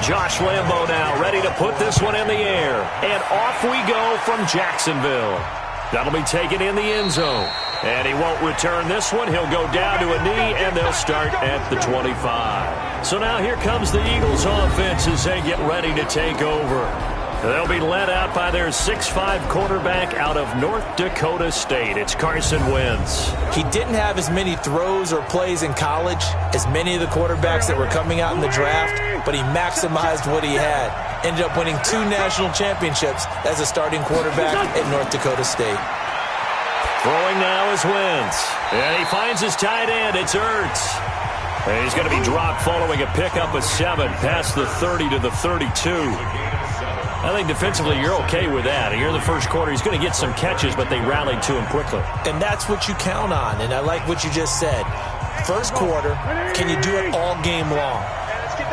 Josh Lambo now ready to put this one in the air. And off we go from Jacksonville. That'll be taken in the end zone. And he won't return this one. He'll go down to a knee, and they'll start at the 25. So now here comes the Eagles offense as they get ready to take over. They'll be led out by their 6'5" quarterback out of North Dakota State. It's Carson Wentz. He didn't have as many throws or plays in college as many of the quarterbacks that were coming out in the draft, but he maximized what he had. Ended up winning 2 national championships as a starting quarterback at North Dakota State. Throwing now is Wentz. And he finds his tight end. It's Ertz. And he's going to be dropped following a pickup of 7 past the 30 to the 32. I think defensively you're okay with that. Here in the first quarter, he's going to get some catches, but they rallied to him quickly. And that's what you count on, and I like what you just said. First quarter, can you do it all game long?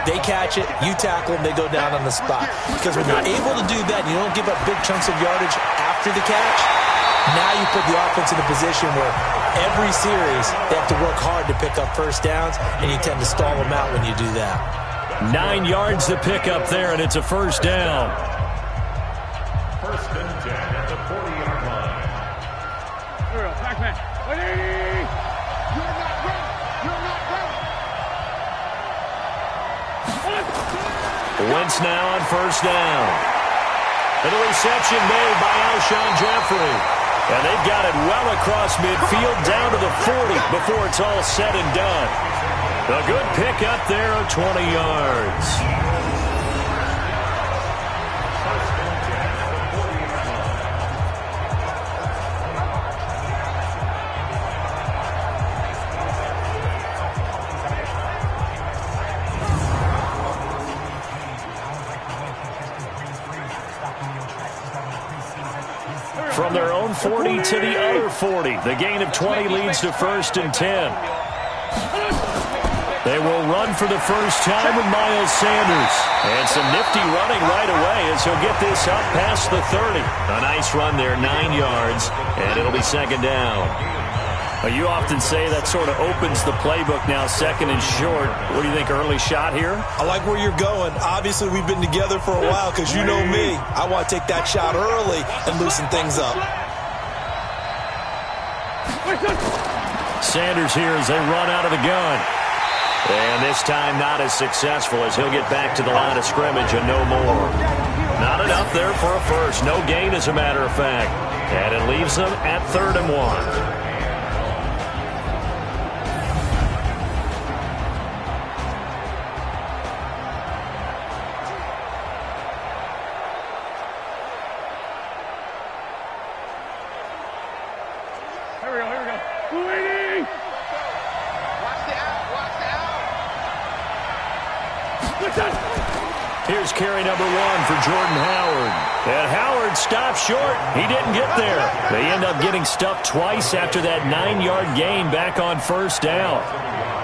They catch it, you tackle them, they go down on the spot. Because when you're able to do that and you don't give up big chunks of yardage after the catch, now you put the offense in a position where every series they have to work hard to pick up first downs, and you tend to stall them out when you do that. 9 yards to pick up there, and it's a first down. First and 10 at the 40-yard line. Wentz now on first down. And the reception made by Alshon Jeffrey. And they've got it well across midfield down to the 40 before it's all said and done. A good pickup there of 20 yards. From their own 40 to the other 40. The gain of 20 leads to first and 10. They will run for the first time with Miles Sanders. And some nifty running right away as he'll get this up past the 30. A nice run there, 9 yards, and it'll be second down. You often say that sort of opens the playbook now, second and short. What do you think, early shot here? I like where you're going. Obviously, we've been together for a while because you know me. I want to take that shot early and loosen things up. Sanders here as they run out of the gun. And this time not as successful as he'll get back to the line of scrimmage and no more. Not enough there for a first. No gain, as a matter of fact. And it leaves them at 3rd and 1. Here's carry number 1 for Jordan Howard. And Howard stopped short. He didn't get there. They end up getting stuffed twice after that 9-yard gain back on first down.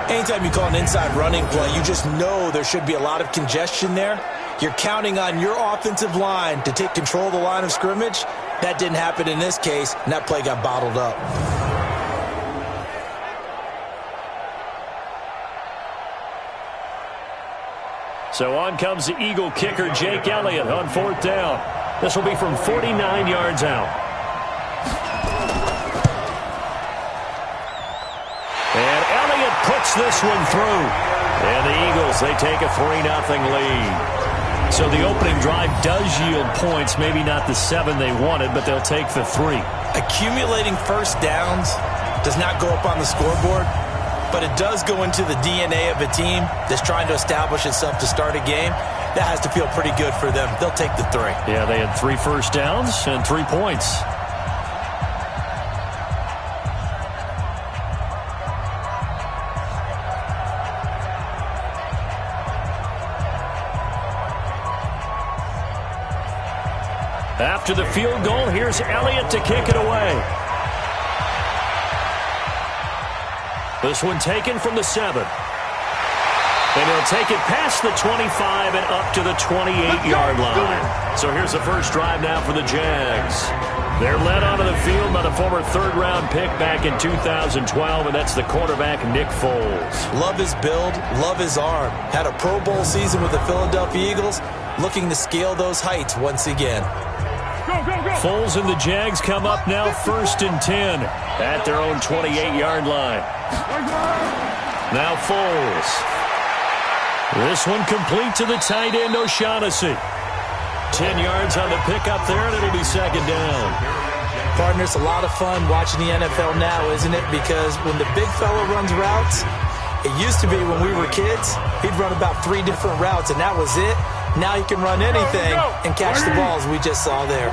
Anytime you call an inside running play, you just know there should be a lot of congestion there. You're counting on your offensive line to take control of the line of scrimmage. That didn't happen in this case, and that play got bottled up. So on comes the Eagle kicker, Jake Elliott, on 4th down. This will be from 49 yards out. And Elliott puts this one through. And the Eagles, they take a 3-0 lead. So the opening drive does yield points, maybe not the 7 they wanted, but they'll take the 3. Accumulating first downs does not go up on the scoreboard, but it does go into the DNA of a team that's trying to establish itself to start a game. That has to feel pretty good for them. They'll take the 3. Yeah, they had 3 first downs and 3 points. After the field goal, here's Elliott to kick it away. This one taken from the 7. And he'll take it past the 25 and up to the 28-yard line. So here's the first drive now for the Jags. They're led onto the field by the former third-round pick back in 2012, and that's the quarterback, Nick Foles. Love his build, love his arm. Had a Pro Bowl season with the Philadelphia Eagles, looking to scale those heights once again. Foles and the Jags come up now 1st and 10 at their own 28-yard line. Now Foles. This one complete to the tight end, O'Shaughnessy. 10 yards on the pickup there, and it'll be 2nd down. Partner, it's a lot of fun watching the NFL now, isn't it? Because when the big fella runs routes, it used to be when we were kids, he'd run about 3 different routes, and that was it. Now he can run anything and catch the balls we just saw there.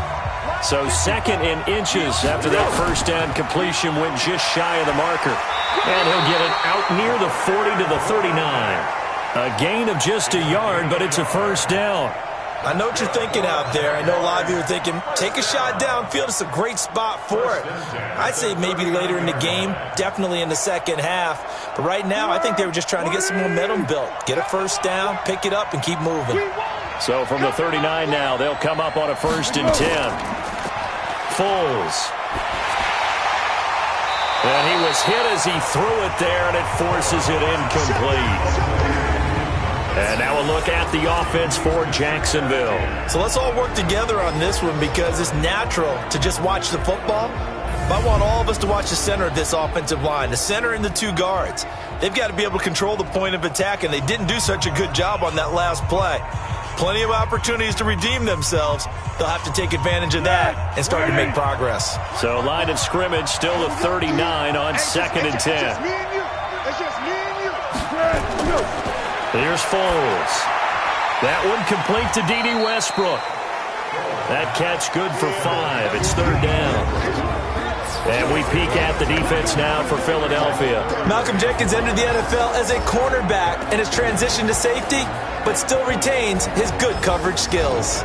So 2nd and inches after that first down completion went just shy of the marker. And he'll get it out near the 40 to the 39. A gain of just a yard, but it's a first down. I know what you're thinking out there. I know a lot of you are thinking, take a shot downfield. It's a great spot for it. I'd say maybe later in the game, definitely in the second half. But right now, I think they were just trying to get some momentum built. Get a first down, pick it up, and keep moving. So from the 39 now, they'll come up on a 1st and 10. Foles. And he was hit as he threw it there, and it forces it incomplete. And now a look at the offense for Jacksonville. So let's all work together on this one because it's natural to just watch the football. But I want all of us to watch the center of this offensive line, the center and the 2 guards. They've got to be able to control the point of attack, and they didn't do such a good job on that last play. Plenty of opportunities to redeem themselves. They'll have to take advantage of that and start to make progress. So line of scrimmage still the 39 on 2nd and 10. Here's Foles. That one complete to D.D. Westbrook. That catch good for 5. It's 3rd down. And we peek at the defense now for Philadelphia. Malcolm Jenkins entered the NFL as a cornerback and has transitioned to safety, but still retains his good coverage skills.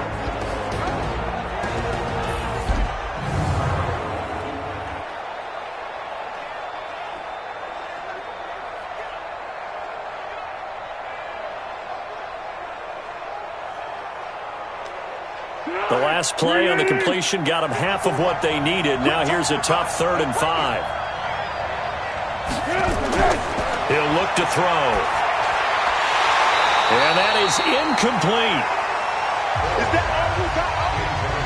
The last play on the completion got them half of what they needed. Now here's a tough 3rd and 5. He'll look to throw. And that is incomplete. Is that all you got?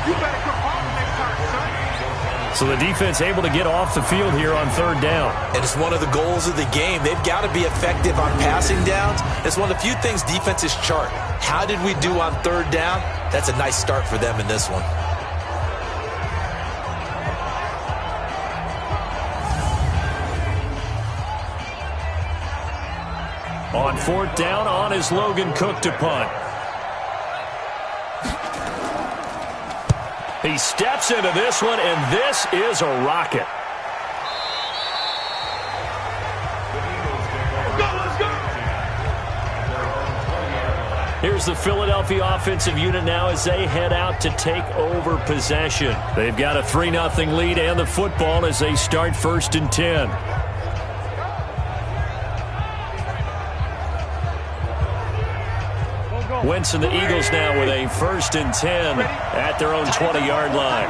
You better come home next time, son. So the defense able to get off the field here on 3rd down. And it's one of the goals of the game. They've got to be effective on passing downs. It's one of the few things defenses chart. How did we do on 3rd down? That's a nice start for them in this one. On 4th down, on is Logan Cook to punt. He steps into this one, and this is a rocket. Here's the Philadelphia offensive unit now as they head out to take over possession. They've got a 3-0 lead and the football as they start 1st and 10. Wentz and the Eagles now with a 1st and 10 at their own 20-yard line.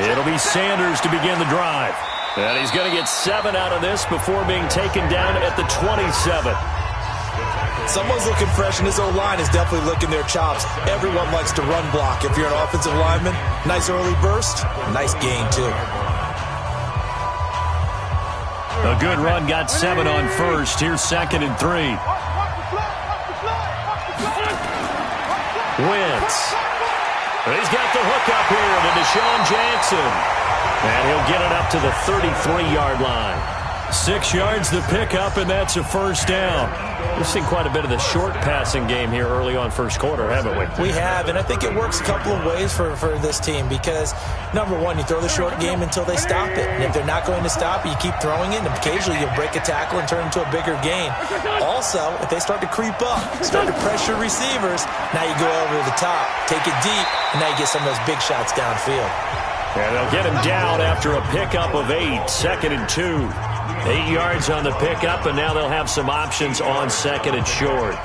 It'll be Sanders to begin the drive. And he's going to get 7 out of this before being taken down at the 27. Someone's looking fresh, and his O-line is definitely licking their chops. Everyone likes to run block. If you're an offensive lineman, nice early burst, nice gain, too. A good run, got 7 on 1st. Here's 2nd and 3. Wentz. He's got the hook up here to Deshaun Jackson. And he'll get it up to the 33-yard line. 6 yards the pickup, and that's a 1st down. We've seen quite a bit of the short passing game here early on 1st quarter, haven't we? We have, and I think it works a couple of ways for this team because, number one, you throw the short game until they stop it. And if they're not going to stop it, you keep throwing it, and occasionally you'll break a tackle and turn into a bigger gain. Also, if they start to creep up, start to pressure receivers, now you go over the top, take it deep, and now you get some of those big shots downfield. And they'll get him down after a pickup of 8, 2nd and 2. 8 yards on the pickup, and now they'll have some options on 2nd and short.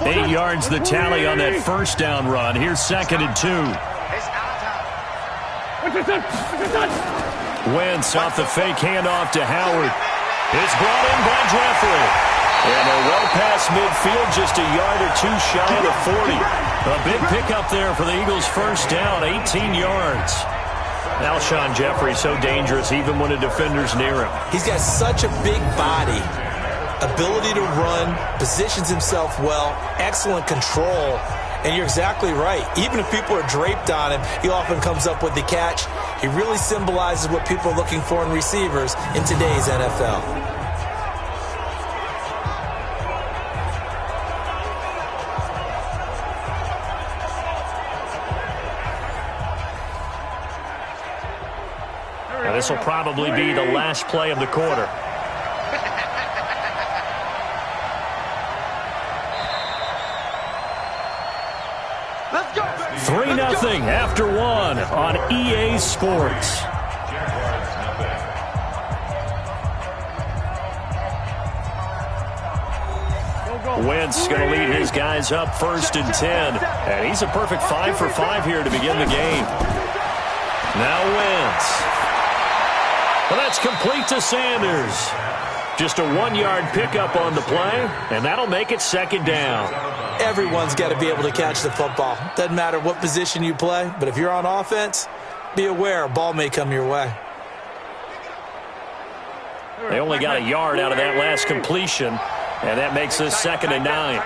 8 yards the tally on that first down run. Here's 2nd and 2. Wentz off the fake handoff to Howard. It's brought in by Jeffrey. And they're well past midfield, just a yard or two shy of the 40. A big pickup there for the Eagles' first down, 18 yards. Alshon Jeffrey so dangerous even when a defender's near him. He's got such a big body, ability to run, positions himself well, excellent control. And you're exactly right. Even if people are draped on him, he often comes up with the catch. He really symbolizes what people are looking for in receivers in today's NFL. Now, this will probably be the last play of the quarter. Let's go. 3-0 after 1 on EA Sports. Wentz going to lead his guys up 1st and 10. And he's a perfect 5 for 5 here to begin the game. Now Wentz. Well, that's complete to Sanders. Just a 1-yard pickup on the play, and that'll make it 2nd down. Everyone's got to be able to catch the football. Doesn't matter what position you play, but if you're on offense, be aware a ball may come your way. They only got a yard out of that last completion, and that makes this 2nd and 9.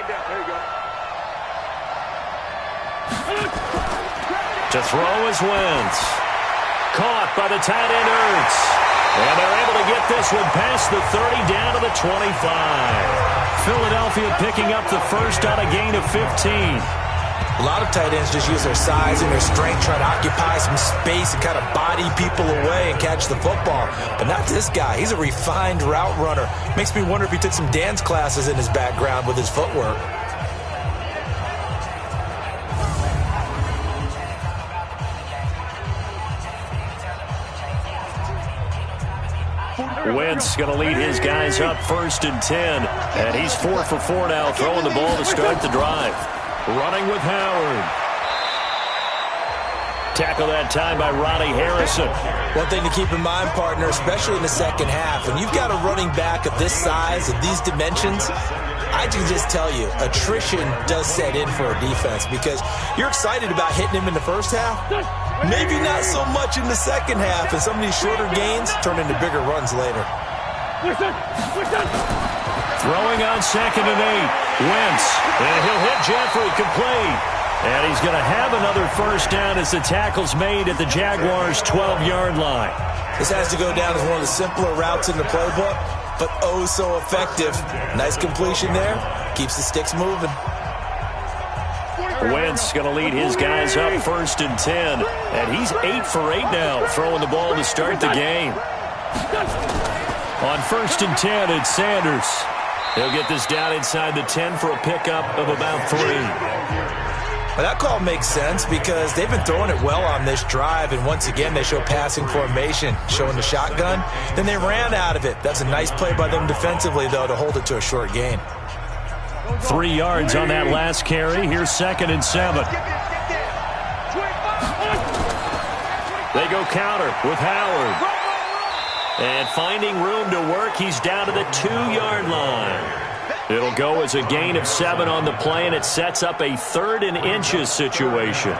To throw is Wentz. Caught by the tight end Ertz. And they're able to get this one past the 30 down to the 25. Philadelphia picking up the first on a gain of 15. A lot of tight ends just use their size and their strength, try to occupy some space and kind of body people away and catch the football. But not this guy. He's a refined route runner. Makes me wonder if he took some dance classes in his background with his footwork. Wentz going to lead his guys up 1st and 10. And he's 4 for 4 now, throwing the ball to start the drive. Running with Howard. Tackle that time by Ronnie Harrison. One thing to keep in mind, partner, especially in the second half, when you've got a running back of this size, of these dimensions, I can just tell you, attrition does set in for a defense because you're excited about hitting him in the first half. Maybe not so much in the second half, and some of these shorter gains turn into bigger runs later. Throwing on 2nd and 8. Wentz, and he'll hit Jeffrey complete. And he's going to have another first down as the tackle's made at the Jaguars' 12-yard line. This has to go down as one of the simpler routes in the playbook, but oh so effective. Nice completion there. Keeps the sticks moving. Wentz going to lead his guys up 1st and 10. And he's 8 for 8 now, throwing the ball to start the game. On 1st and 10, it's Sanders. He'll get this down inside the 10 for a pickup of about 3. Well, that call makes sense because they've been throwing it well on this drive, and once again they show passing formation, showing the shotgun. Then they ran out of it. That's a nice play by them defensively, though, to hold it to a short gain. 3 yards on that last carry. Here's 2nd and 7. They go counter with Howard. And finding room to work, he's down to the 2-yard line. It'll go as a gain of 7 on the play, and it sets up a 3rd and inches situation.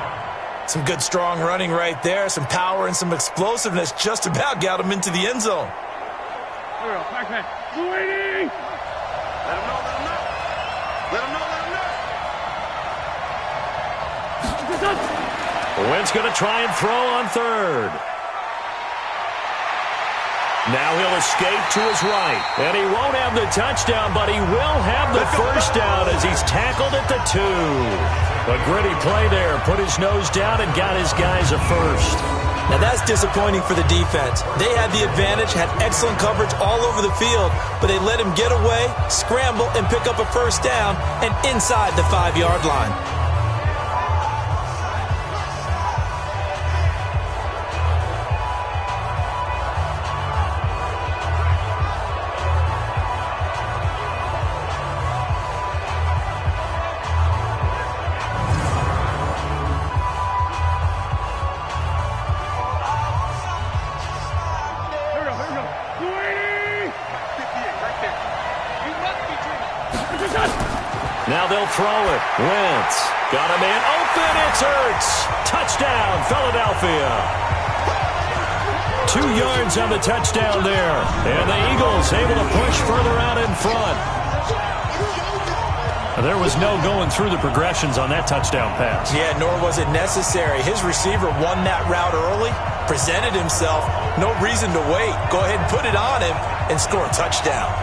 Some good strong running right there. Some power and some explosiveness just about got him into the end zone. Wentz going to try and throw on 3rd. Now he'll escape to his right. And he won't have the touchdown, but he will have the first down as he's tackled at the 2. A gritty play there. Put his nose down and got his guys a first. Now that's disappointing for the defense. They had the advantage, had excellent coverage all over the field, but they let him get away, scramble, and pick up a first down and inside the 5-yard line. Now they'll throw it. Wentz got a man open. It's Ertz. Touchdown, Philadelphia. 2 yards on the touchdown there. And the Eagles able to push further out in front. There was no going through the progressions on that touchdown pass. Yeah, nor was it necessary. His receiver won that route early, presented himself. No reason to wait. Go ahead and put it on him and score a touchdown.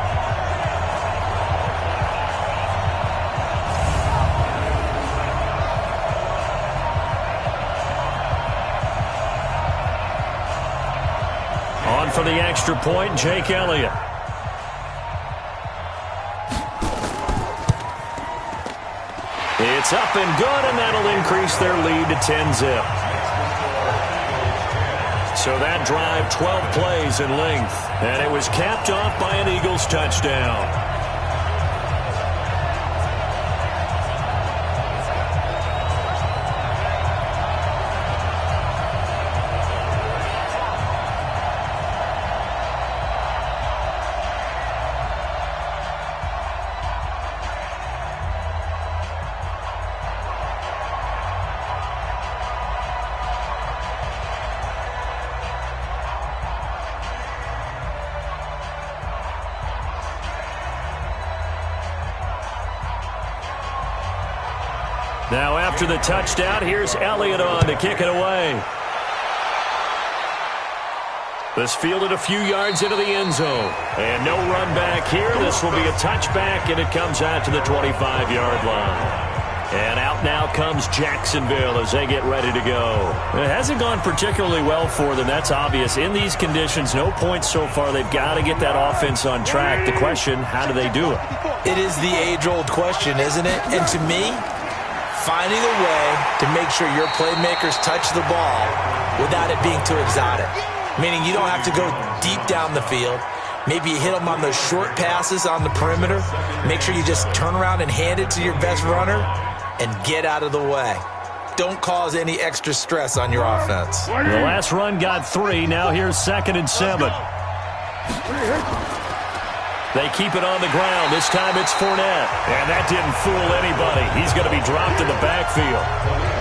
On for the extra point, Jake Elliott. It's up and good, and that'll increase their lead to 10-zip. So that drive, 12 plays in length, and it was capped off by an Eagles touchdown. Now after the touchdown, here's Elliott on to kick it away. This fielded a few yards into the end zone. And no run back here. This will be a touchback, and it comes out to the 25-yard line. And out now comes Jacksonville as they get ready to go. It hasn't gone particularly well for them. That's obvious. In these conditions, no points so far. They've got to get that offense on track. The question, how do they do it? It is the age-old question, isn't it? And to me, finding a way to make sure your playmakers touch the ball without it being too exotic. Meaning you don't have to go deep down the field. Maybe you hit them on those short passes on the perimeter. Make sure you just turn around and hand it to your best runner and get out of the way. Don't cause any extra stress on your offense. The last run got 3. Now here's 2nd and 7. They keep it on the ground. This time it's Fournette. And that didn't fool anybody. He's going to be dropped in the backfield.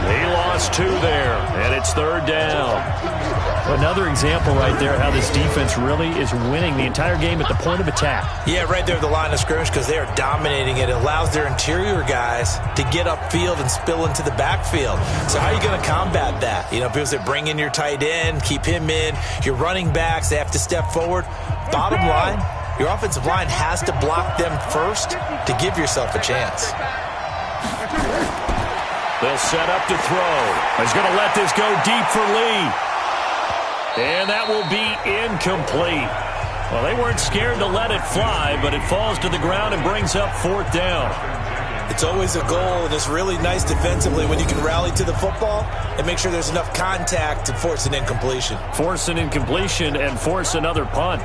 He lost 2 there, and it's 3rd down. Another example right there how this defense really is winning the entire game at the point of attack. Yeah, right there at the line of scrimmage because they are dominating it. It allows their interior guys to get upfield and spill into the backfield. So how are you going to combat that? You know, people say bring in your tight end, keep him in. Your running backs, they have to step forward. Bottom line, your offensive line has to block them first to give yourself a chance. They'll set up to throw. He's going to let this go deep for Lee. And that will be incomplete. Well, they weren't scared to let it fly, but it falls to the ground and brings up 4th down. It's always a goal, and it's really nice defensively when you can rally to the football and make sure there's enough contact to force an incompletion. Force an incompletion and force another punt.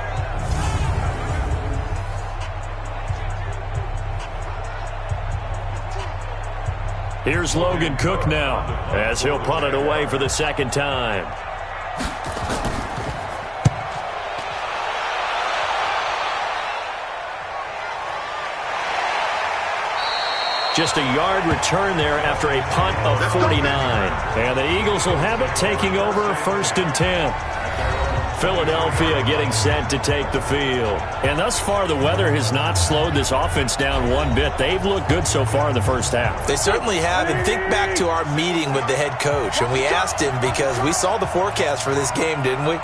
Here's Logan Cook now as he'll punt it away for the 2nd time. Just a yard return there after a punt of 49. And the Eagles will have it taking over 1st and 10. Philadelphia getting set to take the field. And thus far, the weather has not slowed this offense down one bit. They've looked good so far in the first half. They certainly have. And think back to our meeting with the head coach. And we asked him because we saw the forecast for this game, didn't we?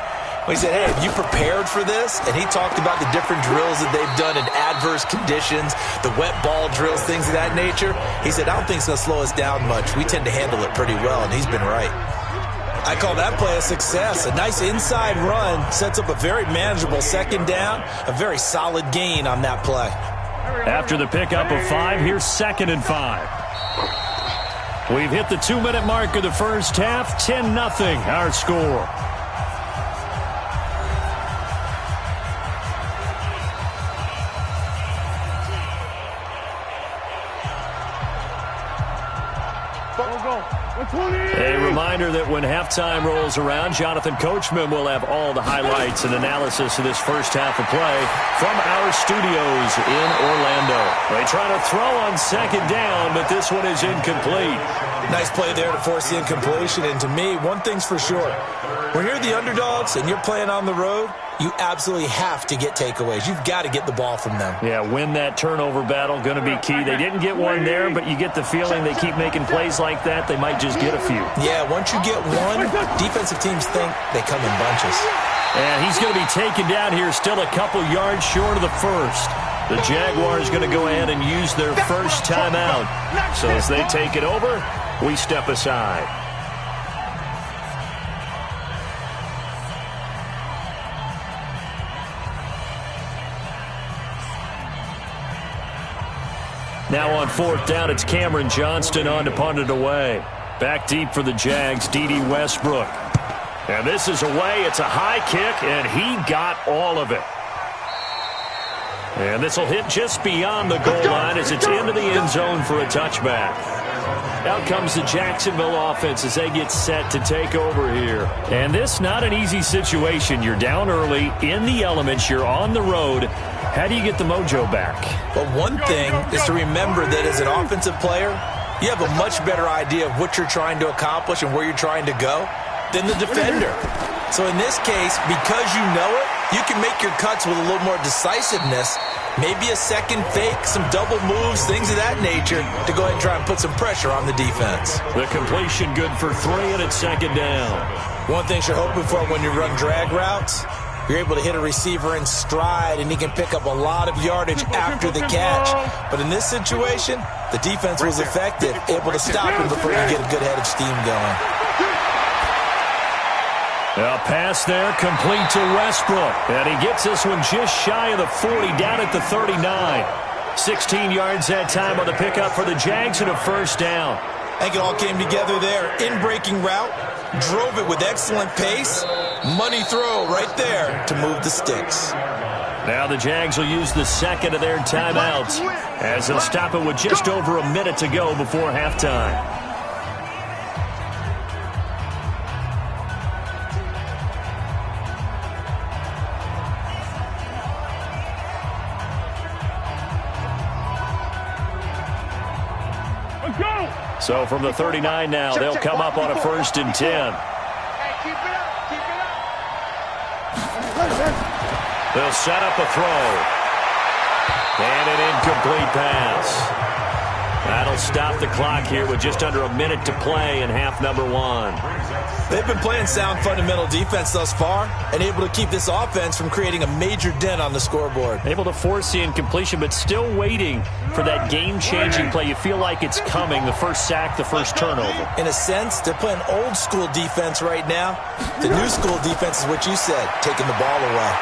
We said, hey, have you prepared for this? And he talked about the different drills that they've done in adverse conditions, the wet ball drills, things of that nature. He said, I don't think it's going to slow us down much. We tend to handle it pretty well, and he's been right. I call that play a success. A nice inside run sets up a very manageable 2nd down, a very solid gain on that play. After the pickup of 5, here's 2nd and 5. We've hit the 2-minute mark of the first half, 10-0 our score. Go. A reminder that when halftime rolls around, Jonathan Coachman will have all the highlights and analysis of this first half of play from our studios in Orlando. They try to throw on second down, but this one is incomplete. Nice play there to force the incompletion. And to me, one thing's for sure. When you're the underdogs and you're playing on the road, you absolutely have to get takeaways. You've got to get the ball from them. Yeah, win that turnover battle, going to be key. They didn't get one there, but you get the feeling they keep making plays like that, they might just get a few. Yeah, once you get one, defensive teams think they come in bunches. And he's going to be taken down here, still a couple yards short of the first. The Jaguars going to go ahead and use their first timeout. So as they take it over, we step aside. Now on fourth down, it's Cameron Johnston on to punt it away. Back deep for the Jags, D.D. Westbrook. And this is away. It's a high kick, and he got all of it. And this will hit just beyond the goal line as it's into the end zone for a touchback. Out comes the Jacksonville offense as they get set to take over here. And this not an easy situation. You're down early, in the elements, you're on the road. How do you get the mojo back? Well, one thing is to remember that as an offensive player, you have a much better idea of what you're trying to accomplish and where you're trying to go than the defender. So in this case, because you know it, you can make your cuts with a little more decisiveness, maybe a second fake, some double moves, things of that nature, to go ahead and try and put some pressure on the defense. The completion good for 3, and it's second down. One thing you're hoping for when you run drag routes, you're able to hit a receiver in stride, and he can pick up a lot of yardage after the catch. But in this situation, the defense was effective, able to stop him before he get a good head of steam going. A pass there, complete to Westbrook. And he gets this one just shy of the 40, down at the 39. 16 yards that time on the pickup for the Jags and a first down. I think it all came together there. In-breaking route, drove it with excellent pace. Money throw right there to move the sticks. Now the Jags will use the second of their timeouts as they'll stop it with just over a minute to go before halftime. So from the 39 now, they'll come up on a 1st and 10. They'll set up a throw. And an incomplete pass. That'll stop the clock here with just under a minute to play in half number 1. They've been playing sound fundamental defense thus far and able to keep this offense from creating a major dent on the scoreboard. Able to force the incompletion, but still waiting for that game-changing play. You feel like it's coming, the first sack, the first turnover. In a sense, they're playing old-school defense right now. The new school defense is what you said, taking the ball away.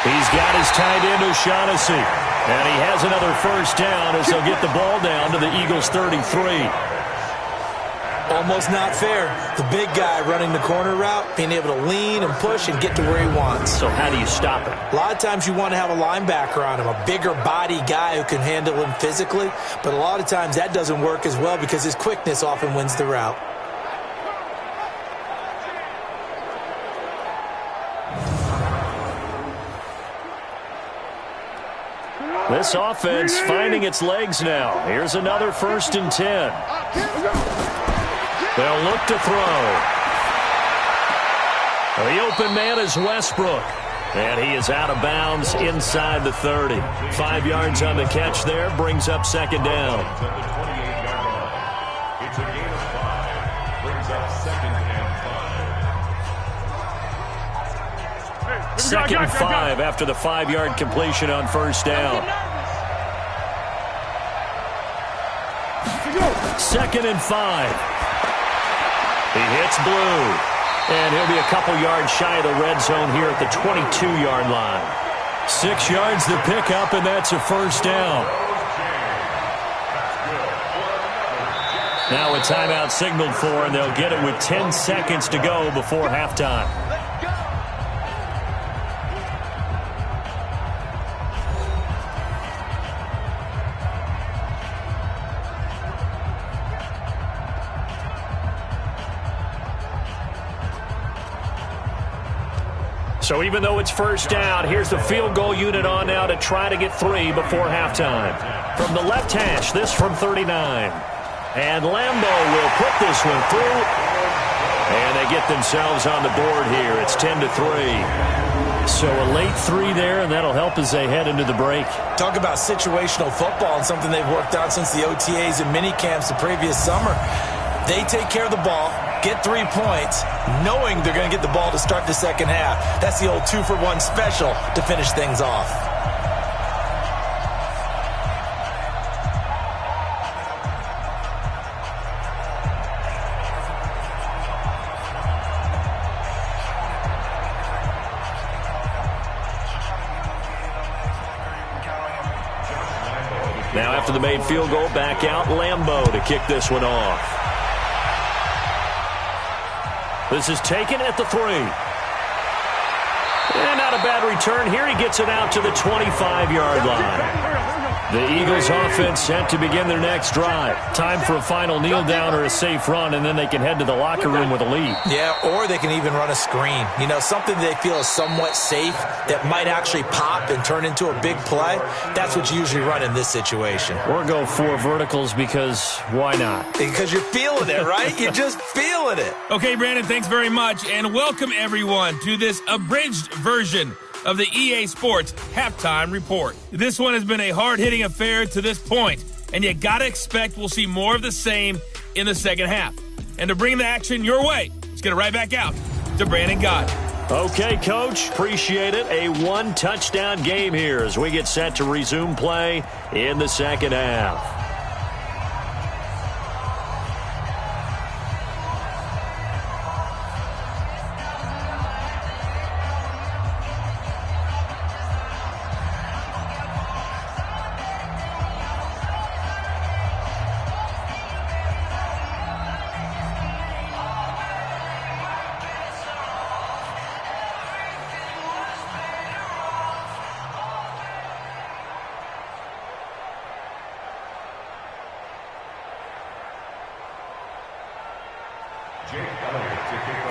He's got his tight end, O'Shaughnessy. And he has another first down as they'll get the ball down to the Eagles' 33. Almost not fair. The big guy running the corner route, being able to lean and push and get to where he wants. So how do you stop it? A lot of times you want to have a linebacker on him, a bigger body guy who can handle him physically. But a lot of times that doesn't work as well because his quickness often wins the route. This offense finding its legs now. Here's another 1st and 10. They'll look to throw. The open man is Westbrook. And he is out of bounds inside the 30. 5 yards on the catch there, brings up second down. It's a gain of 5. Brings up second and 5. Second and 5 after the 5-yard completion on first down. 2nd and 5. He hits blue. And he'll be a couple yards shy of the red zone here at the 22-yard line. 6 yards to pick up, and that's a first down. Now a timeout signaled for, and they'll get it with 10 seconds to go before halftime. So even though it's first down, here's the field goal unit on now to try to get 3 before halftime. From the left hash, this from 39. And Lambo will put this one through. And they get themselves on the board here. It's 10-3. So a late 3 there, and that'll help as they head into the break. Talk about situational football and something they've worked out since the OTAs and mini camps the previous summer. They take care of the ball, get 3 points, knowing they're going to get the ball to start the second half. That's the old 2-for-1 special to finish things off. Now after the made field goal, back out Lambo to kick this one off. This is taken at the 3. And not a bad return here. He gets it out to the 25-yard line. The Eagles offense set to begin their next drive. Time for a final kneel down or a safe run, and then they can head to the locker room with a lead. Yeah, or they can even run a screen. You know, something they feel is somewhat safe that might actually pop and turn into a big play. That's what you usually run in this situation. Or go 4 verticals because why not? Because you're feeling it, right? You're just feeling it. Okay, Brandon, thanks very much. And welcome, everyone, to this abridged version of the EA Sports Halftime Report. This one has been a hard-hitting affair to this point, and you got to expect we'll see more of the same in the second half. And to bring the action your way, let's get it right back out to Brandon Gott. Okay, Coach, appreciate it. A 1-touchdown game here as we get set to resume play in the second half.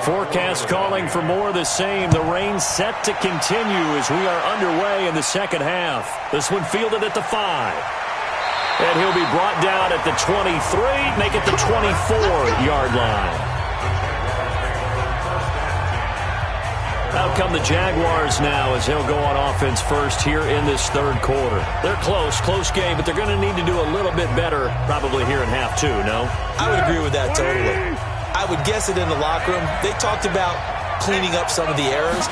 Forecast calling for more of the same. The rain set to continue as we are underway in the second half. This one fielded at the 5. And he'll be brought down at the 23, make it the 24-yard line. Out come the Jaguars now as they'll go on offense first here in this third quarter. They're close game, but they're going to need to do a little bit better probably here in half 2, no? I would agree with that totally. I would guess it in the locker room. They talked about cleaning up some of the errors.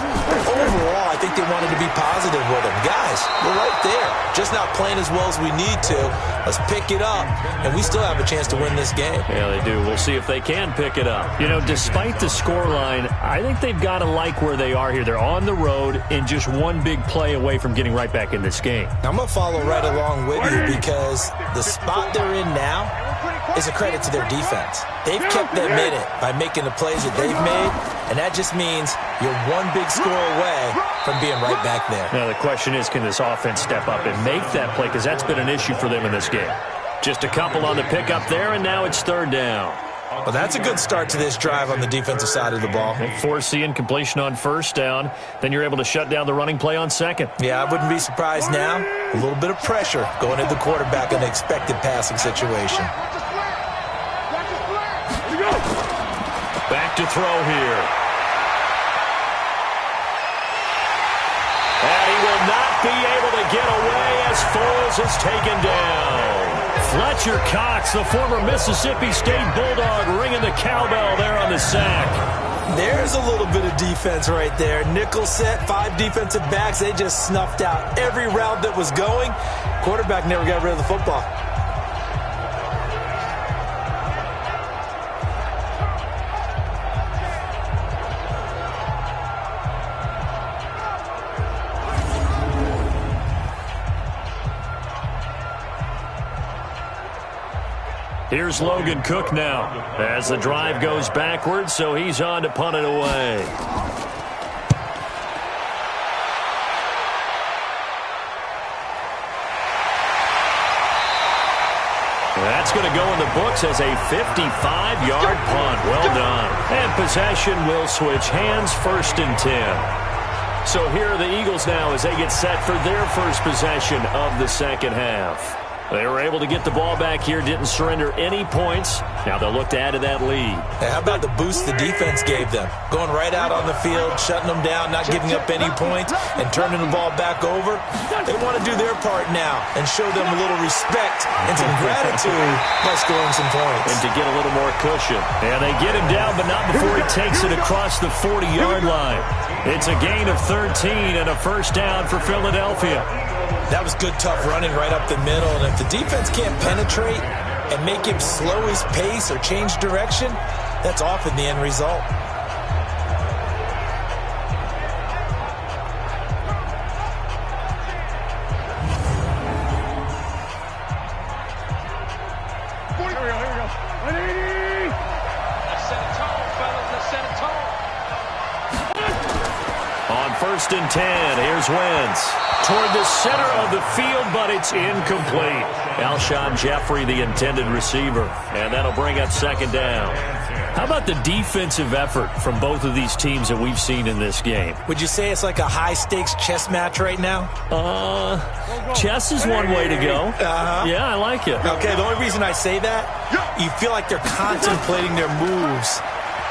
Overall, I think they wanted to be positive with them. Guys, we're right there. Just not playing as well as we need to. Let's pick it up, and we still have a chance to win this game. Yeah, they do. We'll see if they can pick it up. You know, despite the scoreline, I think they've got to like where they are here. They're on the road and just one big play away from getting right back in this game. I'm going to follow right along with you because the spot they're in now is a credit to their defense. They've kept them in it by making the plays that they've made, and that just means you're one big score away from being right back there. Now, the question is, can this offense step up and make that play? Because that's been an issue for them in this game. Just a couple on the pickup there, and now it's third down. Well, that's a good start to this drive on the defensive side of the ball. They force the incompletion on first down. Then you're able to shut down the running play on second. Yeah, I wouldn't be surprised now. A little bit of pressure going at the quarterback in an expected passing situation. Back to throw here. And he will not be able to get away as Foles is taken down. Fletcher Cox, the former Mississippi State Bulldog, ringing the cowbell there on the sack. There's a little bit of defense right there. Nickel set, 5 defensive backs. They just snuffed out every route that was going. Quarterback never got rid of the football. Here's Logan Cook now as the drive goes backwards, so he's on to punt it away. That's going to go in the books as a 55-yard punt. Well done. And possession will switch hands, 1st and 10. So here are the Eagles now as they get set for their first possession of the second half. They were able to get the ball back here, didn't surrender any points. Now they'll look to add to that lead. Hey, how about the boost the defense gave them? Going right out on the field, shutting them down, not giving up any points, and turning the ball back over. They want to do their part now and show them a little respect and some gratitude by scoring some points. And to get a little more cushion. And they get him down, but not before he takes it across the 40-yard line. It's a gain of 13 and a first down for Philadelphia. That was good, tough running right up the middle. And if the defense can't penetrate and make him slow his pace or change direction, that's often the end result. Here we go. 180. Let's set a tone, fellas. Let's set a tone. On 1st and 10, here's Wentz. Toward the center of the field, but it's incomplete. Alshon Jeffrey, the intended receiver, and that'll bring up second down. How about the defensive effort from both of these teams that we've seen in this game? Would you say it's like a high-stakes chess match right now? Chess is one way to go. Yeah, I like it. Okay, the only reason I say that, you feel like they're contemplating their moves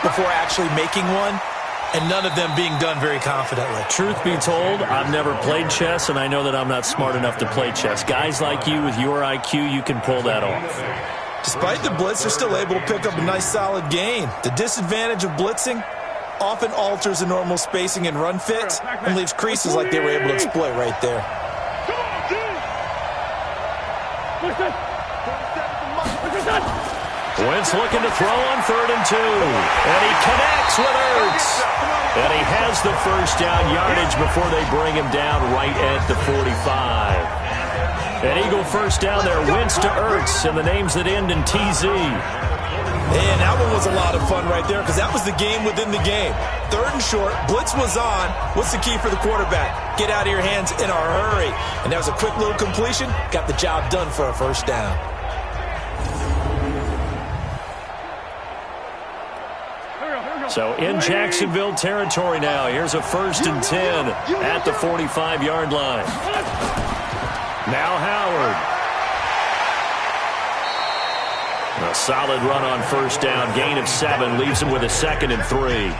before actually making one, and none of them being done very confidently. Truth be told, I've never played chess, and I know that I'm not smart enough to play chess. Guys like you with your IQ, you can pull that off. Despite the blitz, they're still able to pick up a nice solid gain. The disadvantage of blitzing often alters the normal spacing and run fits and leaves creases like they were able to exploit right there. Wentz looking to throw on 3rd and 2. And he connects with Ertz. And he has the first down yardage before they bring him down right at the 45. An Eagle first down there, Wentz to Ertz, and the names that end in TZ. And that one was a lot of fun right there because that was the game within the game. 3rd and short, blitz was on. What's the key for the quarterback? Get out of your hands in a hurry. And that was a quick little completion. Got the job done for a first down. So in Jacksonville territory now. Here's a 1st and 10 at the 45-yard line. Now Howard. A solid run on first down. Gain of 7 leaves him with a 2nd and 3.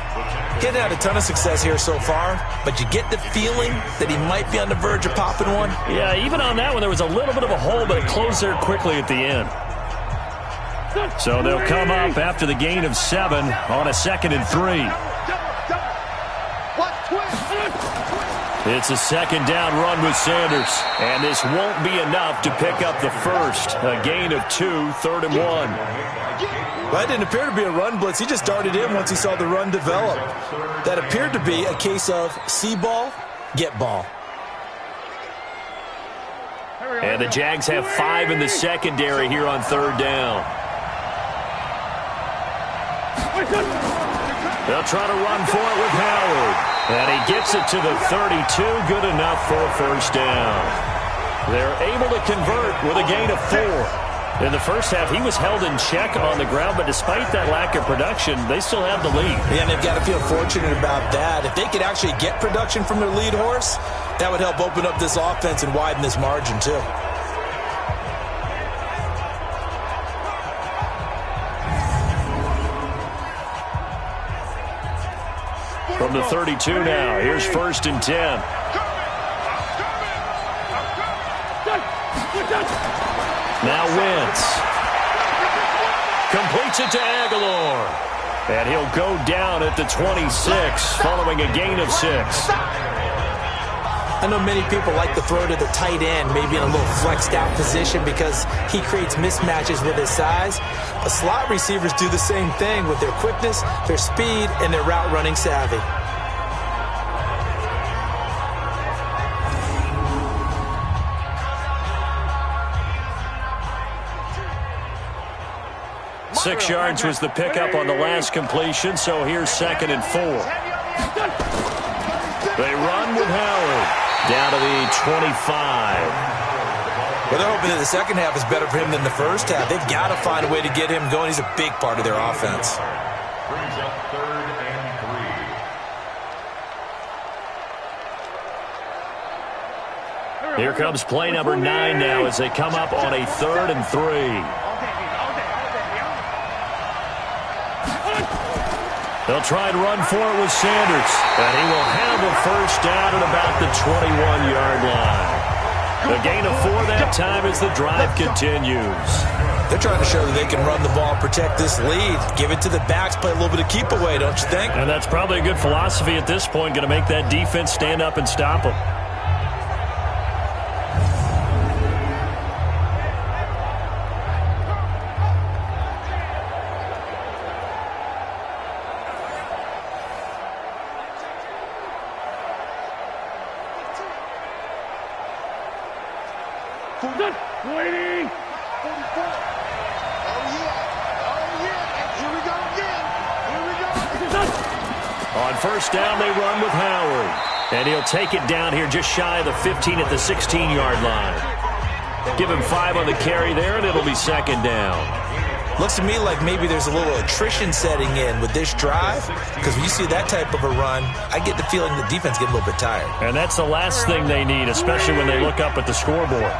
Getting had a ton of success here so far, but you get the feeling that he might be on the verge of popping one. Yeah, even on that one, there was a little bit of a hole, but it closed there quickly at the end. So they'll come up after the gain of 7 on a 2nd and 3. It's a 2nd down run with Sanders. And this won't be enough to pick up the first. A gain of 2, 3rd and 1. Well, that didn't appear to be a run blitz. He just darted in once he saw the run develop. That appeared to be a case of see ball, get ball. And the Jags have 5 in the secondary here on 3rd down. They'll try to run for it with Howard. And he gets it to the 32. Good enough for a first down. They're able to convert with a gain of 4. In the first half, he was held in check on the ground, but despite that lack of production, they still have the lead. Yeah, and they've got to feel fortunate about that. If they could actually get production from their lead horse, that would help open up this offense and widen this margin, too. From the 32 now, here's 1st and 10. Now Wentz. Completes it to Aguilar. And he'll go down at the 26, following a gain of 6. I know many people like to throw to the tight end, maybe in a little flexed out position because he creates mismatches with his size. But slot receivers do the same thing with their quickness, their speed, and their route running savvy. Six yards was the pickup on the last completion, so here's 2nd and 4. They run with Howard. Down to the 25. Well, they're hoping that the second half is better for him than the first half. They've got to find a way to get him going. He's a big part of their offense. Brings up 3rd and 3. Here comes play number 9 now as they come up on a 3rd and 3. They'll try and run for it with Sanders, and he will have a first down at about the 21-yard line. The gain of 4 that time as the drive continues. They're trying to show that they can run the ball, protect this lead, give it to the backs, play a little bit of keep away, don't you think? And that's probably a good philosophy at this point, going to make that defense stand up and stop them. Waiting. 44. Here we go again. On first down, they run with Howard. And he'll take it down here just shy of the 15 at the 16-yard line. Give him 5 on the carry there, and it'll be 2nd down. Looks to me like maybe there's a little attrition setting in with this drive, because when you see that type of a run, I get the feeling the defense get a little bit tired. And that's the last thing they need, especially when they look up at the scoreboard.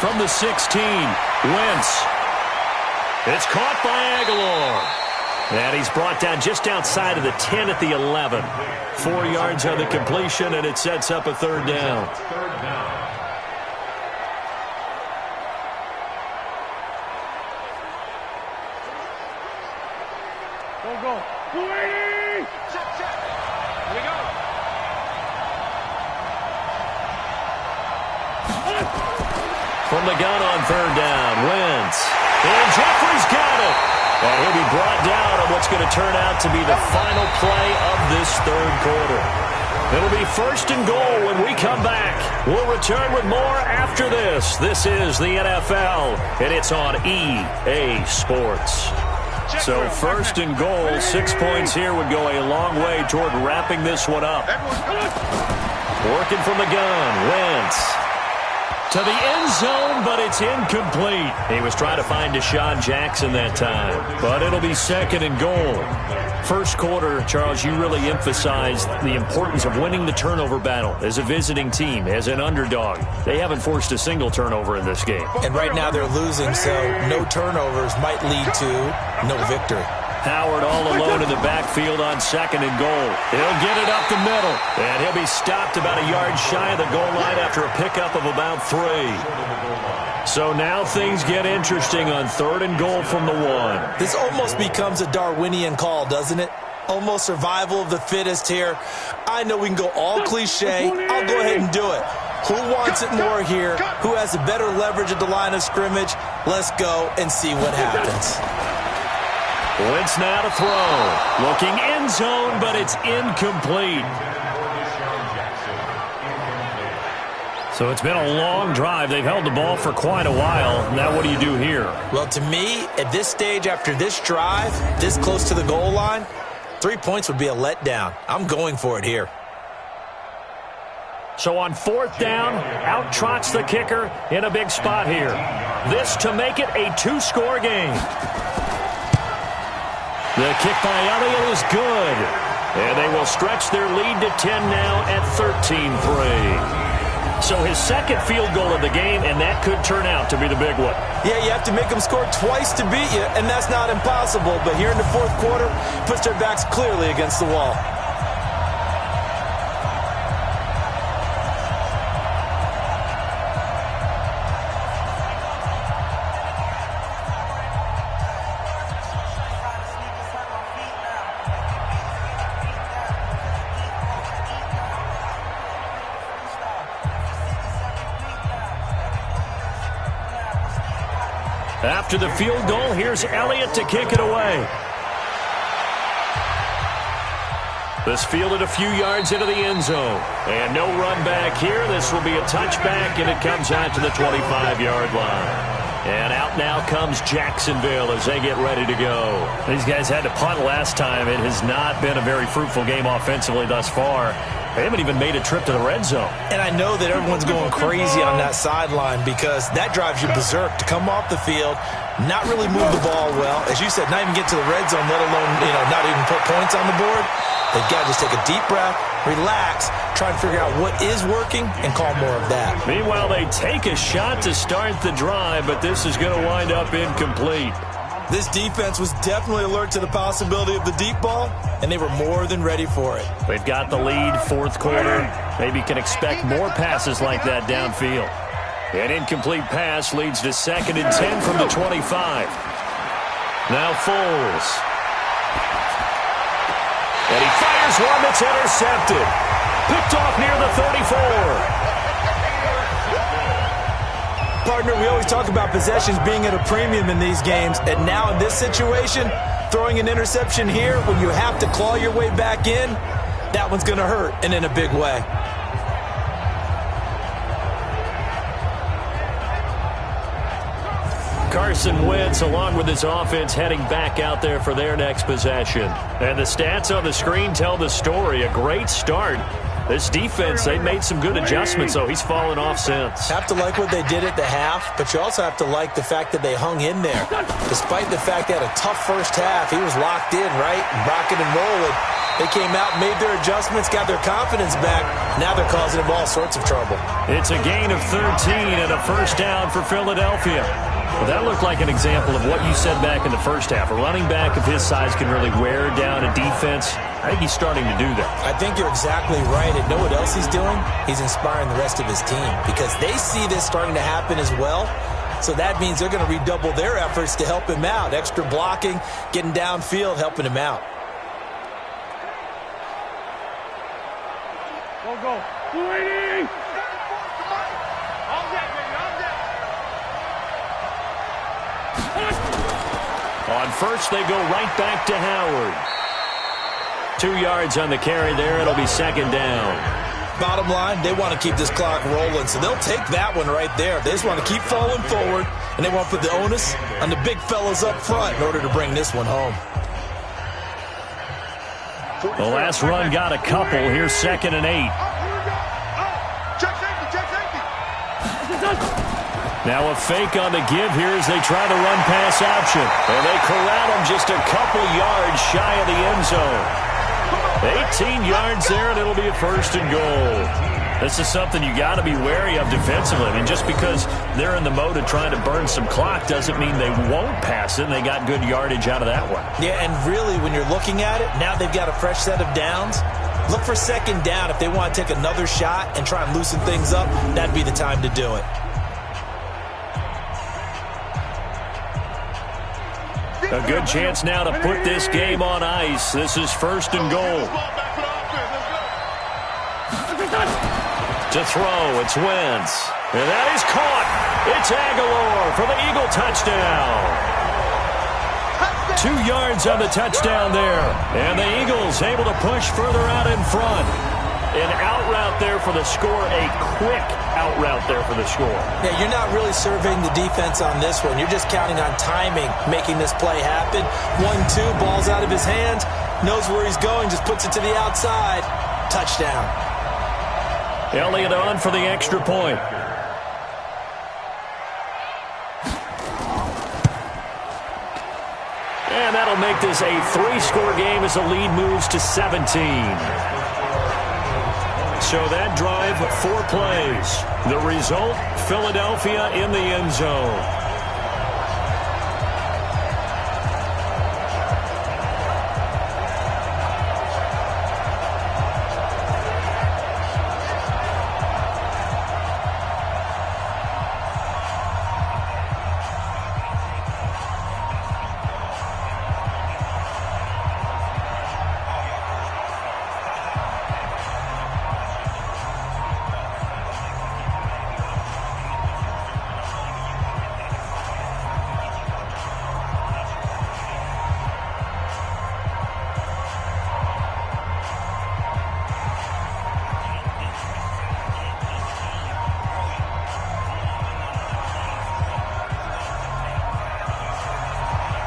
From the 16, Wentz. It's caught by Aguilar. And he's brought down just outside of the 10 at the 11. 4 yards on the completion, and it sets up a 3rd down. Go. Waiting. Check. Here we go. From the gun on 3rd down, Wentz. And Jeffrey's got it. And he'll be brought down on what's going to turn out to be the final play of this 3rd quarter. It'll be 1st and goal when we come back. We'll return with more after this. This is the NFL, and it's on EA Sports. So 1st and goal, 6 points here would go a long way toward wrapping this one up. Working from the gun, Wentz. To the end zone, but it's incomplete. He was trying to find Deshaun Jackson that time, but it'll be 2nd and goal. First quarter, Charles, you really emphasized the importance of winning the turnover battle as a visiting team, as an underdog. They haven't forced a single turnover in this game. And right now they're losing, so no turnovers might lead to no victory. Howard all alone in the backfield on 2nd and goal. He'll get it up the middle, and he'll be stopped about a yard shy of the goal line after a pickup of about 3. So now things get interesting on 3rd and goal from the 1. This almost becomes a Darwinian call, doesn't it? Almost survival of the fittest here. I know we can go all cliche. I'll go ahead and do it. Who wants it more here? Who has a better leverage at the line of scrimmage? Let's go and see what happens. Wentz now to throw. Looking end zone, but it's incomplete. So it's been a long drive. They've held the ball for quite a while. Now what do you do here? Well, to me, at this stage after this drive, this close to the goal line, 3 points would be a letdown. I'm going for it here. So on 4th down, out trots the kicker in a big spot here. This to make it a 2-score game. The kick by Elliott is good. And they will stretch their lead to 10 now at 13-3. So his 2nd field goal of the game, and that could turn out to be the big one. Yeah, you have to make them score twice to beat you, and that's not impossible. But here in the 4th quarter, puts their backs clearly against the wall. After the field goal, here's Elliott to kick it away. This fielded a few yards into the end zone. And no run back here. This will be a touchback, and it comes out to the 25-yard line. And out now comes Jacksonville as they get ready to go. These guys had to punt last time. It has not been a very fruitful game offensively thus far. They haven't even made a trip to the red zone. And I know that everyone's going crazy on that sideline because that drives you berserk to come off the field, not really move the ball well. As you said, not even get to the red zone, let alone, not even put points on the board. They've got to just take a deep breath, relax, try and figure out what is working, and call more of that. Meanwhile, they take a shot to start the drive, but this is going to wind up incomplete. This defense was definitely alert to the possibility of the deep ball, and they were more than ready for it. They've got the lead, fourth quarter. Maybe can expect more passes like that downfield. An incomplete pass leads to 2nd and 10 from the 25. Now Foles. And he fires one that's intercepted. Picked off near the 34. Partner, we always talk about possessions being at a premium in these games, and now in this situation, throwing an interception here when you have to claw your way back in, that one's going to hurt, and in a big way. Carson Wentz, along with his offense, heading back out there for their next possession. And the stats on the screen tell the story. A great start. This defense, they made some good adjustments, so he's fallen off since. Have to like what they did at the half, but you also have to like the fact that they hung in there. Despite the fact they had a tough first half, he was locked in, right? Rocking and rolling. They came out, made their adjustments, got their confidence back. Now they're causing him all sorts of trouble. It's a gain of 13 and a first down for Philadelphia. Well, that looked like an example of what you said back in the first half. A running back of his size can really wear down a defense. I think he's starting to do that. I think you're exactly right. And know what else he's doing? He's inspiring the rest of his team because they see this starting to happen as well. So that means they're going to redouble their efforts to help him out. Extra blocking, getting downfield, helping him out. Go. 280. On first, they go right back to Howard. 2 yards on the carry there. It'll be 2nd down. Bottom line, they want to keep this clock rolling, so they'll take that one right there. They just want to keep falling forward, and they want to put the onus on the big fellas up front in order to bring this one home. The last run got a couple. Here's 2nd and 8. Check safety. Now a fake on the give here as they try to run pass option. And they corral him just a couple yards shy of the end zone. 18 yards there, and it'll be a 1st and goal. This is something you got to be wary of defensively. I mean, just because they're in the mode of trying to burn some clock doesn't mean they won't pass it, and they got good yardage out of that one. Yeah, and really, when you're looking at it, now they've got a fresh set of downs. Look for 2nd down. If they want to take another shot and try and loosen things up, that'd be the time to do it. A good chance now to put this game on ice. This is 1st and goal. To throw, it's Wentz. And that is caught. It's Aguilar for the Eagle touchdown. 2 yards on the touchdown there. And the Eagles able to push further out in front. An out route there for the score, a quick out route there for the score. Yeah, you're not really surveying the defense on this one. You're just counting on timing, making this play happen. 1-2, ball's out of his hands, knows where he's going, just puts it to the outside. Touchdown. Elliott on for the extra point. And that'll make this a 3-score game as the lead moves to 17. So that drive, 4 plays. The result, Philadelphia in the end zone.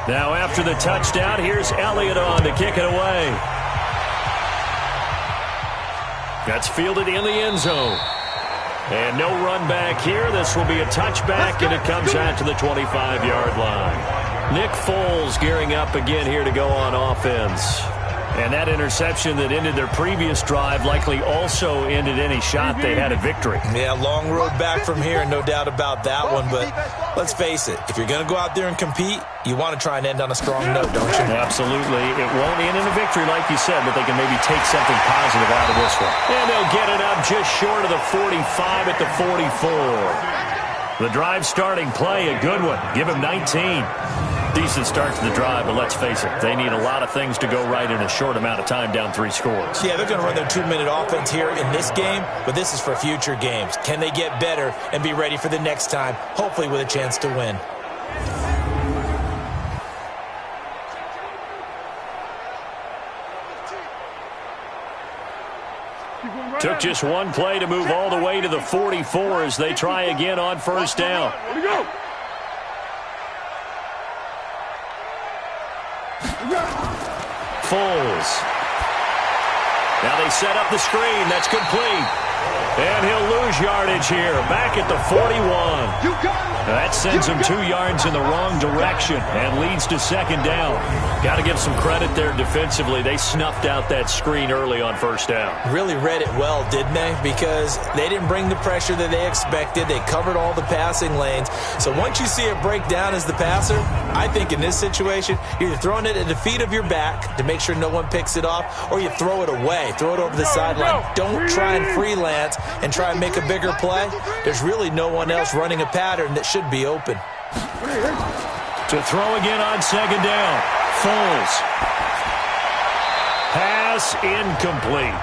Now after the touchdown, here's Elliott on to kick it away. That's fielded in the end zone. And no run back here. This will be a touchback, and it comes out to the 25-yard line. Nick Foles gearing up again here to go on offense. And that interception that ended their previous drive likely also ended any shot they had at victory. Yeah, long road back from here, no doubt about that one. But let's face it, if you're going to go out there and compete, you want to try and end on a strong note, don't you? Absolutely. It won't end in a victory like you said, but they can maybe take something positive out of this one. And they'll get it up just short of the 45 at the 44. The drive starting play, a good one. Give him 19. Decent start to the drive, but let's face it, they need a lot of things to go right in a short amount of time, down 3 scores. Yeah, they're going to run their 2-minute offense here in this game, but this is for future games. Can they get better and be ready for the next time, hopefully with a chance to win? Took just one play to move all the way to the 44 as they try again on first down. Foles. Now they set up the screen. That's complete. And he'll lose yardage here. Back at the 41. That sends him 2 yards in the wrong direction and leads to second down. Got to give some credit there defensively. They snuffed out that screen early on first down. Really read it well, didn't they? Because they didn't bring the pressure that they expected. They covered all the passing lanes. So once you see it break down as the passer, I think in this situation, you're either throwing it at the feet of your back to make sure no one picks it off, or you throw it away. Throw it over the sideline. Don't try and freelance and try and make a bigger play. There's really no one else running a pattern that should be open. To throw again on second down. Foles. Pass incomplete.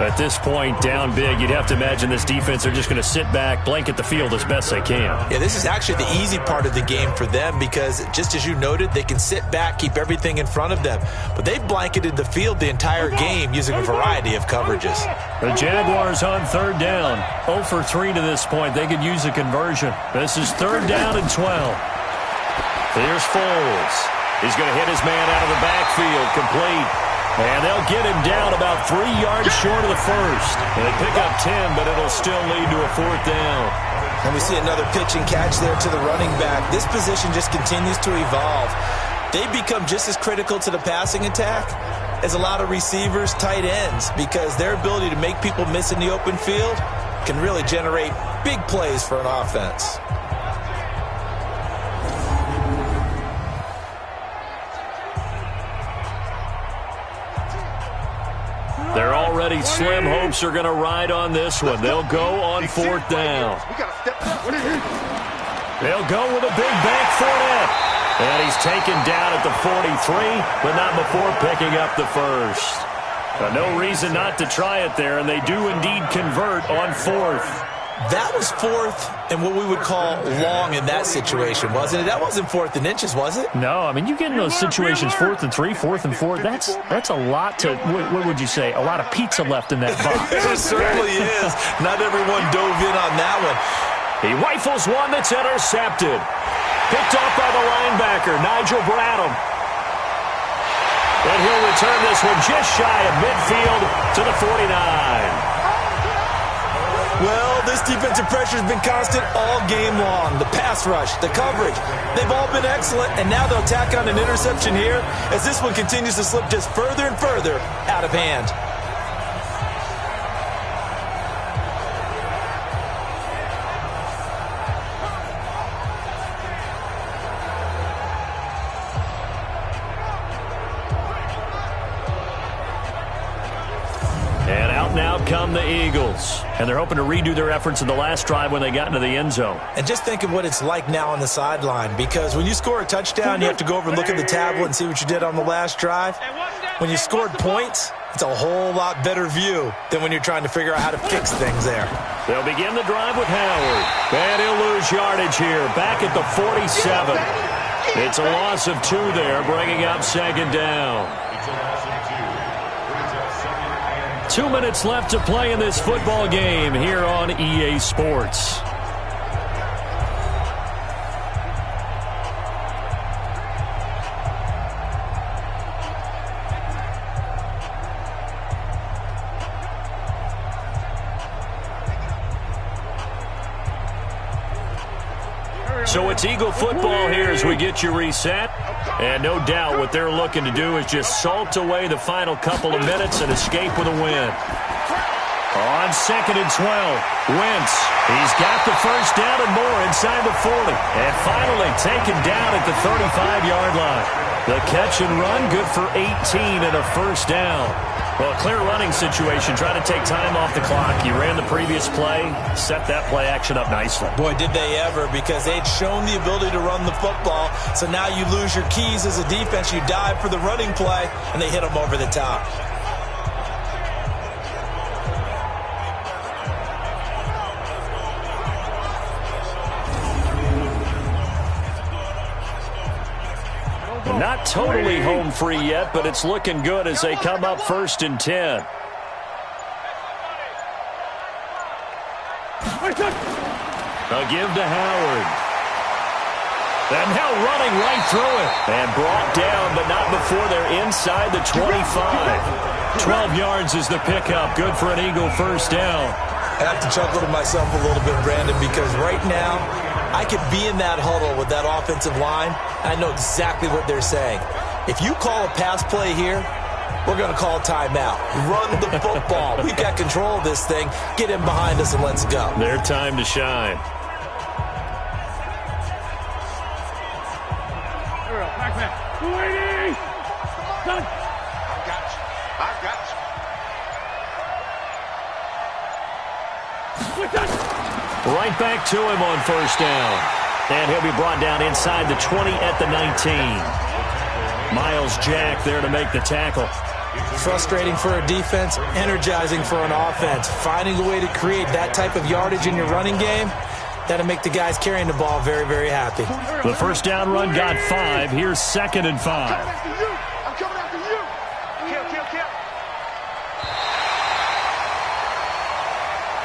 At this point, down big, you'd have to imagine this defense are just going to sit back, blanket the field as best they can. Yeah, this is actually the easy part of the game for them because, just as you noted, they can sit back, keep everything in front of them. But they've blanketed the field the entire game using a variety of coverages. The Jaguars on third down. 0 for 3 to this point. They could use a conversion. This is third down and 12. Here's Foles. He's going to hit his man out of the backfield. Complete. And they'll get him down about 3 yards short of the first. And they pick up 10, but it'll still lead to a fourth down. And we see another pitch and catch there to the running back. This position just continues to evolve. They become just as critical to the passing attack as a lot of receivers, tight ends, because their ability to make people miss in the open field can really generate big plays for an offense. They're already slim hopes are going to ride on this one. They'll go on fourth down. They'll go with a big bank Fournette. And he's taken down at the 43, but not before picking up the first. No reason not to try it there, and they do indeed convert on fourth. That was fourth and what we would call long in that situation, wasn't it? That wasn't fourth and inches, was it? No, I mean, you get in those situations, 4th and 3, 4th and 4. That's a lot to, what would you say, a lot of pizza left in that box. It certainly is. Not everyone dove in on that one. He rifles one that's intercepted. Picked off by the linebacker, Nigel Bradham. And he'll return this one just shy of midfield to the 49. Well, this defensive pressure has been constant all game long. The pass rush, the coverage, they've all been excellent, and now they'll tack on an interception here as this one continues to slip just further and further out of hand. Now come the Eagles. And they're hoping to redo their efforts in the last drive when they got into the end zone. And just think of what it's like now on the sideline, because when you score a touchdown, you have to go over and look at the tablet and see what you did on the last drive. When you scored points, it's a whole lot better view than when you're trying to figure out how to fix things there. They'll begin the drive with Howard. And he'll lose yardage here, back at the 47. It's a loss of 2 there, bringing up second down. 2 minutes left to play in this football game here on EA Sports. So it's Eagle football here as we get you reset. And no doubt what they're looking to do is just salt away the final couple of minutes and escape with a win. On 2nd and 12, Wentz. He's got the first down and more inside the 40. And finally taken down at the 35-yard line. The catch and run, good for 18 and a first down. Well, a clear running situation. Try to take time off the clock. You ran the previous play, set that play action up nicely. Boy, did they ever, because they'd shown the ability to run the football. So now you lose your keys as a defense. You dive for the running play, and they hit them over the top. Not totally home free yet, but it's looking good as they come up 1st and 10. A give to Howard. And now running right through it. And brought down, but not before they're inside the 25. 12 yards is the pickup. Good for an Eagle first down. I have to chuckle to myself a little bit, Brandon, because right now I could be in that huddle with that offensive line. I know exactly what they're saying. If you call a pass play here, we're going to call timeout. Run the football. We've got control of this thing. Get in behind us and let's go. Their time to shine. Right back to him on first down. And he'll be brought down inside the 20 at the 19. Miles Jack there to make the tackle. Frustrating for a defense, energizing for an offense. Finding a way to create that type of yardage in your running game, that'll make the guys carrying the ball very, very happy. The first down run got 5. Here's 2nd and 5. I'm coming after you. Kill.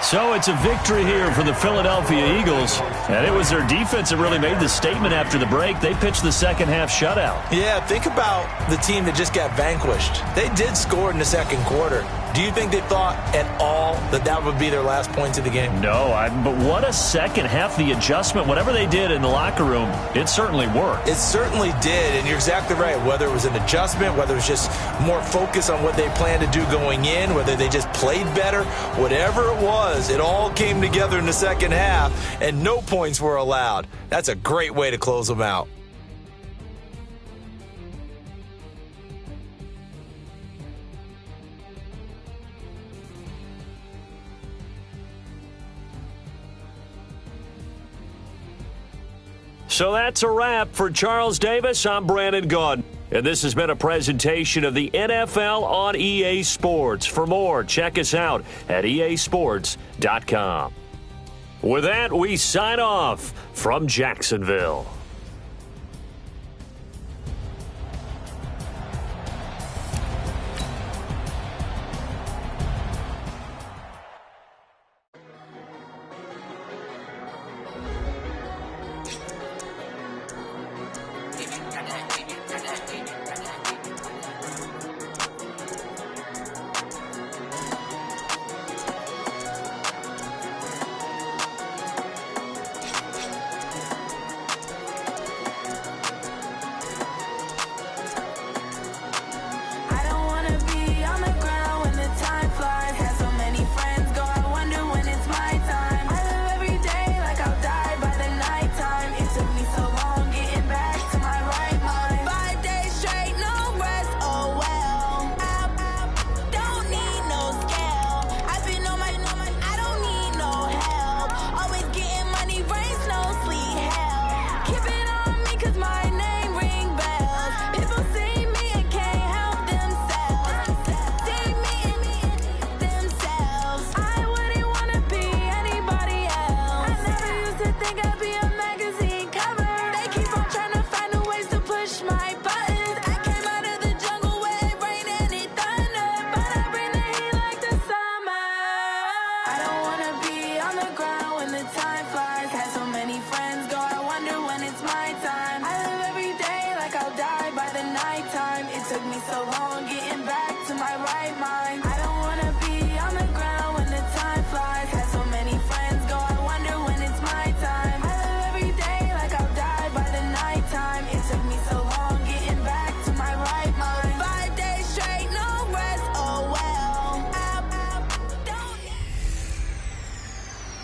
So it's a victory here for the Philadelphia Eagles. And it was their defense that really made the statement after the break. They pitched the second half shutout. Yeah, think about the team that just got vanquished. They did score in the second quarter. Do you think they thought at all that that would be their last points of the game? No, but what a second half. The adjustment, whatever they did in the locker room, it certainly worked. It certainly did, and you're exactly right. Whether it was an adjustment, whether it was just more focus on what they planned to do going in, whether they just played better, whatever it was, it all came together in the second half, and no points were allowed. That's a great way to close them out. So that's a wrap for Charles Davis. I'm Brandon Gaudin. And this has been a presentation of the NFL on EA Sports. For more, check us out at easports.com. With that, we sign off from Jacksonville.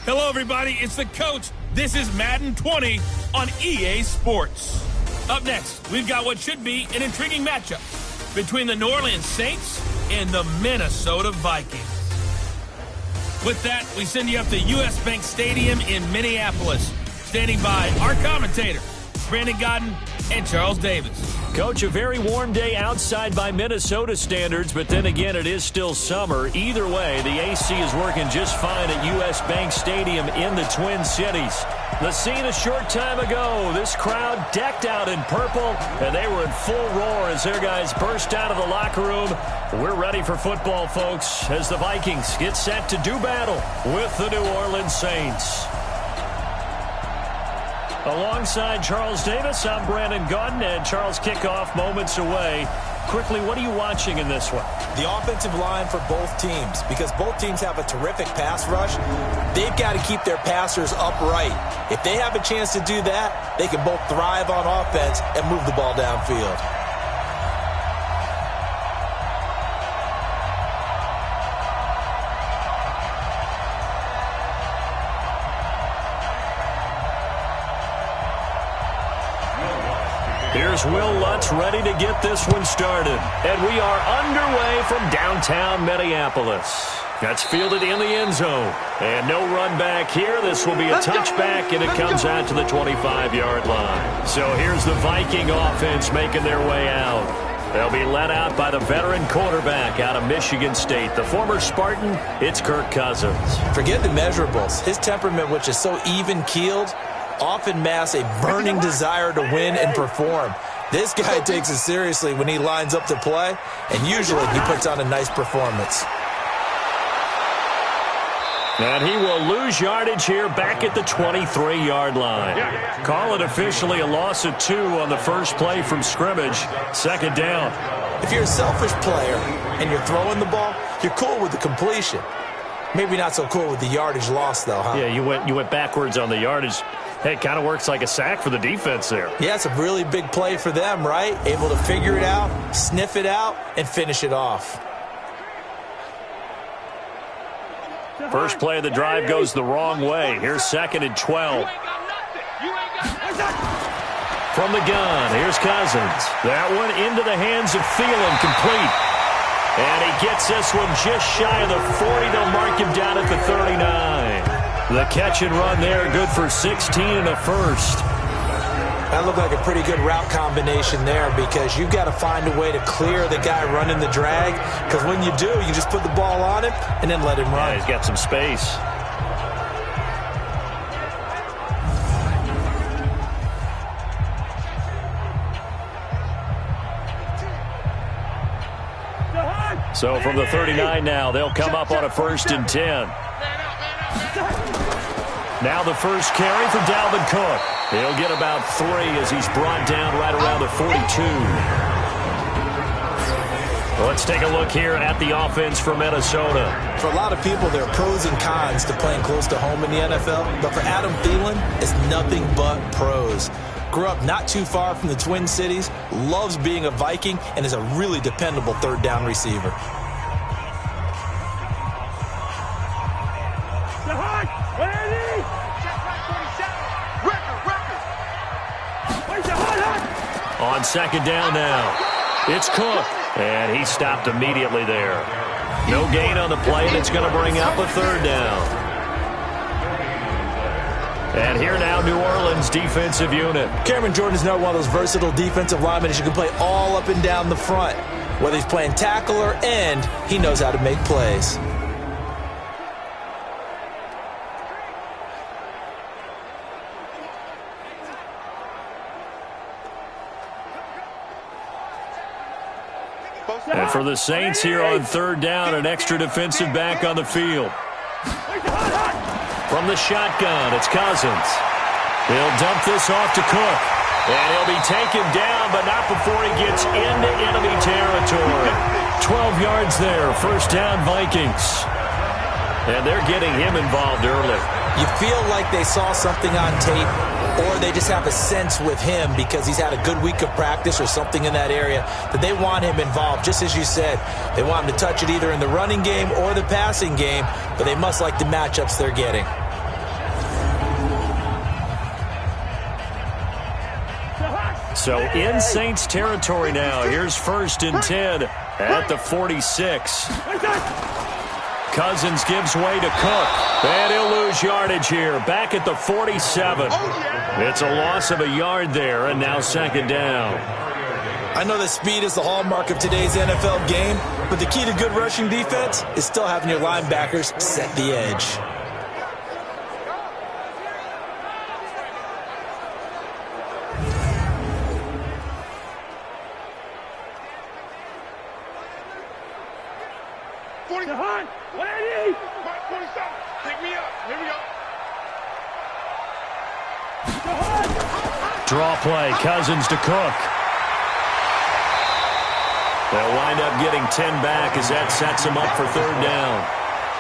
Hello, everybody. It's the coach. This is Madden 20 on EA Sports. Up next, we've got what should be an intriguing matchup between the New Orleans Saints and the Minnesota Vikings. With that, we send you up to U.S. Bank Stadium in Minneapolis. Standing by our commentators, Brandon Godden and Charles Davis. Coach, a very warm day outside by Minnesota standards, but then again, it is still summer. Either way, the AC is working just fine at U.S. Bank Stadium in the Twin Cities. The scene a short time ago, this crowd decked out in purple, and they were in full roar as their guys burst out of the locker room. We're ready for football, folks, as the Vikings get set to do battle with the New Orleans Saints. Alongside Charles Davis, I'm Brandon Godden, and Charles, kickoff moments away. Quickly, what are you watching in this one? The offensive line for both teams, because both teams have a terrific pass rush. They've got to keep their passers upright. If they have a chance to do that, they can both thrive on offense and move the ball downfield. Here's Will Lutz ready to get this one started. And we are underway from downtown Minneapolis. That's fielded in the end zone. And no run back here. This will be a touchback, and it comes out to the 25-yard line. So here's the Viking offense making their way out. They'll be led out by the veteran quarterback out of Michigan State. The former Spartan, it's Kirk Cousins. Forget the measurables. His temperament, which is so even-keeled, often masks a burning desire to win and perform. This guy takes it seriously when he lines up to play, and usually he puts on a nice performance. And he will lose yardage here back at the 23-yard line. Call it officially a loss of 2 on the first play from scrimmage. Second down. If you're a selfish player and you're throwing the ball, you're cool with the completion. Maybe not so cool with the yardage loss, though, huh? Yeah, you went backwards on the yardage. Hey, it kind of works like a sack for the defense there. Yeah, it's a really big play for them, right? Able to figure it out, sniff it out, and finish it off. First play of the drive goes the wrong way. Here's 2nd and 12. From the gun, here's Cousins. That one into the hands of Thielen, complete. And he gets this one just shy of the 40. They'll mark him down at the 39. The catch and run there, good for 16 and a first. That looked like a pretty good route combination there, because you've got to find a way to clear the guy running the drag, because when you do, you just put the ball on him and then let him run. Yeah, he's got some space. So from the 39 now, they'll come up on a 1st and 10. Now the first carry for Dalvin Cook. He'll get about 3 as he's brought down right around the 42. Let's take a look here at the offense for Minnesota. For a lot of people, there are pros and cons to playing close to home in the NFL. But for Adam Thielen, it's nothing but pros. Grew up not too far from the Twin Cities, loves being a Viking, and is a really dependable third down receiver. On 2nd down now, it's Cook, and he stopped immediately there. No gain on the play, and it's going to bring up a 3rd down. And here now, New Orleans defensive unit. Cameron Jordan is now one of those versatile defensive linemen who can play all up and down the front. Whether he's playing tackle or end, he knows how to make plays. And for the Saints here on 3rd down, an extra defensive back on the field. From the shotgun, it's Cousins. He'll dump this off to Cook. And he'll be taken down, but not before he gets into enemy territory. 12 yards there, 1st down Vikings. And they're getting him involved early. You feel like they saw something on tape, or they just have a sense with him because he's had a good week of practice or something in that area that they want him involved. Just as you said, they want him to touch it either in the running game or the passing game, but they must like the matchups they're getting. So in Saints territory now. Here's 1st and 10 at the 46. Cousins gives way to Cook. And he'll lose yardage here. Back at the 47. It's a loss of a yard there, and now 2nd down. I know that speed is the hallmark of today's NFL game, but the key to good rushing defense is still having your linebackers set the edge. Draw play, Cousins to Cook. They'll wind up getting 10 back as that sets them up for 3rd down.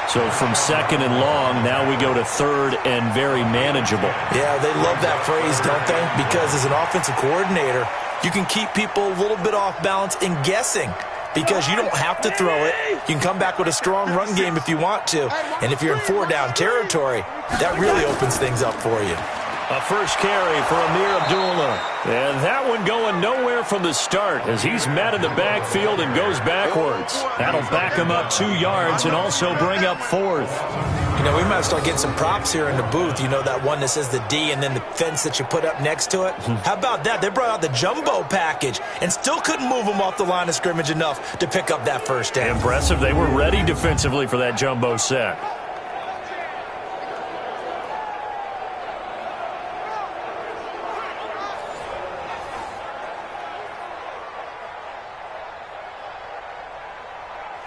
So from 2nd and long, now we go to 3rd and very manageable. Yeah, they love that phrase, don't they? Because as an offensive coordinator, you can keep people a little bit off balance in guessing because you don't have to throw it. You can come back with a strong run game if you want to. And if you're in 4-down territory, that really opens things up for you. A first carry for Amir Abdullah. And that one going nowhere from the start as he's met in the backfield and goes backwards. That'll back him up 2 yards and also bring up 4th. You know, we might start getting some props here in the booth. You know that one that says the D and then the fence that you put up next to it? How about that? They brought out the jumbo package and still couldn't move them off the line of scrimmage enough to pick up that 1st down. Impressive. They were ready defensively for that jumbo set.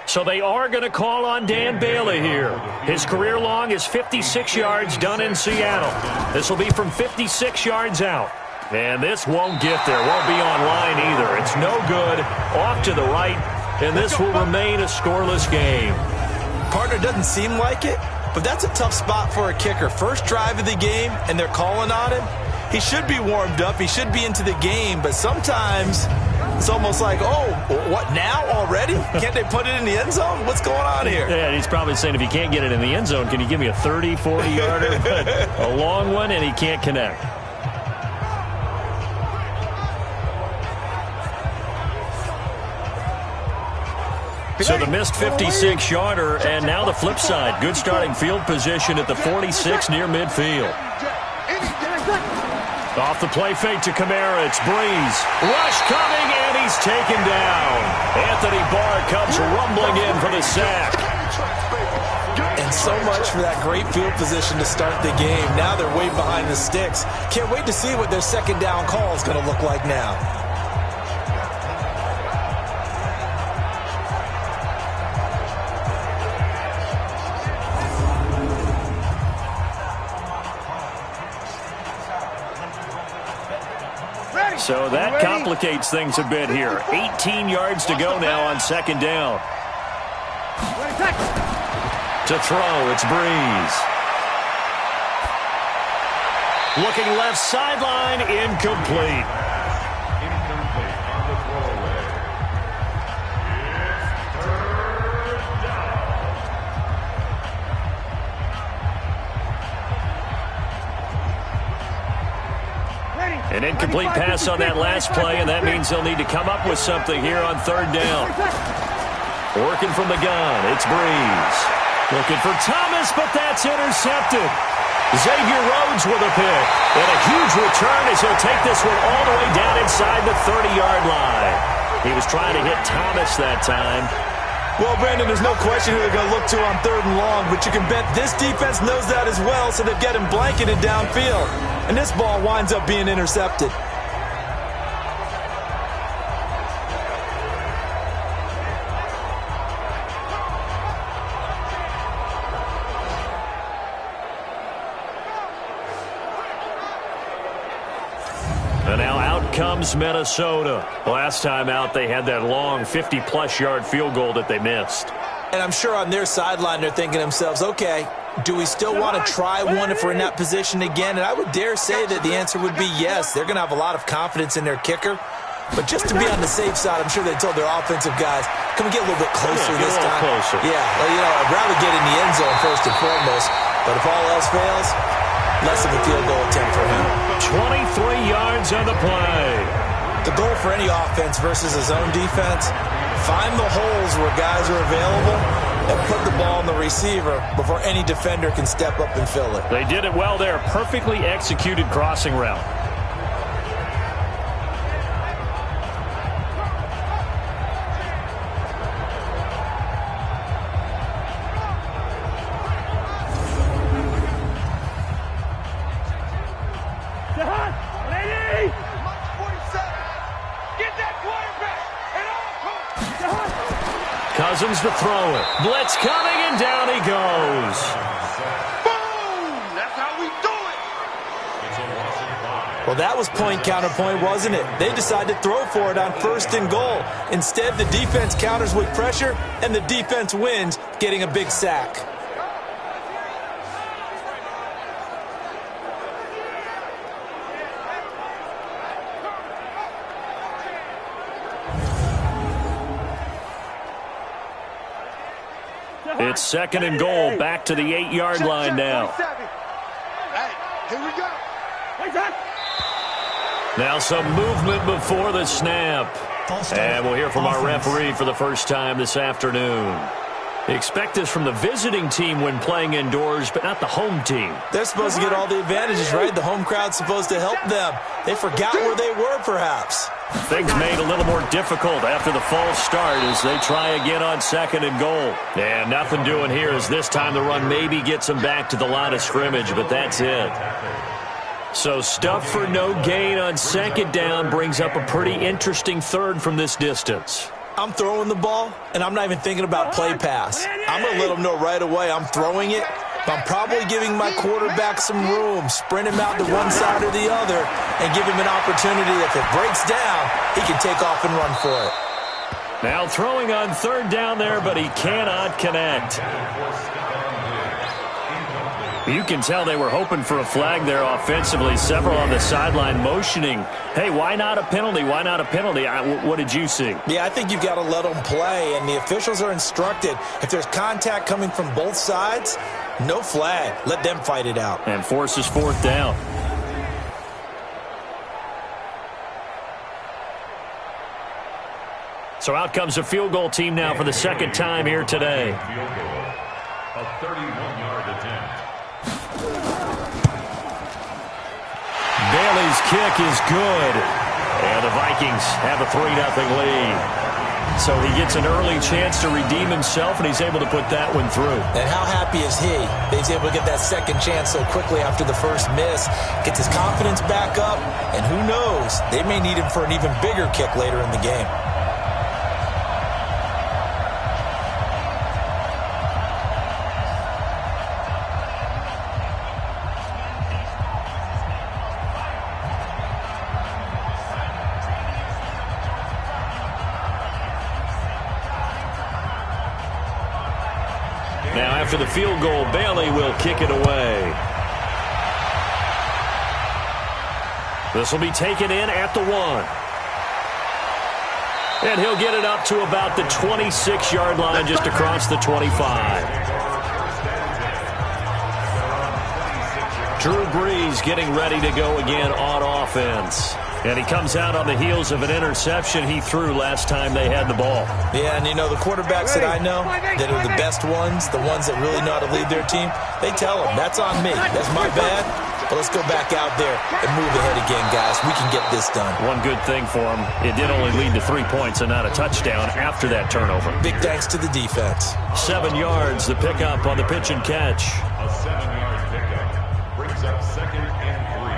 So they are going to call on Dan Bailey here. His career long is 56 yards done in Seattle. This will be from 56 yards out. And this won't get there. Won't be on line either. It's no good. Off to the right. And this will remain a scoreless game. Partner, doesn't seem like it, but that's a tough spot for a kicker. First drive of the game, and they're calling on him. He should be warmed up. He should be into the game, but sometimes it's almost like, oh, what now already? Can't they put it in the end zone? What's going on here? Yeah, he's probably saying if you can't get it in the end zone, can you give me a 30, 40-yarder? But a long one, and he can't connect. So the missed 56-yarder, and now the flip side. Good starting field position at the 46 near midfield. Off the play fake to Kamara, it's Breeze. Rush coming, and he's taken down. Anthony Barr comes rumbling in for the sack. And so much for that great field position to start the game. Now they're way behind the sticks. Can't wait to see what their 2nd down call is going to look like now. So that complicates things a bit here. 18 yards to go now on 2nd down. To throw, it's Breeze. Looking left sideline, incomplete. Incomplete on the throwaway. An incomplete pass on that last play, and that means they'll need to come up with something here on 3rd down. Working from the gun, it's Breeze. Looking for Thomas, but that's intercepted. Xavier Rhodes with a pick. And a huge return as he'll take this one all the way down inside the 30-yard line. He was trying to hit Thomas that time. Well, Brandon, there's no question who they're going to look to on 3rd and long, but you can bet this defense knows that as well, so they've got him blanketed downfield. And this ball winds up being intercepted. And now out comes Minnesota. Last time out, they had that long 50-plus yard field goal that they missed. And I'm sure on their sideline they're thinking to themselves, okay, do we still want to try one if we're in that position again? And I would dare say that the answer would be yes. They're going to have a lot of confidence in their kicker. But just to be on the safe side, I'm sure they told their offensive guys, can we get a little bit closer this time? Closer. Yeah, well, you know, I'd rather get in the end zone first and foremost. But if all else fails, less of a field goal attempt for him. 23 yards on the play. The goal for any offense versus a zone defense, find the holes where guys are available and put the ball on the receiver before any defender can step up and fill it. They did it well there. Perfectly executed crossing route. Cousins to throw it. Blitz coming, and down he goes. Boom! That's how we do it. Well, that was point counterpoint, wasn't it? They decided to throw for it on 1st and goal. Instead, the defense counters with pressure, and the defense wins, getting a big sack. It's 2nd and goal, back to the 8-yard line now. Hey, here we go. Now some movement before the snap. And we'll hear from our referee for the first time this afternoon. Expect this from the visiting team when playing indoors, but not the home team. They're supposed to get all the advantages, right? The home crowd's supposed to help them. They forgot where they were, perhaps. Things made a little more difficult after the false start as they try again on 2nd and goal. And nothing doing here as this time the run maybe gets them back to the line of scrimmage, but that's it. So stuff for no gain on 2nd down brings up a pretty interesting 3rd from this distance. I'm throwing the ball, and I'm not even thinking about play pass. I'm going to let them know right away I'm throwing it, but I'm probably giving my quarterback some room, sprint him out to one side or the other, and give him an opportunity. If it breaks down, he can take off and run for it. Now throwing on 3rd down there, but he cannot connect. You can tell they were hoping for a flag there offensively. Several on the sideline motioning, hey, why not a penalty? Why not a penalty? What did you see? Yeah, I think you've got to let them play, and the officials are instructed. If there's contact coming from both sides, no flag. Let them fight it out. And forces 4th down. So out comes a field goal team now for the 2nd time here today. Field goal. A 31-yard attempt. Bailey's kick is good. And the Vikings have a 3-0 lead. So he gets an early chance to redeem himself, and he's able to put that one through. And how happy is he that he's able to get that 2nd chance so quickly after the first miss? Gets his confidence back up, and who knows, they may need him for an even bigger kick later in the game. Now after the field goal, Bailey will kick it away. This will be taken in at the 1. And he'll get it up to about the 26-yard line just across the 25. Drew Brees getting ready to go again on offense. And he comes out on the heels of an interception he threw last time they had the ball. Yeah, and you know, the quarterbacks that I know that are the best ones, the ones that really know how to lead their team, they tell them, that's on me. That's my bad. But let's go back out there and move ahead again, guys. We can get this done. One good thing for him, it did only lead to 3 points and not a touchdown after that turnover. Big thanks to the defense. 7 yards, the pickup on the pitch and catch. A 7-yard pickup brings up 2nd and 3.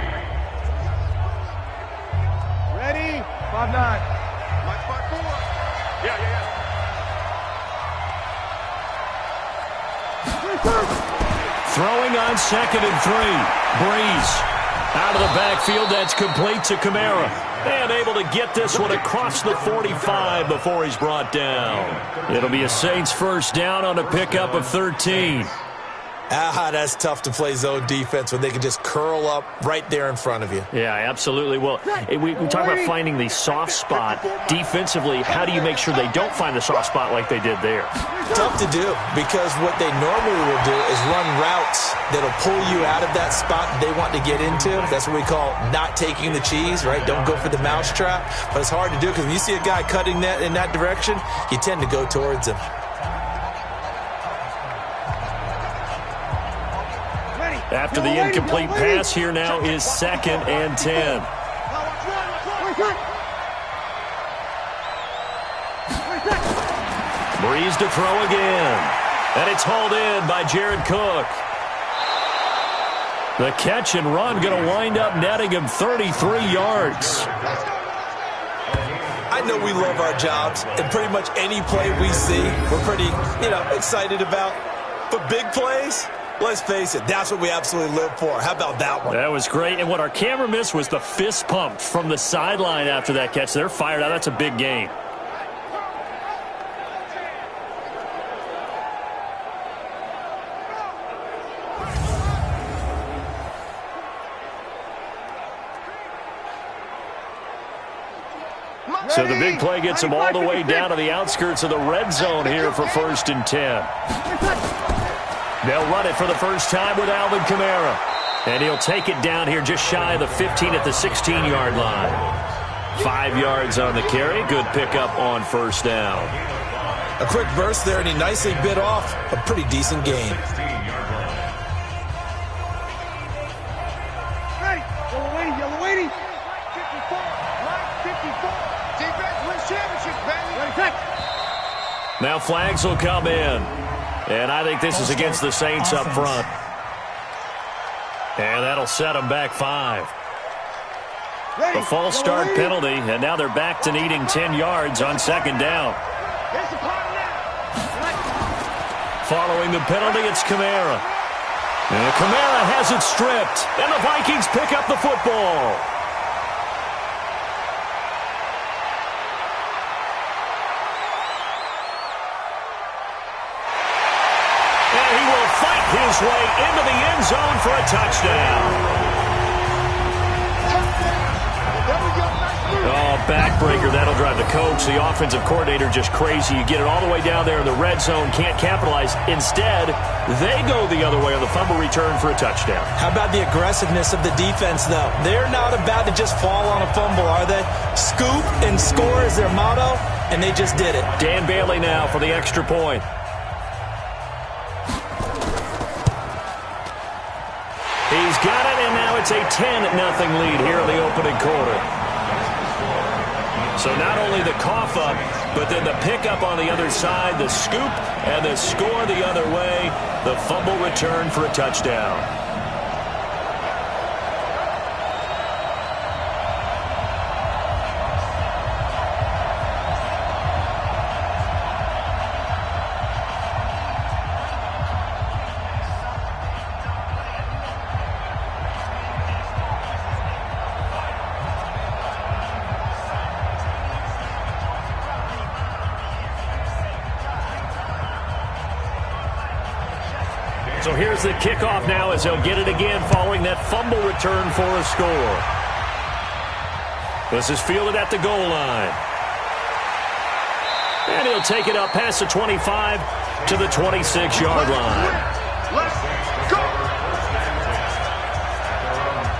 Ready? 5-9. My spot 4. Yeah. Throwing on 2nd and 3. Brees out of the backfield. That's complete to Kamara. And able to get this one across the 45 before he's brought down. It'll be a Saints 1st down on a pickup of 13. That's tough to play zone defense when they can just curl up right there in front of you. Yeah, absolutely. Well, we talk about finding the soft spot defensively. How do you make sure they don't find the soft spot like they did there? Tough to do because what they normally will do is run routes that'll pull you out of that spot they want to get into. That's what we call not taking the cheese, right? Don't go for the mousetrap. But it's hard to do because when you see a guy cutting that in that direction, you tend to go towards him. After the incomplete pass, here now is 2nd and 10. Breeze to throw again. And it's hauled in by Jared Cook. The catch and run going to wind up netting him 33 yards. I know we love our jobs, and pretty much any play we see, we're pretty, excited about. But big plays, let's face it, that's what we absolutely live for. How about that one? That was great. And what our camera missed was the fist pump from the sideline after that catch. They're fired out. That's a big game. So the big play gets him all the way down to the outskirts of the red zone here for 1st and 10. They'll run it for the first time with Alvin Kamara. And he'll take it down here just shy of the 15 at the 16-yard line. 5 yards on the carry. Good pickup on 1st down. A quick burst there, and he nicely bit off a pretty decent gain. Yellow waiting. 54. Line 54. Defense wins championships, baby. Now flags will come in. And I think this is against the Saints up front. And that'll set them back 5. The false start penalty, and now they're back to needing 10 yards on 2nd down. Following the penalty, it's Kamara. And Kamara has it stripped, and the Vikings pick up the football. His way into the end zone for a touchdown. Oh, backbreaker. That'll drive the coach, the offensive coordinator, just crazy. You get it all the way down there in the red zone, can't capitalize. Instead, they go the other way on the fumble return for a touchdown. How about the aggressiveness of the defense, though? They're not about to just fall on a fumble, are they? Scoop and score is their motto, and they just did it. Dan Bailey now for the extra point. He's got it, and now it's a 10-0 lead here in the opening quarter. So not only the cough up, but then the pickup on the other side, the scoop, and the score the other way, the fumble return for a touchdown. So here's the kickoff now as they'll get it again following that fumble return for a score. This is fielded at the goal line. And he'll take it up past the 25 to the 26-yard line. Let's go.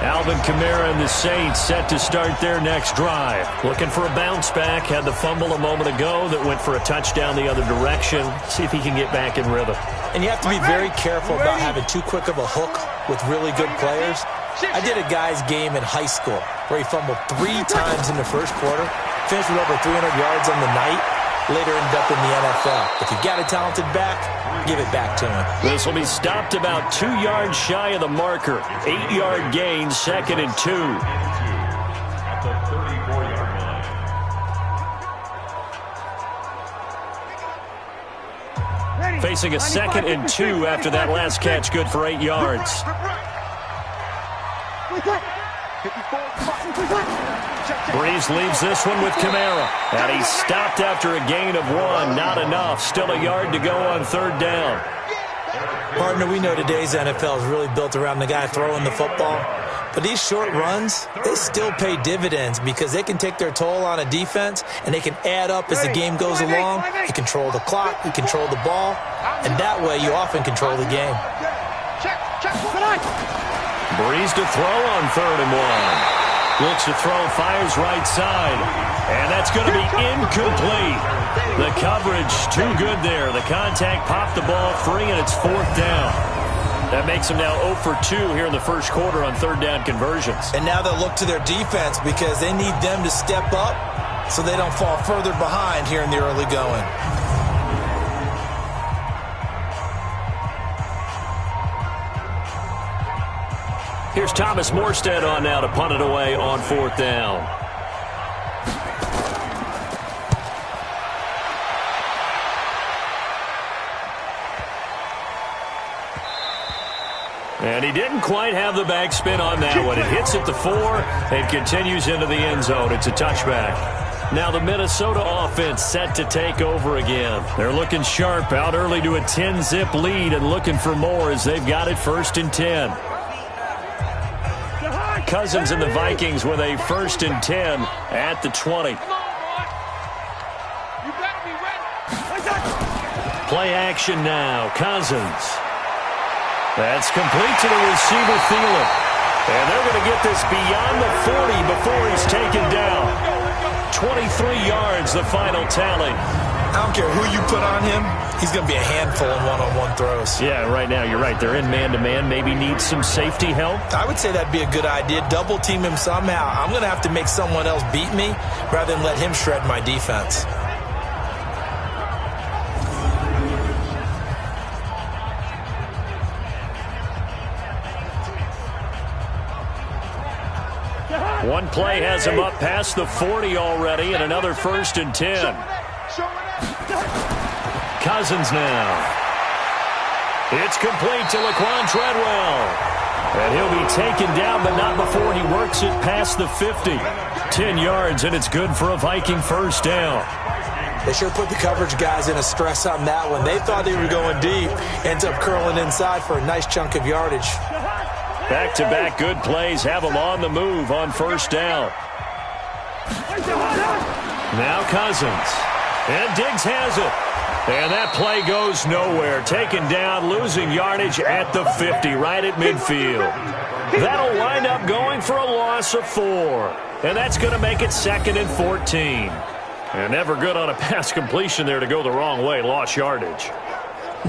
Alvin Kamara and the Saints set to start their next drive. Looking for a bounce back. Had the fumble a moment ago that went for a touchdown the other direction. See if he can get back in rhythm. And you have to be very careful about having too quick of a hook with really good players. I did a guy's game in high school where he fumbled 3 times in the first quarter, finished with over 300 yards on the night, later ended up in the NFL. If you've got a talented back, give it back to him. This will be stopped about 2 yards shy of the marker. 8-yard gain, 2nd and 2. At the 34-yard line. Facing a 2nd and 2 after that last catch, good for 8 yards. Breeze leaves this one with Kamara. And he's stopped after a gain of 1. Not enough. Still a yard to go on 3rd down. Partner, we know today's NFL is really built around the guy throwing the football. But these short runs, they still pay dividends because they can take their toll on a defense and they can add up as the game goes along. You control the clock, you control the ball, and that way you often control the game. Check. Breeze to throw on 3rd and 1. Looks to throw, fires right side. And that's going to be incomplete. The coverage too good there. The contact popped the ball free, and it's 4th down. That makes them now 0 for 2 here in the first quarter on 3rd down conversions. And now they'll look to their defense because they need them to step up so they don't fall further behind here in the early going. Here's Thomas Morstead on now to punt it away on 4th down. And he didn't quite have the backspin on that one. It hits at the 4 and continues into the end zone. It's a touchback. Now the Minnesota offense set to take over again. They're looking sharp, out early to a 10-zip lead and looking for more as they've got it 1st and 10. Cousins and the Vikings with a 1st and 10 at the 20. Play action now. Cousins. That's complete to the receiver, Thielen. And they're going to get this beyond the 40 before he's taken down. 23 yards, the final tally. I don't care who you put on him. He's going to be a handful in one-on-one throws. Yeah, right now you're right. They're in man-to-man. Maybe need some safety help. I would say that'd be a good idea. Double team him somehow. I'm going to have to make someone else beat me rather than let him shred my defense. One play has him up past the 40 already, and another 1st and 10. Cousins now. It's complete to Laquan Treadwell. And he'll be taken down, but not before he works it past the 50. 10 yards, and it's good for a Viking 1st down. They sure put the coverage guys in a stress on that one. They thought they were going deep. Ends up curling inside for a nice chunk of yardage. Back-to-back good plays have them on the move on 1st down. Now Cousins. And Diggs has it. And that play goes nowhere. Taken down, losing yardage at the 50, right at midfield. That'll wind up going for a loss of 4. And that's going to make it 2nd and 14. And never good on a pass completion there to go the wrong way. Lost yardage.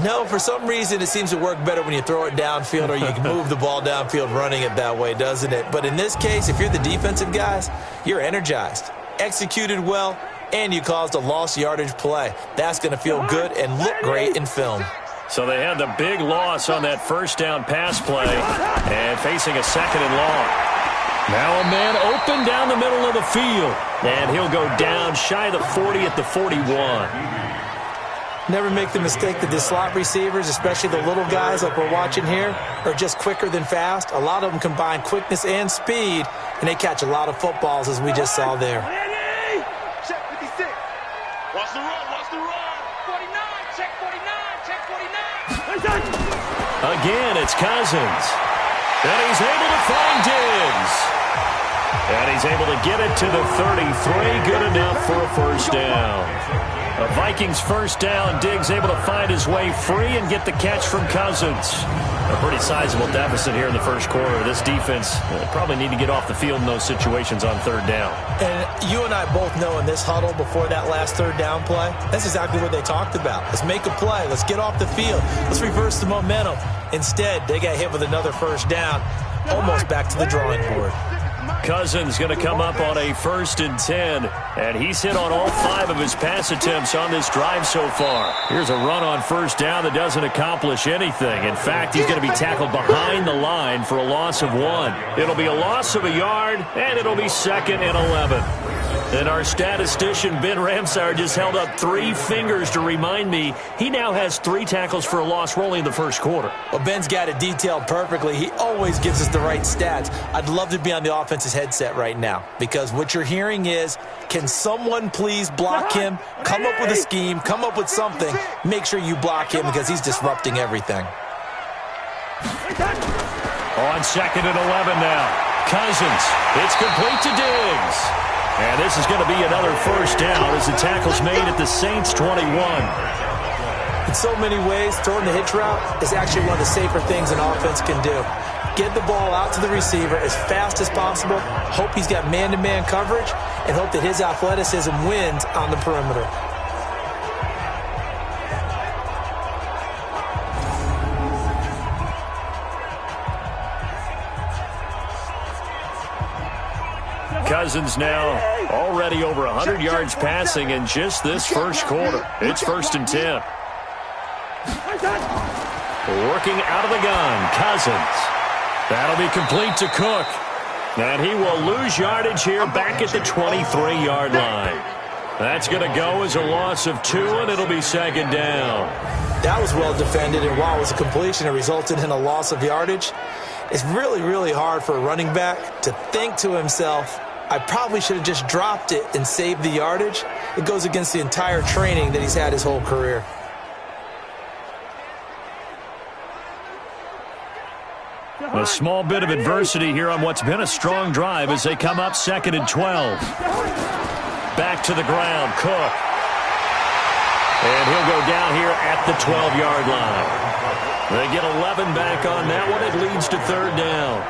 No, for some reason, it seems to work better when you throw it downfield or you can move the ball downfield running it that way, doesn't it? But in this case, if you're the defensive guys, you're energized, executed well, and you caused a lost yardage play. That's going to feel good and look great in film. So they had the big loss on that 1st down pass play and facing a 2nd and long. Now a man open down the middle of the field, and he'll go down shy of the 40 at the 41. Never make the mistake that the slot receivers, especially the little guys like we're watching here, are just quicker than fast. A lot of them combine quickness and speed, and they catch a lot of footballs, as we just saw there. Check 56. Watch the run, watch the run. 49, check 49, check 49. Again, it's Cousins. And he's able to find Diggs. And he's able to get it to the 33. Good enough for a 1st down. A Vikings 1st down. Diggs able to find his way free and get the catch from Cousins. A pretty sizable deficit here in the first quarter. This defense probably need to get off the field in those situations on 3rd down. And you and I both know in this huddle before that last 3rd down play, that's exactly what they talked about. Let's make a play. Let's get off the field. Let's reverse the momentum. Instead, they got hit with another 1st down, almost back to the drawing board. Cousins going to come up on a 1st and 10, and he's hit on all 5 of his pass attempts on this drive so far. Here's a run on 1st down that doesn't accomplish anything. In fact, he's going to be tackled behind the line for a loss of 1. It'll be a loss of a yard, and it'll be 2nd and 11. And our statistician, Ben Ramsar, just held up 3 fingers to remind me he now has 3 tackles for a loss rolling in the first quarter. Well, Ben's got it detailed perfectly. He always gives us the right stats. I'd love to be on the offense's headset right now because what you're hearing is, can someone please block him? Come up with a scheme. Come up with something. Make sure you block him because he's disrupting everything. On 2nd and 11 now. Cousins. It's complete to Diggs. And this is going to be another 1st down as the tackle's made at the Saints' 21. In so many ways, throwing the hitch route is actually one of the safer things an offense can do. Get the ball out to the receiver as fast as possible, hope he's got man-to-man coverage, and hope that his athleticism wins on the perimeter. Cousins now already over 100 yards passing in just this first quarter. It's 1st and 10. Working out of the gun, Cousins. That'll be complete to Cook. And he will lose yardage here back at the 23-yard line. That's going to go as a loss of 2, and it'll be 2nd down. That was well defended, and while it was a completion, it resulted in a loss of yardage. It's really, really hard for a running back to think to himself, I probably should have just dropped it and saved the yardage. It goes against the entire training that he's had his whole career. A small bit of adversity here on what's been a strong drive as they come up 2nd and 12. Back to the ground, Cook. And he'll go down here at the 12-yard line. They get 11 back on that one. It leads to 3rd down.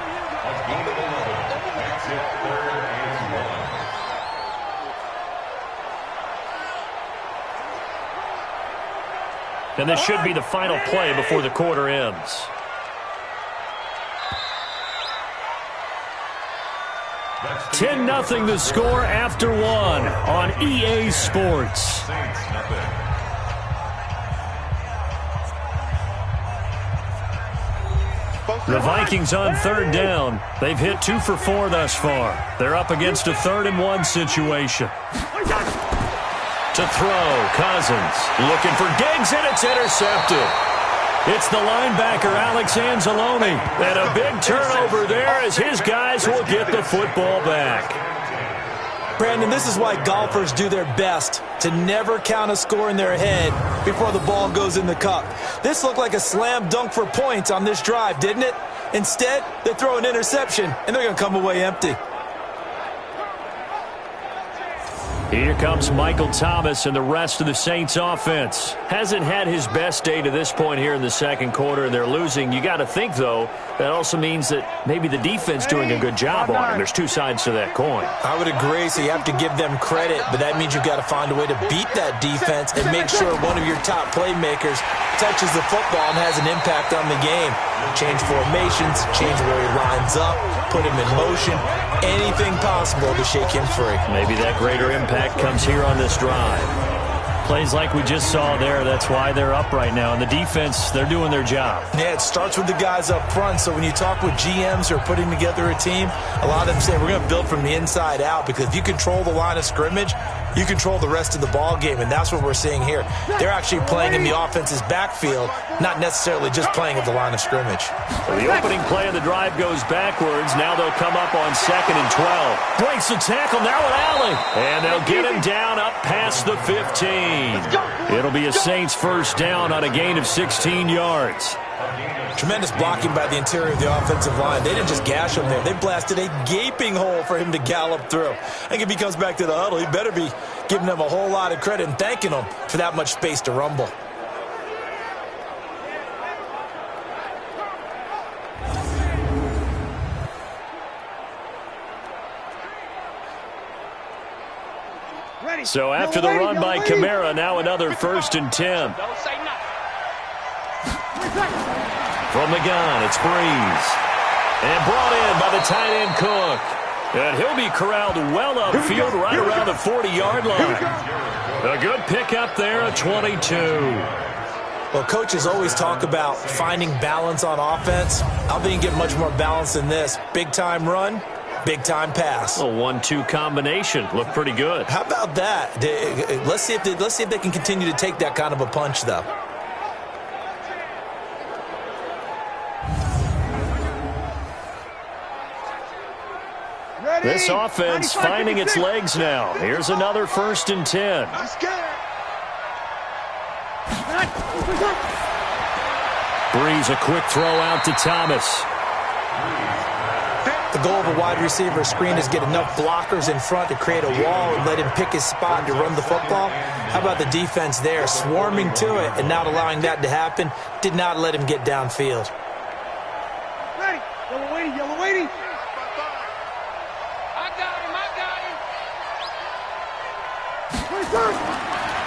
And this should be the final play before the quarter ends. That's 10-0 the score after 1 on EA Sports. The Vikings on 3rd down. They've hit 2 for 4 thus far. They're up against a 3rd and 1 situation. To throw, Cousins looking for Diggs, and it's intercepted. It's the linebacker, Alex Anzalone. And a big turnover there as his guys will get the football back. Brandon, this is why golfers do their best to never count a score in their head before the ball goes in the cup. This looked like a slam dunk for points on this drive, didn't it? Instead, they throw an interception, and they're going to come away empty. Here comes Michael Thomas and the rest of the Saints offense. Hasn't had his best day to this point here in the 2nd quarter, and they're losing. You got to think, though, that also means that maybe the defense doing a good job on him. There's 2 sides to that coin. I would agree, so you have to give them credit, but that means you've got to find a way to beat that defense and make sure one of your top playmakers touches the football and has an impact on the game. Change formations, change where he lines up, put him in motion, anything possible to shake him free. Maybe that greater impact comes here on this drive. Plays like we just saw there, that's why they're up right now. And the defense, they're doing their job. Yeah, it starts with the guys up front. So when you talk with GMs who are putting together a team, a lot of them say we're going to build from the inside out, because if you control the line of scrimmage, you control the rest of the ball game, and that's what we're seeing here. They're actually playing in the offense's backfield, not necessarily just playing at the line of scrimmage. The opening play of the drive goes backwards. Now they'll come up on 2nd and 12. Breaks the tackle now with Allen. And they'll get him down up past the 15. It'll be a Saints 1st down on a gain of 16 yards. Tremendous blocking by the interior of the offensive line. They didn't just gash him there. They blasted a gaping hole for him to gallop through. I think if he comes back to the huddle, he better be giving them a whole lot of credit and thanking them for that much space to rumble. So after the run by Kamara, now another 1st and 10. From the gun, it's Breeze. And brought in by the tight end Cook. And he'll be corralled well upfield right around the 40-yard line. A good pickup there at 22. Well, coaches always talk about finding balance on offense. I think you get much more balance than this. Big-time run, big-time pass. A 1-2 combination. Looked pretty good. How about that? Let's see if they can continue to take that kind of a punch, though. This offense finding its legs now. Here's another 1st and 10. Breeze, a quick throw out to Thomas. The goal of a wide receiver screen is get enough blockers in front to create a wall and let him pick his spot to run the football. How about the defense there, swarming to it and not allowing that to happen? Did not let him get downfield. Ready. Yellow waiting, yellow waiting. I got him.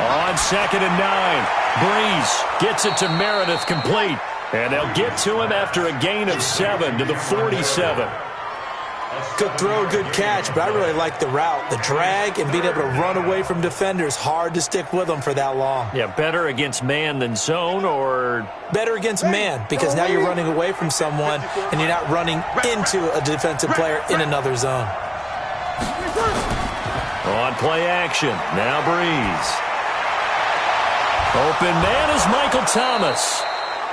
On 2nd and 9, Breeze gets it to Meredith complete. And they'll get to him after a gain of 7 to the 47. Good throw, good catch, but I really like the route. The drag and being able to run away from defenders, hard to stick with them for that long. Yeah, better against man than zone, or? Better against man, because now you're running away from someone and you're not running into a defensive player in another zone. On play action, now Breeze. Open man is Michael Thomas.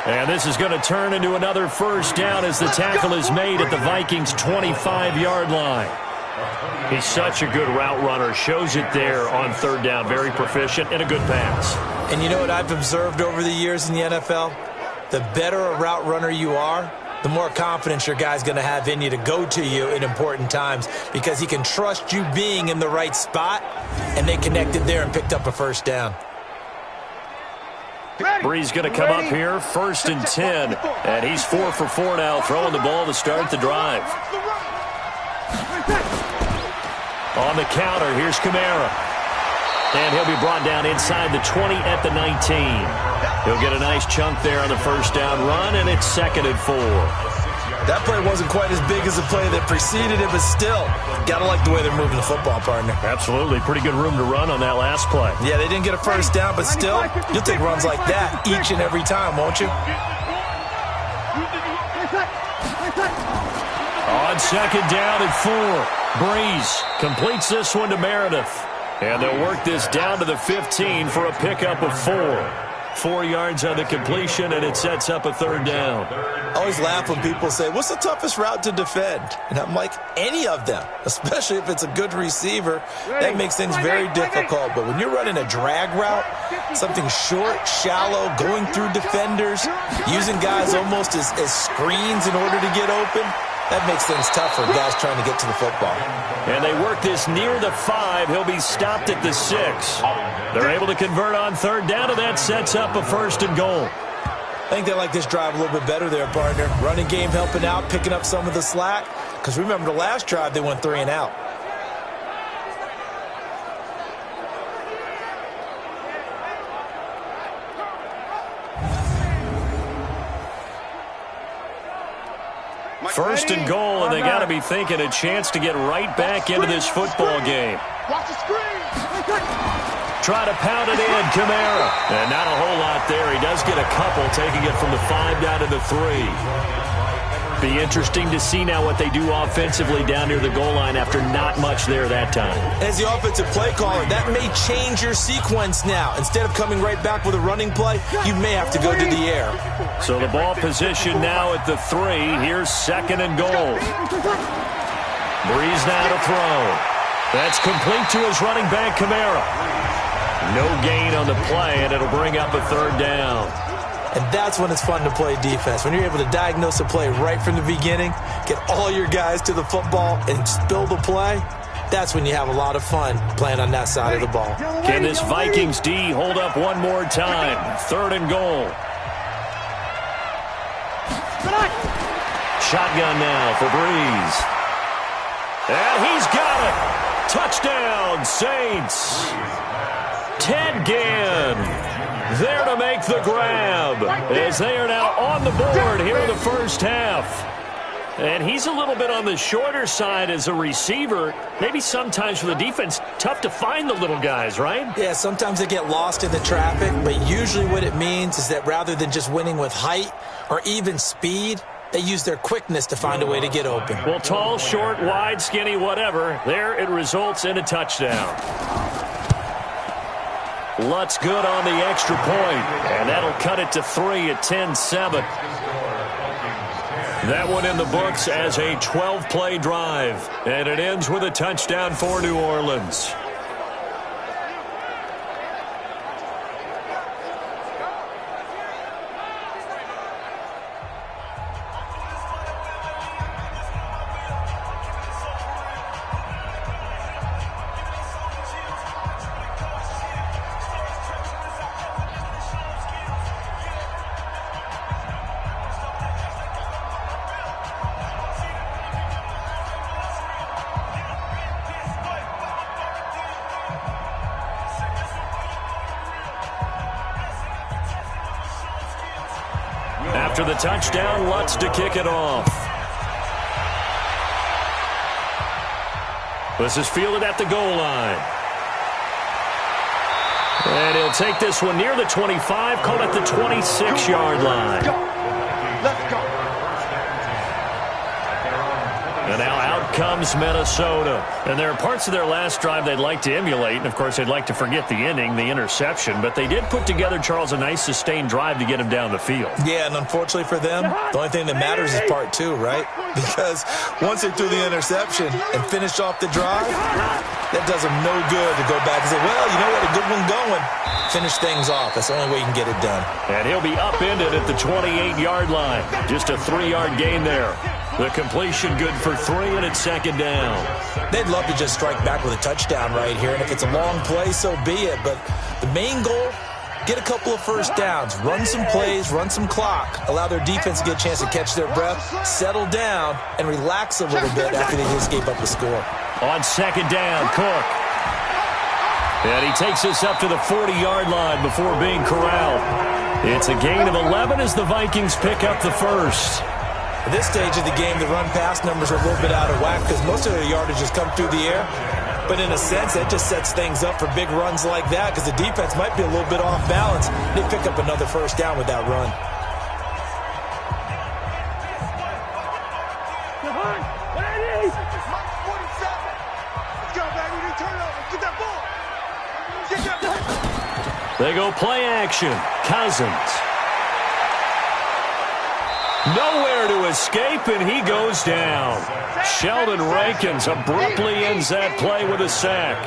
And this is going to turn into another first down as the tackle is made at the Vikings' 25-yard line. He's such a good route runner. Shows it there on 3rd down. Very proficient and a good pass. And you know what I've observed over the years in the NFL? The better a route runner you are, the more confidence your guy's going to have in you to go to you in important times because he can trust you being in the right spot, and they connected there and picked up a first down. Breeze going to come up here, 1st and 10, and he's 4 for 4 now, throwing the ball to start the drive. On the counter, here's Kamara. And he'll be brought down inside the 20 at the 19. He'll get a nice chunk there on the first down run, and it's 2nd and 4. That play wasn't quite as big as the play that preceded it, but still, got to like the way they're moving the football, partner. Absolutely. Pretty good room to run on that last play. Yeah, they didn't get a first down, but still, you'll take runs like that each and every time, won't you? On 2nd down and 4, Breeze completes this one to Meredith. And they'll work this down to the 15 for a pickup of 4. 4 yards on the completion, and it sets up a 3rd down. I always laugh when people say, what's the toughest route to defend? And I'm like, any of them, especially if it's a good receiver. That makes things very difficult. But when you're running a drag route, something short, shallow, going through defenders, using guys almost as screens in order to get open, that makes things tough for guys trying to get to the football. And they work this near the 5. He'll be stopped at the 6. They're able to convert on 3rd down, and that sets up a 1st and goal. I think they like this drive a little bit better there, partner. Running game helping out, picking up some of the slack. Because remember, the last drive, they went 3 and out. First and goal, and they got to be thinking a chance to get right back into this football game. Watch the screen. Try to pound it in, Kamara. And not a whole lot there. He does get a couple, taking it from the 5 down to the 3. Be interesting to see now what they do offensively down near the goal line after not much there that time. As the offensive play caller, that may change your sequence now. Instead of coming right back with a running play, you may have to go to the air. So the ball position now at the 3. Here's 2nd and goal. Breeze now to throw. That's complete to his running back, Kamara. No gain on the play, and it'll bring up a 3rd down. And that's when it's fun to play defense. When you're able to diagnose a play right from the beginning, get all your guys to the football, and spill the play, that's when you have a lot of fun playing on that side of the ball. Can this Vikings D hold up one more time? 3rd and goal. Shotgun now for Breeze. And he's got it. Touchdown, Saints. Ted Ginn there to make the grab as they are now on the board here in the first half. And he's a little bit on the shorter side as a receiver. Maybe sometimes for the defense, tough to find the little guys, right? Yeah, sometimes they get lost in the traffic, but usually what it means is that rather than just winning with height or even speed, they use their quickness to find a way to get open. Well, tall, short, wide, skinny, whatever, there it results in a touchdown. Lutz good on the extra point, and that'll cut it to 3 at 10-7. That one in the books as a 12-play drive, and it ends with a touchdown for New Orleans. After the touchdown, Lutz to kick it off. This is fielded at the goal line. And he'll take this one near the 25, call it the 26-yard line. Let's go. And now out comes Minnesota. And there are parts of their last drive they'd like to emulate. And, of course, they'd like to forget the ending, the interception. But they did put together, Charles, a nice sustained drive to get him down the field. Yeah, and unfortunately for them, the only thing that matters is part two, right? Because once they threw the interception and finished off the drive, that does them no good to go back and say, well, you know what, a good one going. Finish things off. That's the only way you can get it done. And he'll be upended at the 28-yard line. Just a 3-yard gain there. The completion good for 3, and it's second down. They'd love to just strike back with a touchdown right here, and if it's a long play, so be it. But the main goal, get a couple of first downs, run some plays, run some clock, allow their defense to get a chance to catch their breath, settle down, and relax a little bit after they just gave up a score. On second down, Cook. And he takes us up to the 40-yard line before being corralled. It's a gain of 11 as the Vikings pick up the first. At this stage of the game, the run-pass numbers are a little bit out of whack because most of their yardage has come through the air. But in a sense, that just sets things up for big runs like that because the defense might be a little bit off balance. They pick up another first down with that run. They go play action. Cousins. Nowhere to escape, and he goes down. Sheldon Rankins abruptly ends that play with a sack.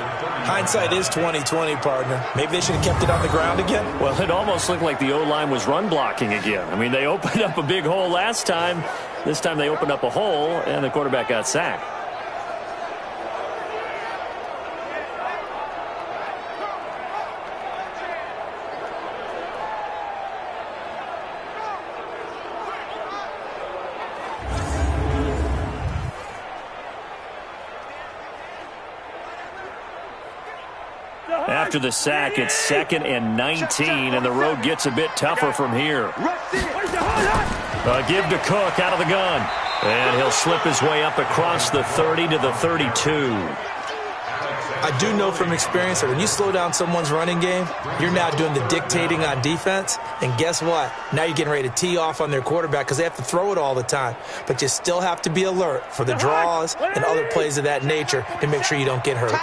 Hindsight is 20/20, partner. Maybe they should have kept it on the ground again. Well, it almost looked like the O-line was run blocking again. I mean, they opened up a big hole last time. This time they opened up a hole, and the quarterback got sacked. After the sack, it's 2nd and 19, and the road gets a bit tougher from here. Give to Cook out of the gun. And he'll slip his way up across the 30 to the 32. I do know from experience that when you slow down someone's running game, you're now doing the dictating on defense. And guess what? Now you're getting ready to tee off on their quarterback because they have to throw it all the time. But you still have to be alert for the draws and other plays of that nature to make sure you don't get hurt.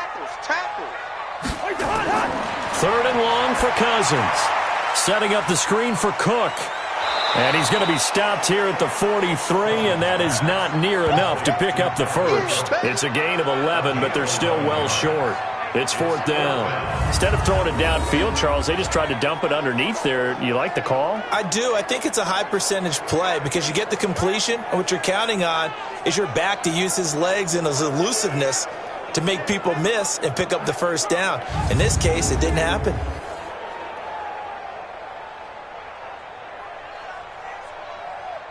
3rd and long for Cousins. Setting up the screen for Cook. And he's going to be stopped here at the 43, and that is not near enough to pick up the first. It's a gain of 11, but they're still well short. It's 4th down. Instead of throwing it downfield, Charles, they just tried to dump it underneath there. You like the call? I do. I think it's a high percentage play because you get the completion, and what you're counting on is your back to use his legs and his elusiveness to make people miss and pick up the first down. In this case, it didn't happen.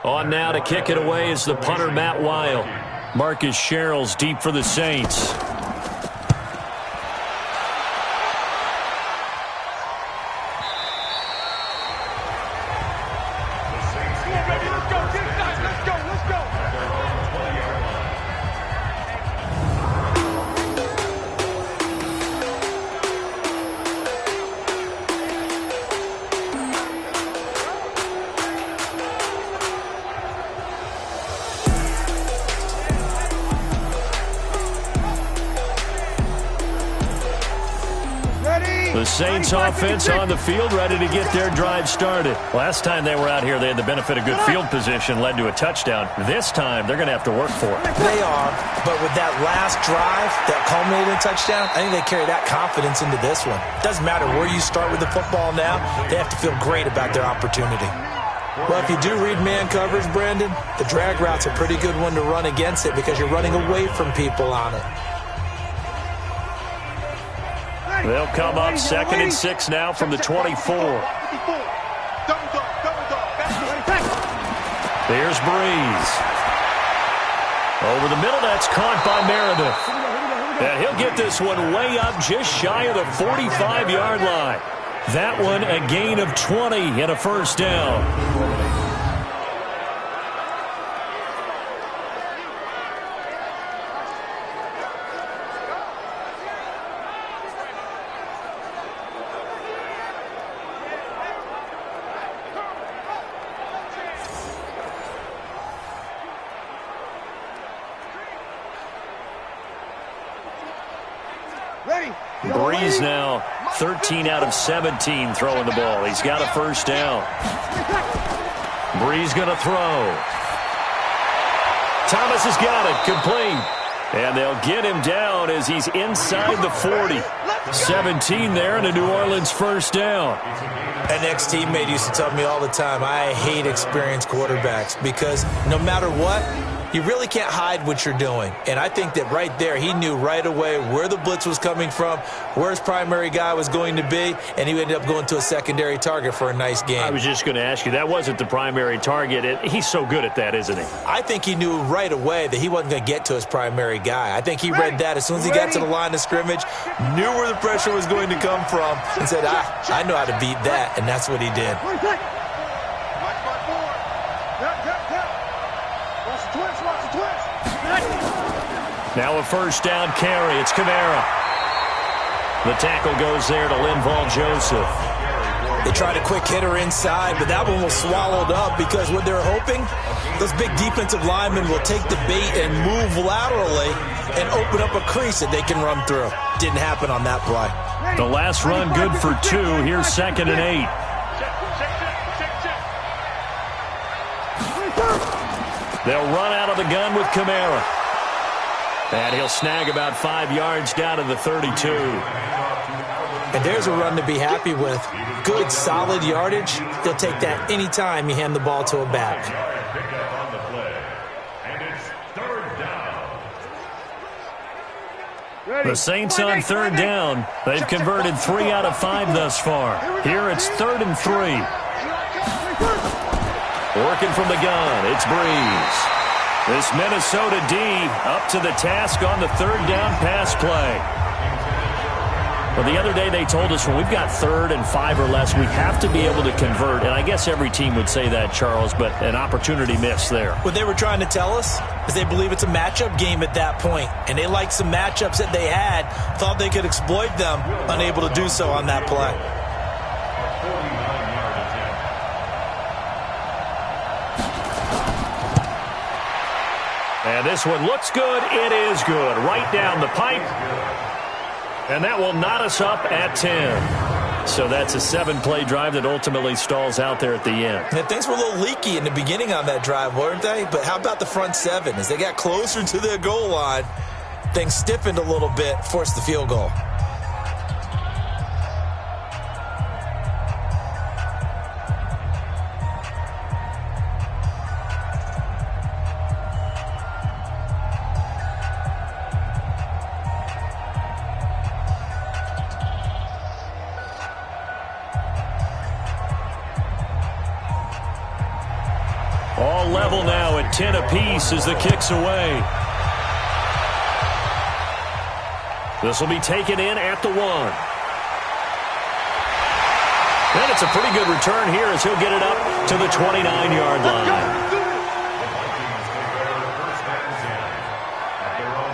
On now to kick it away is the punter, Matt Weil. Marcus Sherrill's deep for the Saints. The Saints offense on the field, ready to get their drive started. Last time they were out here, they had the benefit of good field position, led to a touchdown. This time, they're going to have to work for it. They are, but with that last drive, that culminating touchdown, I think they carry that confidence into this one. It doesn't matter where you start with the football now, they have to feel great about their opportunity. Well, if you do read man coverage, Brandon, the drag route's a pretty good one to run against it because you're running away from people on it. They'll come up 2nd and 6 now from the 24. There's Breeze. Over the middle, that's caught by Meredith. And he'll get this one way up just shy of the 45-yard line. That one a gain of 20 and a first down. Breeze now 13 out of 17 throwing the ball. He's got a first down. Breeze going to throw. Thomas has got it. Complete. And they'll get him down as he's inside the 40. 17 there and a New Orleans first down. An ex-teammate used to tell me all the time, I hate experienced quarterbacks because no matter what, you really can't hide what you're doing. And I think that right there, he knew right away where the blitz was coming from, where his primary guy was going to be, and he ended up going to a secondary target for a nice game. I was just going to ask you, that wasn't the primary target. He's so good at that, isn't he? I think he knew right away that he wasn't going to get to his primary guy. I think he read that as soon as he got to the line of scrimmage, knew where the pressure was going to come from, and said, I know how to beat that, and that's what he did. Now a first down carry. It's Kamara. The tackle goes there to Linval Joseph. They tried a quick hitter inside, but that one was swallowed up because what they're hoping, those big defensive linemen will take the bait and move laterally and open up a crease that they can run through. Didn't happen on that play. The last run good for 2. Here's 2nd and 8. They'll run out of the gun with Kamara. And he'll snag about 5 yards down to the 32. And there's a run to be happy with. Good, solid yardage. They'll take that anytime you hand the ball to a back. The Saints on 3rd down. They've converted 3 out of 5 thus far. Here it's 3rd and 3. Working from the gun, it's Breeze. This Minnesota D up to the task on the 3rd down pass play. Well, the other day they told us when we've got 3rd and 5 or less, we have to be able to convert. And I guess every team would say that, Charles, but an opportunity missed there. What they were trying to tell us is they believe it's a matchup game at that point. And they liked some matchups that they had, thought they could exploit them, unable to do so on that play. And this one looks good. It is good. Right down the pipe. And that will knot us up at 10. So that's a 7-play drive that ultimately stalls out there at the end. And things were a little leaky in the beginning on that drive, weren't they? But how about the front 7? As they got closer to their goal line, things stiffened a little bit, forced the field goal. All level now at 10 apiece as the kick's away. This will be taken in at the 1. And it's a pretty good return here as he'll get it up to the 29-yard line.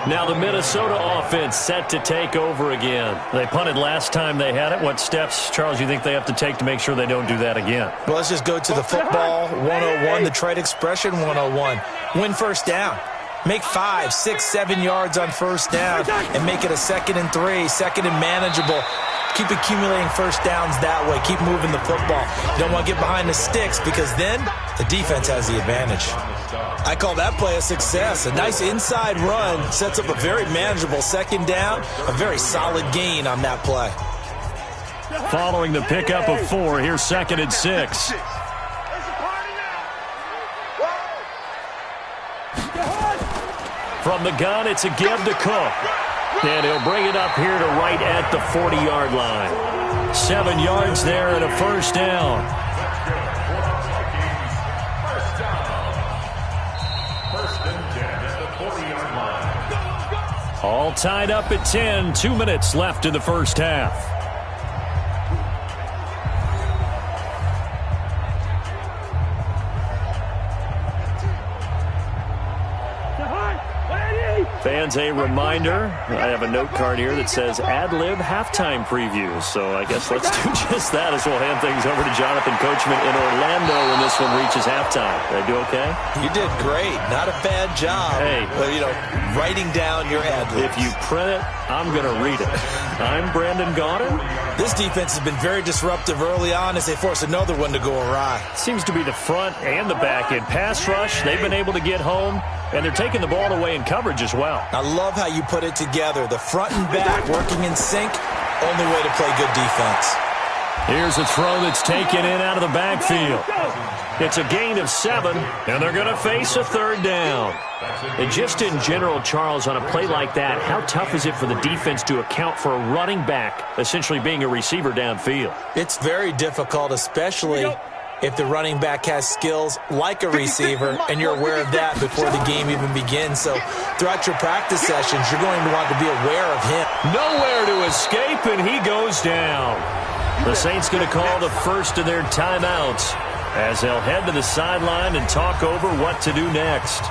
Now the Minnesota offense set to take over again. They punted last time they had it. What steps, Charles, you think they have to take to make sure they don't do that again? Well, let's just go to the football 101, the trade expression 101. Win first down. Make 5, 6, 7 yards on first down and make it a 2nd and 3, 2nd and manageable. Keep accumulating first downs that way. Keep moving the football. You don't want to get behind the sticks because then the defense has the advantage. I call that play a success. A nice inside run sets up a very manageable 2nd down, a very solid gain on that play. Following the pickup of 4, here's 2nd and 6. From the gun, it's a give to Cook. And he'll bring it up here to right at the 40-yard line. 7 yards there and a first down. All tied up at 10. 2 minutes left in the first half. Fans, a reminder, I have a note card here that says ad-lib halftime previews. So I guess let's do just that as we'll hand things over to Jonathan Coachman in Orlando when this one reaches halftime. Did I do okay? You did great. Not a bad job. Hey. Writing down your ad-libs. If you print it, I'm going to read it. I'm Brandon Gaudin. This defense has been very disruptive early on as they force another one to go awry. Seems to be the front and the back end pass rush. They've been able to get home, and they're taking the ball away in coverage as well. I love how you put it together. The front and back working in sync. Only way to play good defense. Here's a throw that's taken in out of the backfield. It's a gain of 7, and they're going to face a third down. And just in general, Charles, on a play like that, how tough is it for the defense to account for a running back essentially being a receiver downfield? It's very difficult, especially if the running back has skills like a receiver, and you're aware of that before the game even begins. So throughout your practice sessions, you're going to want to be aware of him. Nowhere to escape, and he goes down. The Saints going to call the first of their timeouts as they'll head to the sideline and talk over what to do next.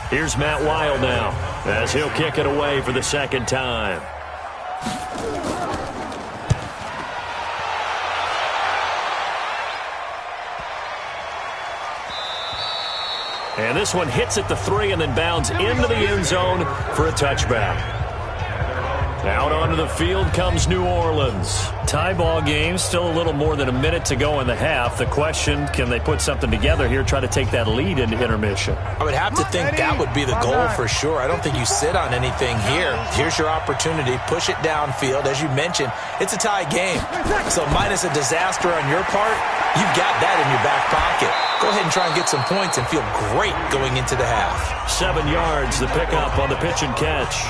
Here's Matt Weil now as he'll kick it away for the second time. And this one hits at the 3 and then bounds into the end zone for a touchback. Out onto the field comes New Orleans. Tie ball game, still a little more than a minute to go in the half. The question, can they put something together here, try to take that lead into intermission? I would have to think that would be the goal for sure. I don't think you sit on anything here. Here's your opportunity. Push it downfield. As you mentioned, it's a tie game. So minus a disaster on your part, you've got that in your back pocket. Go ahead and try and get some points and feel great going into the half. 7 yards, the pickup on the pitch and catch.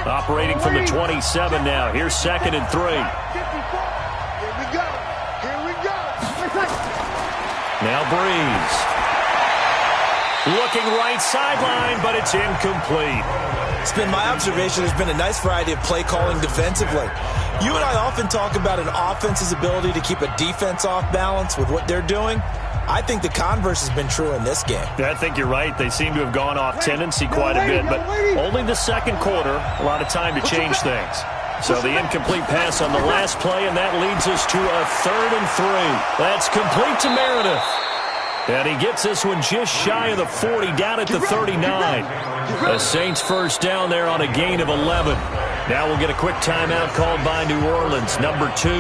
Operating from the 27 now. Here's 2nd and 3. Here we go. Here we go. Now Breeze. Looking right sideline, but it's incomplete. It's been my observation there's been a nice variety of play calling defensively. You and I often talk about an offense's ability to keep a defense off balance with what they're doing. I think the converse has been true in this game. I think you're right. They seem to have gone off tendency quite a bit, but only the second quarter, a lot of time to change things. So the incomplete pass on the last play, and that leads us to a 3rd and 3. That's complete to Meredith. And he gets this one just shy of the 40, down at the 39. The Saints first down there on a gain of 11. Now we'll get a quick timeout called by New Orleans, number 2,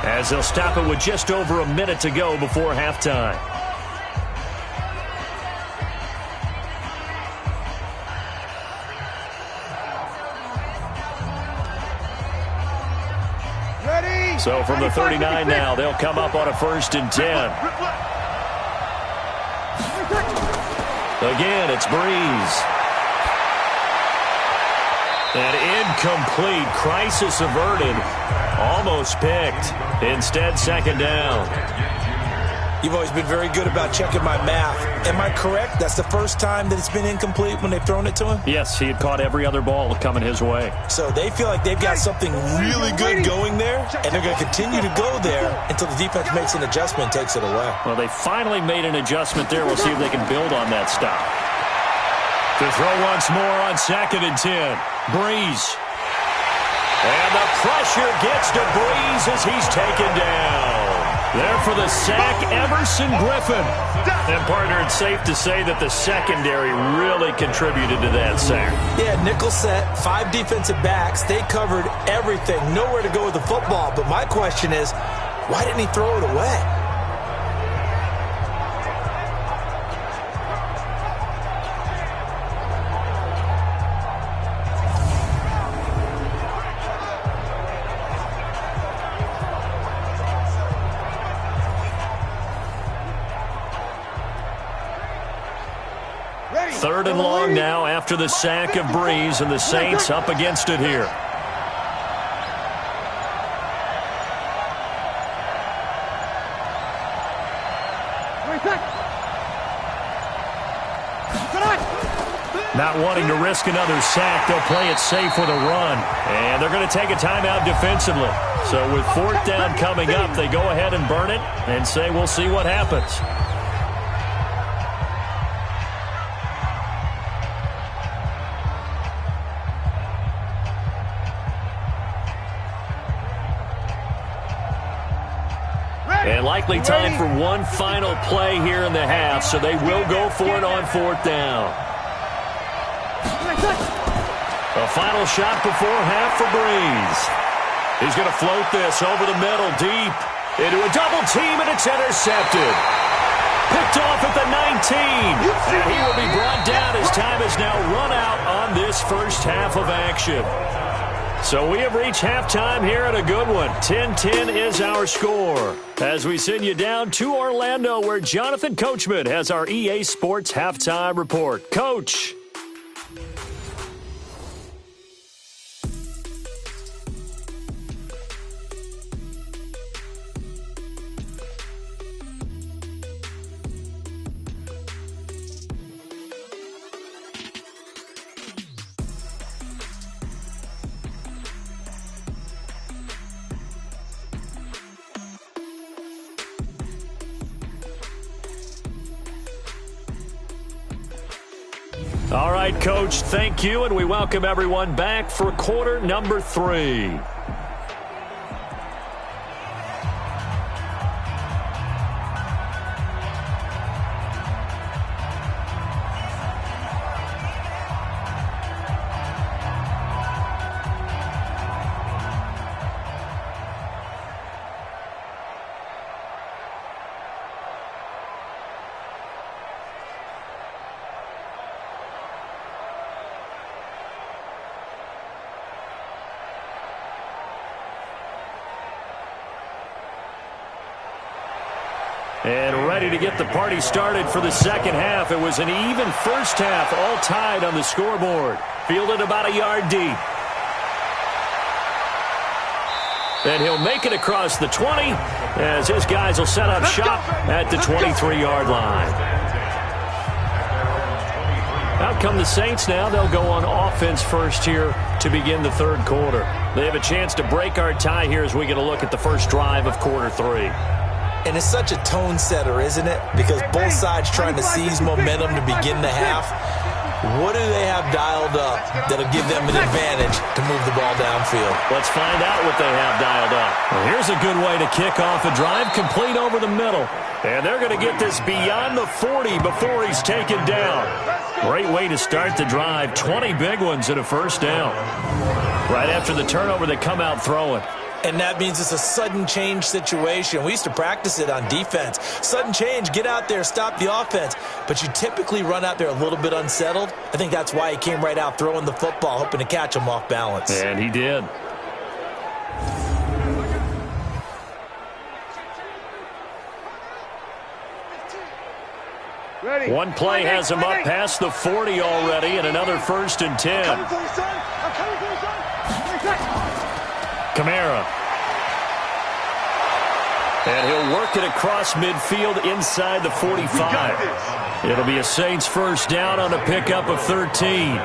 as they'll stop it with just over a minute to go before halftime. Ready? So from the 39 now, they'll come up on a 1st and 10. Again, it's Breeze. And incomplete. Crisis averted. Almost picked. Instead, 2nd down. You've always been very good about checking my math. Am I correct? That's the first time that it's been incomplete when they've thrown it to him? Yes, he had caught every other ball coming his way. So they feel like they've got something really good going there, and they're going to continue to go there until the defense makes an adjustment and takes it away. Well, they finally made an adjustment there. We'll see if they can build on that stop. To throw once more on 2nd and 10. Breeze. And the pressure gets to Breeze as he's taken down. There for the sack, Everson Griffin. And, partner, it's safe to say that the secondary really contributed to that sack. Yeah, nickel set, 5 defensive backs. They covered everything. Nowhere to go with the football. But my question is, why didn't he throw it away? Third and long now after the sack of Breeze, and the Saints up against it here. Not wanting to risk another sack, they'll play it safe with a run. And they're going to take a timeout defensively. So with fourth down coming up, they go ahead and burn it and say we'll see what happens. And likely time for one final play here in the half, so they will go for it on fourth down. A final shot before half for Breeze. He's going to float this over the middle, deep, into a double team, and it's intercepted. Picked off at the 19. And he will be brought down as time has now run out on this first half of action. So we have reached halftime here at a good one. 10-10 is our score. As we send you down to Orlando, where Jonathan Coachman has our EA Sports Halftime Report. Coach. All right, Coach, thank you, and we welcome everyone back for quarter number 3. And ready to get the party started for the second half. It was an even first half, all tied on the scoreboard. Fielded about a yard deep. And he'll make it across the 20 as his guys will set up shop at the 23-yard line. Out come the Saints now. They'll go on offense first here to begin the third quarter. They have a chance to break our tie here as we get a look at the first drive of quarter 3. And it's such a tone setter, isn't it? Because both sides trying to seize momentum to begin the half. What do they have dialed up that'll give them an advantage to move the ball downfield? Let's find out what they have dialed up. Well, here's a good way to kick off a drive, complete over the middle. And they're going to get this beyond the 40 before he's taken down. Great way to start the drive. 20 big ones and a first down. Right after the turnover, they come out throwing. And that means it's a sudden change situation. We used to practice it on defense. Sudden change, get out there, stop the offense. But you typically run out there a little bit unsettled. I think that's why he came right out throwing the football, hoping to catch him off balance. And he did. Ready. One play has him up past the 40 already, and another 1st and 10. Kamara. And he'll work it across midfield inside the 45. It'll be a Saints first down on a pickup of 13.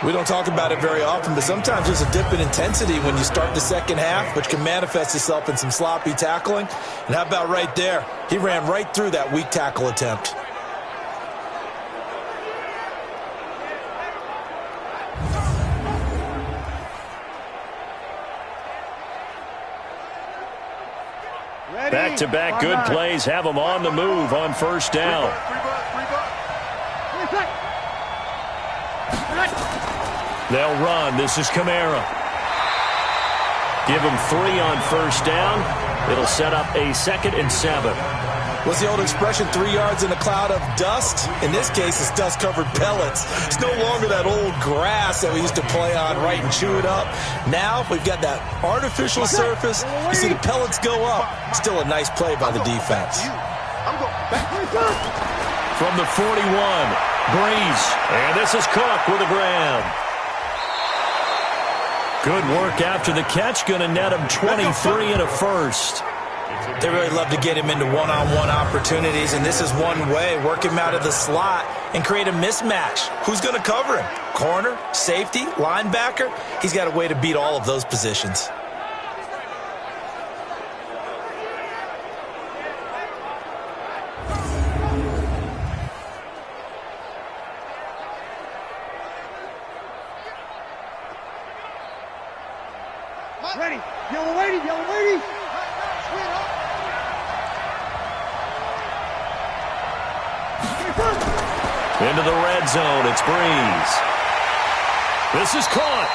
We don't talk about it very often, but sometimes there's a dip in intensity when you start the second half, which can manifest itself in some sloppy tackling. And how about right there? He ran right through that weak tackle attempt. Back-to-back good plays have them on the move on first down. They'll run. This is Kamara. Give him 3 on first down. It'll set up a 2nd and 7. What's the old expression, 3 yards in a cloud of dust? In this case, it's dust-covered pellets. It's no longer that old grass that we used to play on, right, and chew it up. Now, we've got that artificial surface. You see the pellets go up. Still a nice play by the defense. From the 41, Breeze. And this is Cook with a grab. Good work after the catch. Going to net him 23 and a first. They really love to get him into one-on-one opportunities, and this is one way. Work him out of the slot and create a mismatch. Who's going to cover him? Corner, safety, linebacker? He's got a way to beat all of those positions. Ready. Yellow lady, yellow lady. Into the red zone, it's Breeze. This is caught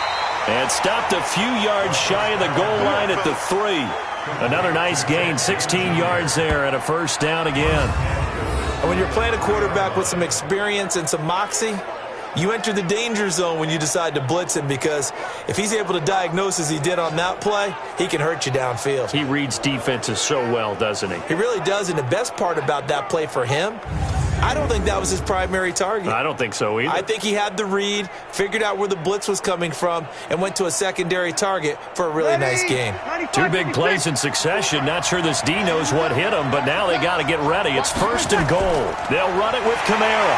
and stopped a few yards shy of the goal line at the 3. Another nice gain, 16 yards there and a first down again. And when you're playing a quarterback with some experience and some moxie, you enter the danger zone when you decide to blitz him, because if he's able to diagnose as he did on that play, he can hurt you downfield. He reads defenses so well, doesn't he? He really does, and the best part about that play for him, I don't think that was his primary target. I don't think so either. I think he had the read, figured out where the blitz was coming from, and went to a secondary target for a really nice gain. 2 big plays in succession. Not sure this D knows what hit him, but now they got to get ready. It's 1st and goal. They'll run it with Kamara.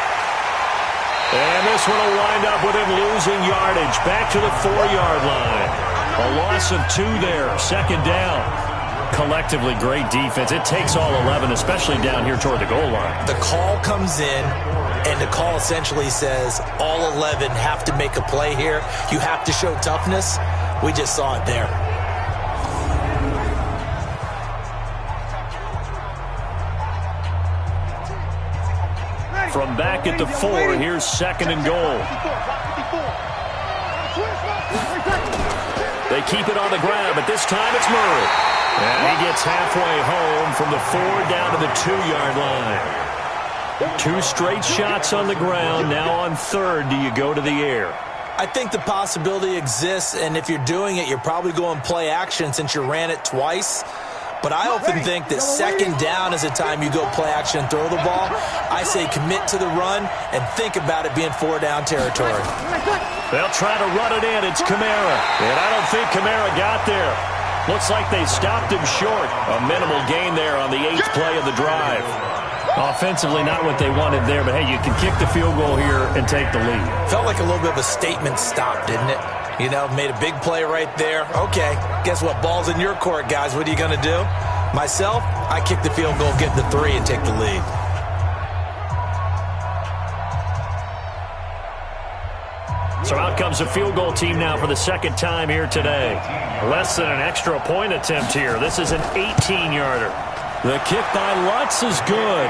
And this one will wind up with him losing yardage. Back to the 4-yard line. A loss of 2 there. 2nd down. Collectively, great defense. It takes all 11, especially down here toward the goal line. The call comes in, and the call essentially says all 11 have to make a play here. You have to show toughness. We just saw it there. From back at the 4, here's 2nd and goal. They keep it on the grab, but this time it's Murray. And he gets halfway home from the 4 down to the 2-yard line. 2 straight shots on the ground. Now on 3rd, do you go to the air? I think the possibility exists, and if you're doing it, you're probably going play action since you ran it twice. But I often think that 2nd down is the time you go play action and throw the ball. I say commit to the run and think about it being 4-down territory. They'll try to run it in. It's Kamara. And I don't think Kamara got there. Looks like they stopped him short. A minimal gain there on the 8th play of the drive. Offensively, not what they wanted there, but hey, you can kick the field goal here and take the lead. Felt like a little bit of a statement stop, didn't it? You know, made a big play right there. Okay, guess what? Ball's in your court, guys. What are you going to do? Myself, I kick the field goal, get the 3, and take the lead. So out comes the field goal team now for the 2nd time here today. Less than an extra point attempt here. This is an 18-yarder. The kick by Lutz is good.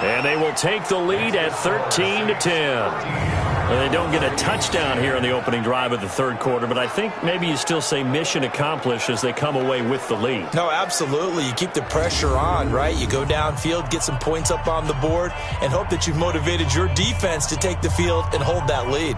And they will take the lead at 13-10. They don't get a touchdown here in the opening drive of the 3rd quarter, but I think maybe you still say mission accomplished as they come away with the lead. No, absolutely. You keep the pressure on, right? You go downfield, get some points up on the board, and hope that you've motivated your defense to take the field and hold that lead.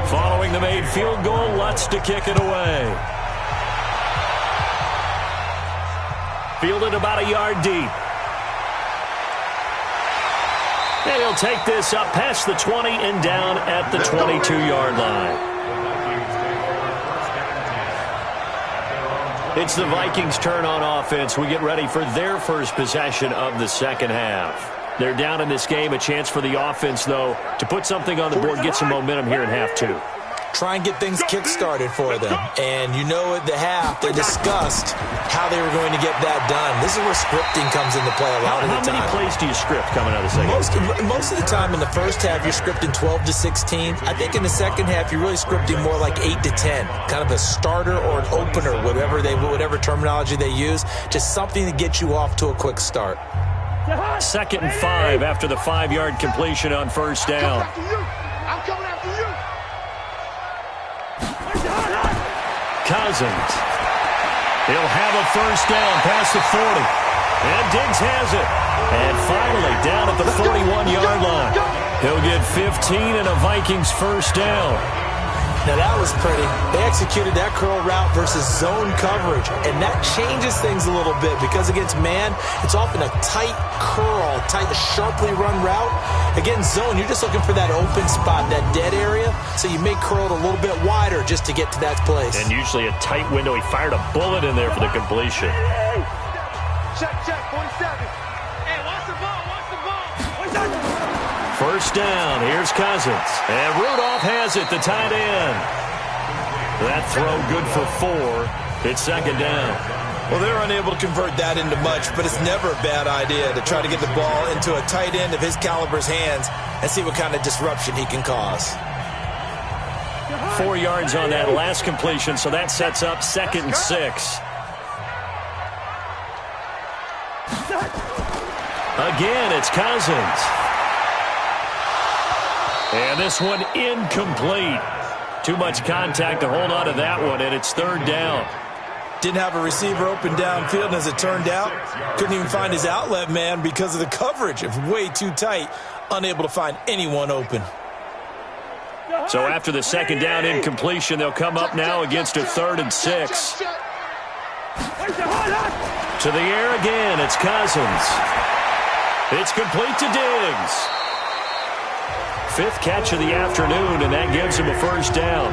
Following the made field goal, Lutz to kick it away. Fielded about a yard deep. And he'll take this up past the 20 and down at the 22-yard line. It's the Vikings' turn on offense. We get ready for their first possession of the 2nd half. They're down in this game. A chance for the offense, though, to put something on the board, get some momentum here in half 2. Try and get things kick-started for them. And you know at the half, they discussed how they were going to get that done. This is where scripting comes into play a lot of the time. How many plays do you script coming out of the second half? Most of the time in the first half, you're scripting 12 to 16. I think in the second half, you're really scripting more like 8 to 10. Kind of a starter or an opener, whatever terminology they use. Just something to get you off to a quick start. 2nd and 5 after the 5-yard completion on 1st down. I'm coming after you. Cousins. He'll have a first down past the 40. And Diggs has it. And finally down at the 41-yard line. He'll get 15 and a Vikings first down. Now that was pretty. They executed that curl route versus zone coverage, and that changes things a little bit because against man, it's often a tight curl, tight, sharply run route. Against zone, you're just looking for that open spot, that dead area, so you may curl it a little bit wider just to get to that place. And usually a tight window. He fired a bullet in there for the completion. Check, 47. Hey, watch the ball, watch the ball. First down, here's Cousins. And Rudolph has it, the tight end. That throw good for 4. It's second down. Well, they're unable to convert that into much, but it's never a bad idea to try to get the ball into a tight end of his caliber's hands and see what kind of disruption he can cause. 4 yards on that last completion, so that sets up 2nd and 6. Again, it's Cousins. And this one incomplete. Too much contact to hold on to that one, and it's 3rd down. Didn't have a receiver open downfield, and as it turned out, couldn't even find his outlet man because of the coverage. It was way too tight, unable to find anyone open. So after the 2nd down incompletion, they'll come up now against a 3rd and 6. To the air again, it's Cousins. It's complete to Diggs. 5th catch of the afternoon, and that gives him a first down.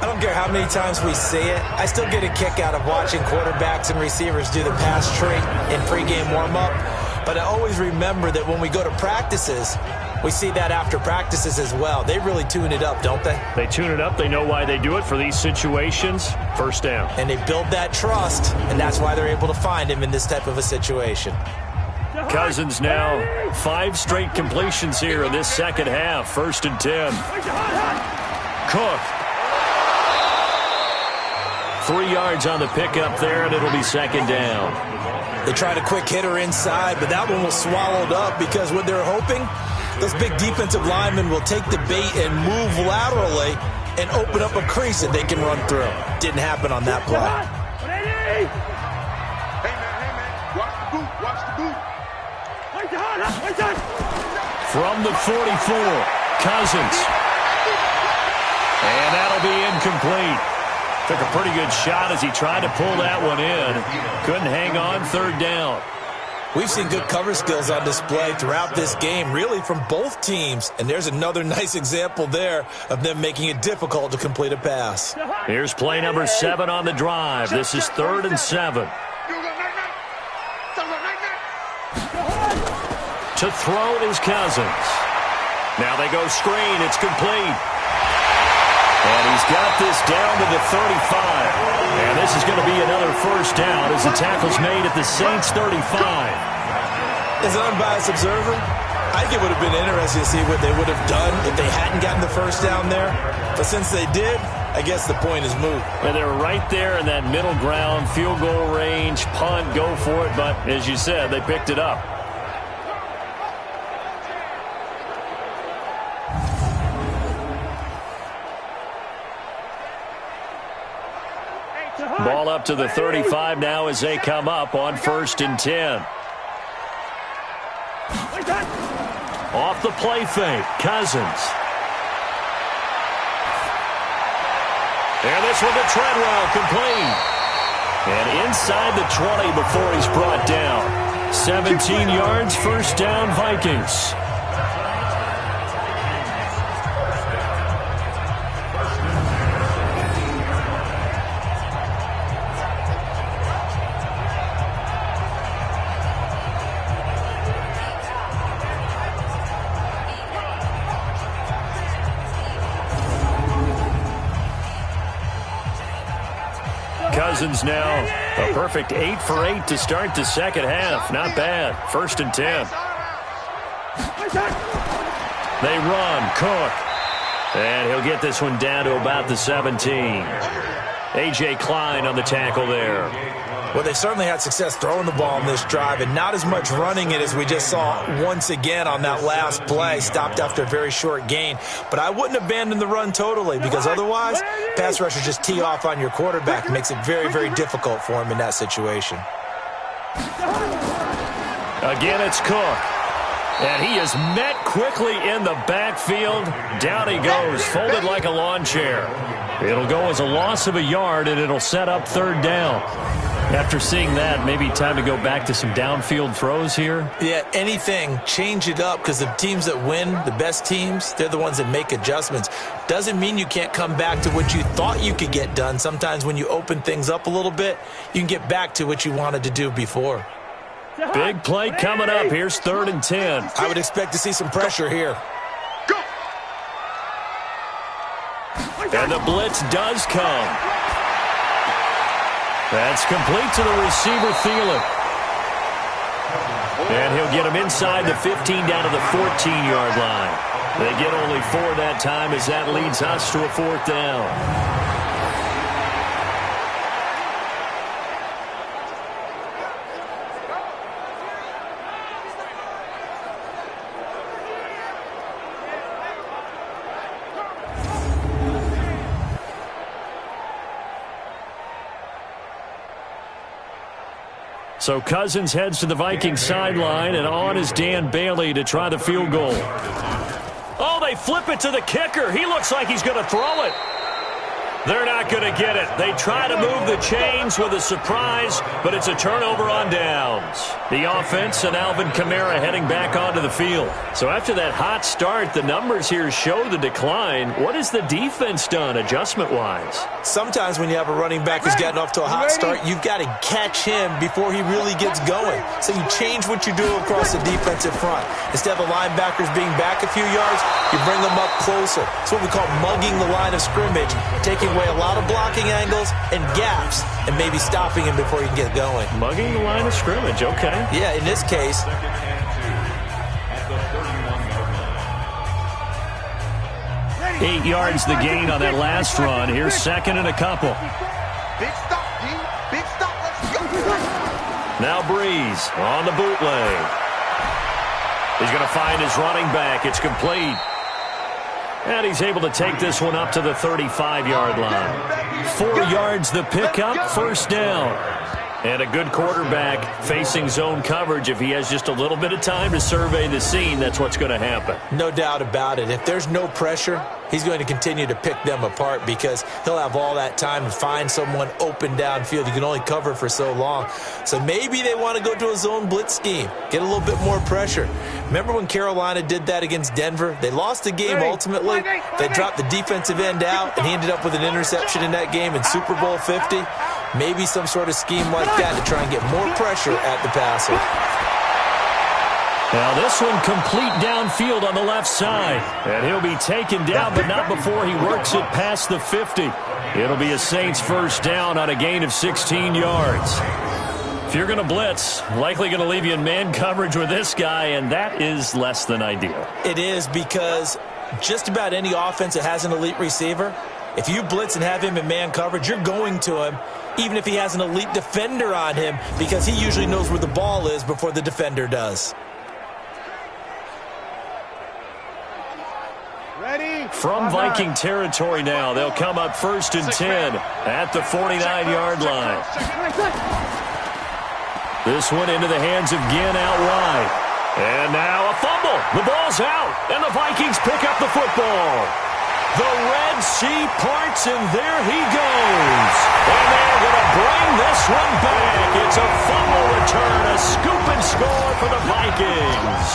I don't care how many times we see it. I still get a kick out of watching quarterbacks and receivers do the pass tree in pregame warm-up. But I always remember that when we go to practices, we see that after practices as well. They really tune it up, don't they? They tune it up. They know why they do it for these situations. First down. And they build that trust, and that's why they're able to find him in this type of a situation. Cousins now 5 straight completions here in this second half. 1st and 10. Cook. 3 yards on the pickup there, and it'll be 2nd down. They tried a quick hitter inside, but that one was swallowed up because what they're hoping, those big defensive linemen will take the bait and move laterally and open up a crease that they can run through. Didn't happen on that play. Hey, man, watch the boot, watch the boot. From the 44, Cousins. And that'll be incomplete. Took a pretty good shot as he tried to pull that one in. Couldn't hang on. 3rd down. We've seen good cover skills on display throughout this game, really from both teams. And there's another nice example there of them making it difficult to complete a pass. Here's play number 7 on the drive. This is 3rd and 7. To throw is Cousins. Now they go screen. It's complete. And he's got this down to the 35. And this is going to be another first down as the tackle's made at the Saints 35. As an unbiased observer, I think it would have been interesting to see what they would have done if they hadn't gotten the first down there. But since they did, I guess the point is moot. And they're right there in that middle ground, field goal range, punt, go for it. But as you said, they picked it up. Ball up to the 35 now as they come up on 1st and 10. Off the play fake, Cousins. And this one to Treadwell, complete. And inside the 20 before he's brought down. 17 yards, first down, Vikings. Cousins now a perfect 8 for 8 to start the second half. Not bad. 1st and 10. They run. Cook. And he'll get this one down to about the 17. A.J. Klein on the tackle there. Well, they certainly had success throwing the ball on this drive and not as much running it as we just saw once again on that last play. Stopped after a very short gain. But I wouldn't abandon the run totally because otherwise, pass rushers just tee off on your quarterback. It makes it very, very difficult for him in that situation. Again, it's Cook. And he is met quickly in the backfield. Down he goes, folded like a lawn chair. It'll go as a loss of a yard, and it'll set up third down. After seeing that, maybe time to go back to some downfield throws here. Yeah, anything, change it up, because the teams that win, the best teams, they're the ones that make adjustments. Doesn't mean you can't come back to what you thought you could get done. Sometimes when you open things up a little bit, you can get back to what you wanted to do before. Big play coming up. Here's 3rd and 10. I would expect to see some pressure here. And the blitz does come. That's complete to the receiver, Thielen. And he'll get him inside the 15 down to the 14-yard line. They get only 4 that time as that leads us to a 4th down. So Cousins heads to the Vikings sideline, and on is Dan Bailey to try the field goal. Oh, they flip it to the kicker. He looks like he's going to throw it. They're not going to get it. They try to move the chains with a surprise, but it's a turnover on downs. The offense and Alvin Kamara heading back onto the field. So after that hot start, the numbers here show the decline. What has the defense done adjustment-wise? Sometimes when you have a running back who's gotten off to a hot start, you've got to catch him before he really gets going. So you change what you do across the defensive front. Instead of the linebackers being back a few yards, you bring them up closer. It's what we call mugging the line of scrimmage, taking away a lot of blocking angles and gaps and maybe stopping him before he can get going. Mugging the line of scrimmage, okay. Yeah, in this case. 8 yards the gain on that last run. Here's 2nd and a couple. Big stop, D. Big stop. Let's go. Now Breeze on the bootleg. He's going to find his running back. It's complete. And he's able to take this one up to the 35-yard line. 4 yards the pickup, 1st down. And a good quarterback facing zone coverage. If he has just a little bit of time to survey the scene, that's what's going to happen. No doubt about it. If there's no pressure, he's going to continue to pick them apart because he'll have all that time to find someone open downfield. You can only cover for so long. So maybe they want to go to a zone blitz scheme, get a little bit more pressure. Remember when Carolina did that against Denver? They lost the game ultimately. They dropped the defensive end out, and he ended up with an interception in that game in Super Bowl 50. Maybe some sort of scheme like that to try and get more pressure at the passer. Now this one complete downfield on the left side. And he'll be taken down, but not before he works it past the 50. It'll be a Saints 1st down on a gain of 16 yards. If you're going to blitz, likely going to leave you in man coverage with this guy, and that is less than ideal. It is because just about any offense that has an elite receiver, if you blitz and have him in man coverage, you're going to him, even if he has an elite defender on him, because he usually knows where the ball is before the defender does. From Viking territory now, they'll come up 1st and 10 at the 49-yard line. This one into the hands of Ginn out wide. And now a fumble. The ball's out, and the Vikings pick up the football. The Red Sea parts, and there he goes. And they're going to bring this one back. It's a fumble return, a scoop and score for the Vikings.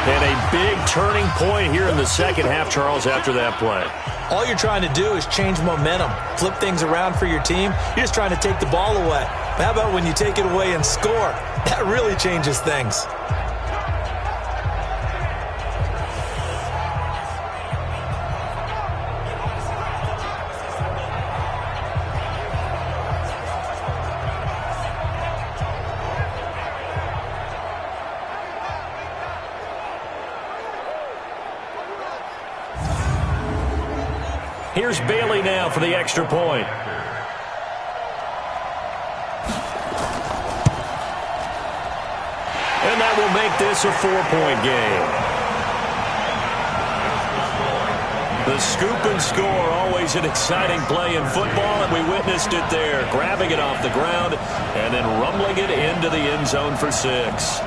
And a big turning point here in the second half, Charles, after that play. All you're trying to do is change momentum, flip things around for your team. You're just trying to take the ball away. How about when you take it away and score? That really changes things. Here's Bailey now for the extra point. And that will make this a 4-point game. The scoop and score, always an exciting play in football, and we witnessed it there, grabbing it off the ground and then rumbling it into the end zone for 6.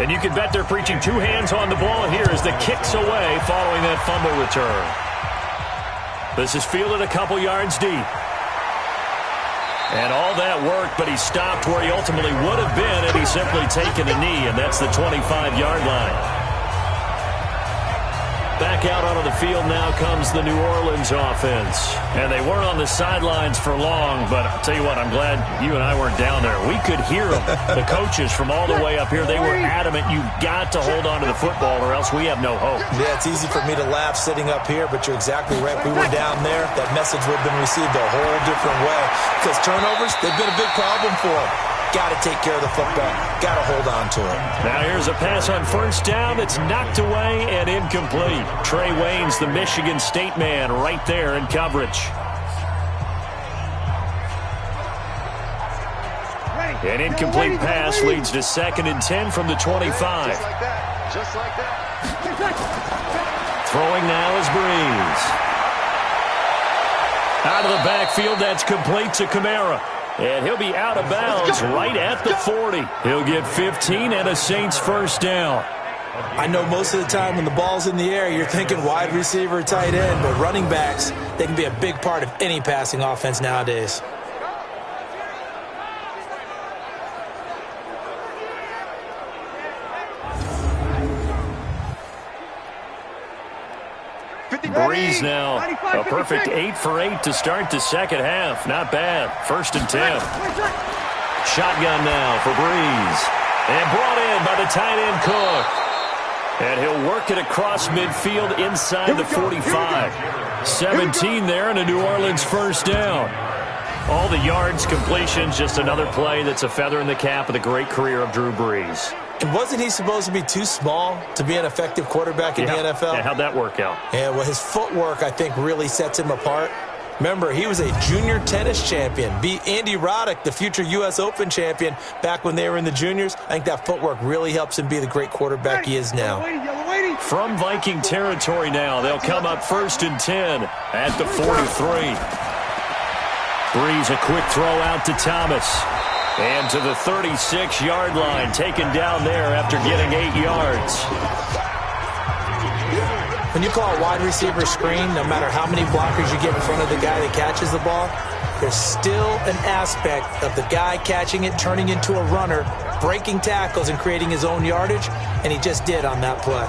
And you can bet they're preaching two hands on the ball here as the kick's away following that fumble return. This is fielded a couple yards deep. And all that worked, but he stopped where he ultimately would have been had he simply taken a knee, and that's the 25-yard line. Back out onto the field now comes the New Orleans offense. And they weren't on the sidelines for long, but I'll tell you what, I'm glad you and I weren't down there. We could hear them. The coaches from all the way up here, they were adamant, you've got to hold on to the football or else we have no hope. Yeah, it's easy for me to laugh sitting up here, but you're exactly right. We were down there. That message would have been received a whole different way. Because turnovers, they've been a big problem for them. Got to take care of the football. Got to hold on to it. Now here's a pass on first down that's knocked away and incomplete. Trey Waynes, the Michigan State man, right there in coverage. An incomplete pass leads to 2nd and 10 from the 25. Just like that. Throwing now is Breeze. Out of the backfield, that's complete to Kamara. And he'll be out of bounds right at the 40. He'll get 15 and a Saints first down. I know most of the time when the ball's in the air, you're thinking wide receiver, tight end, but running backs, they can be a big part of any passing offense nowadays. Breeze now, a perfect 8 for 8 to start the second half. Not bad. 1st and 10. Shotgun now for Breeze. And brought in by the tight end Cook. And he'll work it across midfield inside the 45. 17 there and a New Orleans first down. All the yards, completions, just another play that's a feather in the cap of the great career of Drew Brees. And wasn't he supposed to be too small to be an effective quarterback in the NFL? Yeah, how'd that work out? Yeah, well, his footwork, I think, really sets him apart. Remember, he was a junior tennis champion, beat Andy Roddick, the future U.S. Open champion, back when they were in the juniors. I think that footwork really helps him be the great quarterback he is now. From Viking territory now, they'll come up 1st and 10 at the 43. Breeze, a quick throw out to Thomas. And to the 36-yard line, taken down there after getting 8 yards. When you call a wide receiver screen, no matter how many blockers you get in front of the guy that catches the ball, there's still an aspect of the guy catching it, turning into a runner, breaking tackles and creating his own yardage, and he just did on that play.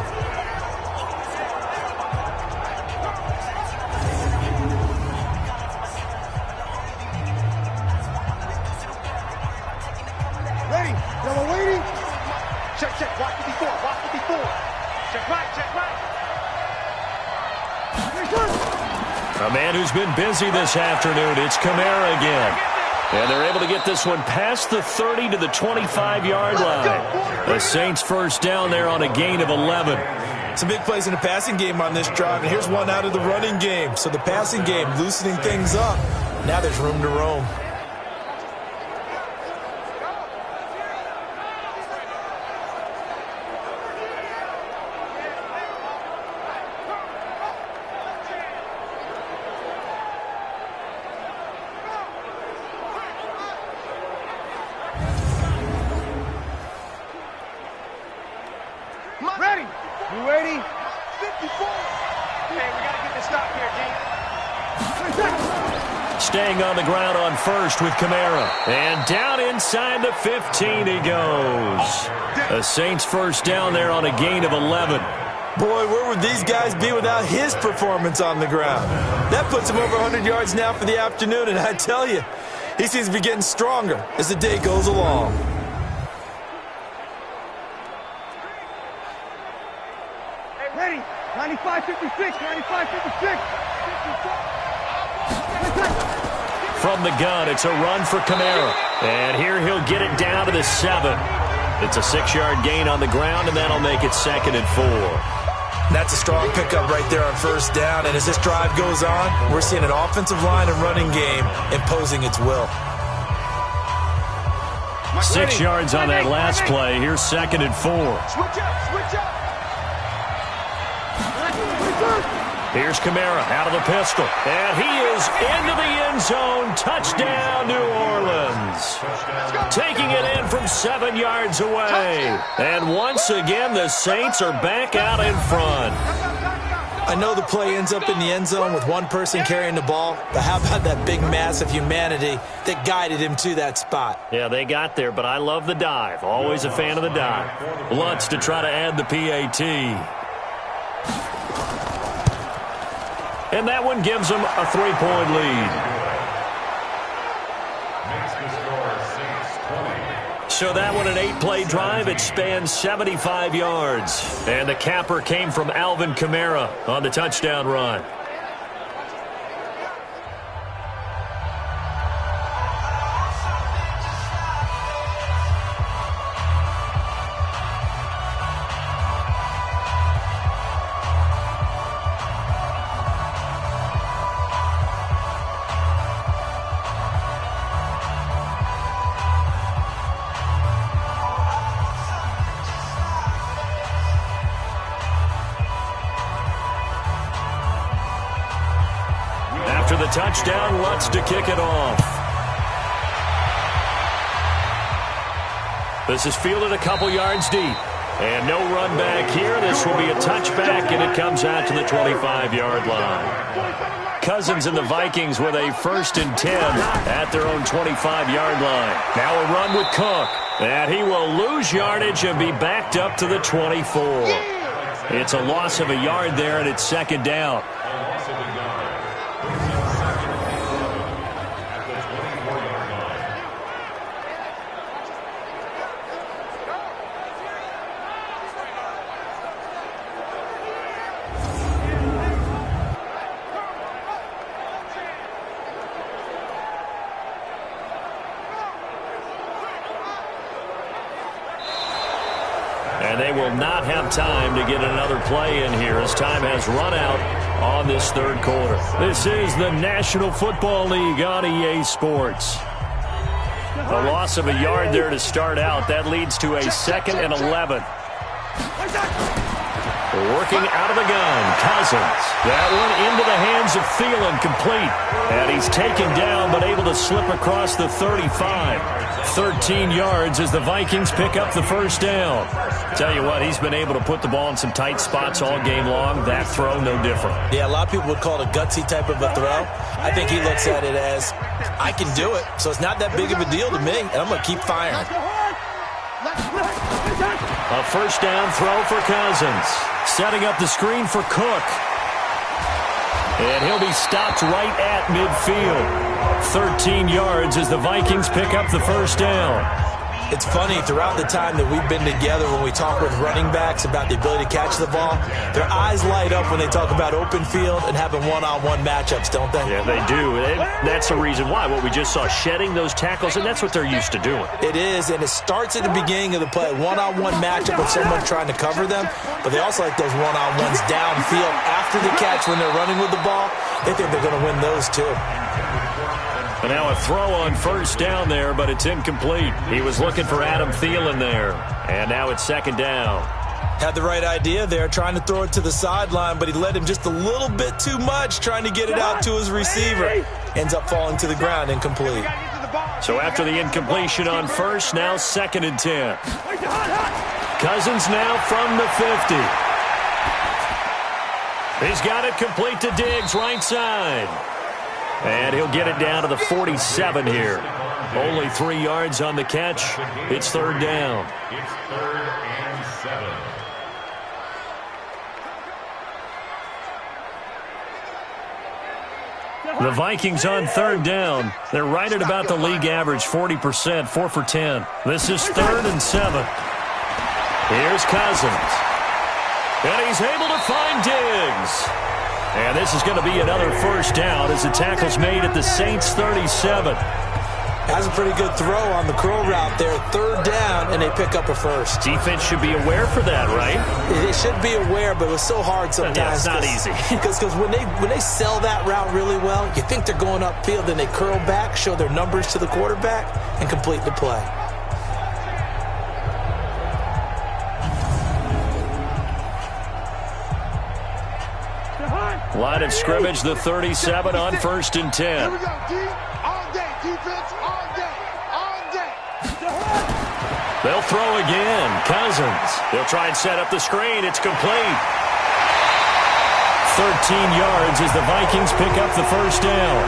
A man who's been busy this afternoon, it's Kamara again. And they're able to get this one past the 30 to the 25-yard line. The Saints first down there on a gain of 11. Some big plays in the passing game on this drive, and here's one out of the running game. So the passing game loosening things up. Now there's room to roam. Ready? You ready? 54. Hey, we got to get this stop here, King. Staying on the ground on first with Kamara. And down inside the 15 he goes. The Saints first down there on a gain of 11. Boy, where would these guys be without his performance on the ground? That puts him over 100 yards now for the afternoon, and I tell you, he seems to be getting stronger as the day goes along. Ready? 95-56, 95-56. From the gun, it's a run for Kamara. And here he'll get it down to the 7. It's a 6-yard gain on the ground, and that'll make it 2nd and 4. That's a strong pickup right there on first down. And as this drive goes on, we're seeing an offensive line and running game imposing its will. 6 yards on that last play. Here's 2nd and 4. Switch up, switch up. Here's Kamara out of the pistol. And he is into the end zone. Touchdown, New Orleans. taking it in from 7 yards away. And once again, the Saints are back out in front. I know the play ends up in the end zone with one person carrying the ball, but how about that big mass of humanity that guided him to that spot? Yeah, they got there, but I love the dive. Always a fan of the dive. Lutz to try to add the PAT. And that one gives them a 3-point lead. So that one, an 8-play drive. It spans 75 yards. And the capper came from Alvin Kamara on the touchdown run. After the touchdown, Lutz to kick it off. This is fielded a couple yards deep. And no run back here. This will be a touchback, and it comes out to the 25-yard line. Cousins and the Vikings with a 1st and 10 at their own 25-yard line. Now a run with Cook. And he will lose yardage and be backed up to the 24. It's a loss of a yard there, and it's 2nd down. And they will not have time to get another play in here as time has run out on this 3rd quarter. This is the National Football League on EA Sports. A loss of a yard there to start out. That leads to a 2nd and 11. Working out of the gun, Cousins. That one into the hands of Thielen, complete. And he's taken down but able to slip across the 35. 13 yards as the Vikings pick up the 1st down. Tell you what, he's been able to put the ball in some tight spots all game long. That throw, no different. Yeah, a lot of people would call it a gutsy type of a throw. I think he looks at it as, I can do it, so it's not that big of a deal to me, and I'm going to keep firing. A 1st down throw for Cousins. Setting up the screen for Cook. And he'll be stopped right at midfield. 13 yards as the Vikings pick up the 1st down. It's funny, throughout the time that we've been together, when we talk with running backs about the ability to catch the ball, their eyes light up when they talk about open field and having one-on-one matchups, don't they? Yeah, they do. That's the reason why. What we just saw, shedding those tackles, and that's what they're used to doing. It is, and it starts at the beginning of the play. One-on-one matchup with someone trying to cover them, but they also like those one-on-ones downfield after the catch when they're running with the ball. They think they're going to win those, too. And now a throw on 1st down there, but it's incomplete. He was looking for Adam Thielen there. And now it's 2nd down. Had the right idea there, trying to throw it to the sideline, but he led him just a little bit too much, trying to get it out to his receiver. Ends up falling to the ground, incomplete. So after the incompletion on 1st, now 2nd and 10. Cousins now from the 50. He's got it complete to Diggs, right side. And he'll get it down to the 47 here. Only 3 yards on the catch. It's 3rd down. It's 3rd and 7. The Vikings on 3rd down. They're right at about the league average, 40%, 4 for 10. This is 3rd and 7. Here's Cousins. And he's able to find Diggs. And this is going to be another 1st down as the tackle's made at the Saints' 37. That's a pretty good throw on the curl route there. 3rd down, and they pick up a 1st. Defense should be aware for that, right? They should be aware, but it was so hard sometimes. Yeah, it's not easy. Because when they sell that route really well, you think they're going upfield, then they curl back, show their numbers to the quarterback, and complete the play. Line of scrimmage, the 37 on 1st and 10. Here we go, D. All day, defense, all day. All They'll throw again. Cousins. They'll try and set up the screen. It's complete. 13 yards as the Vikings pick up the first down.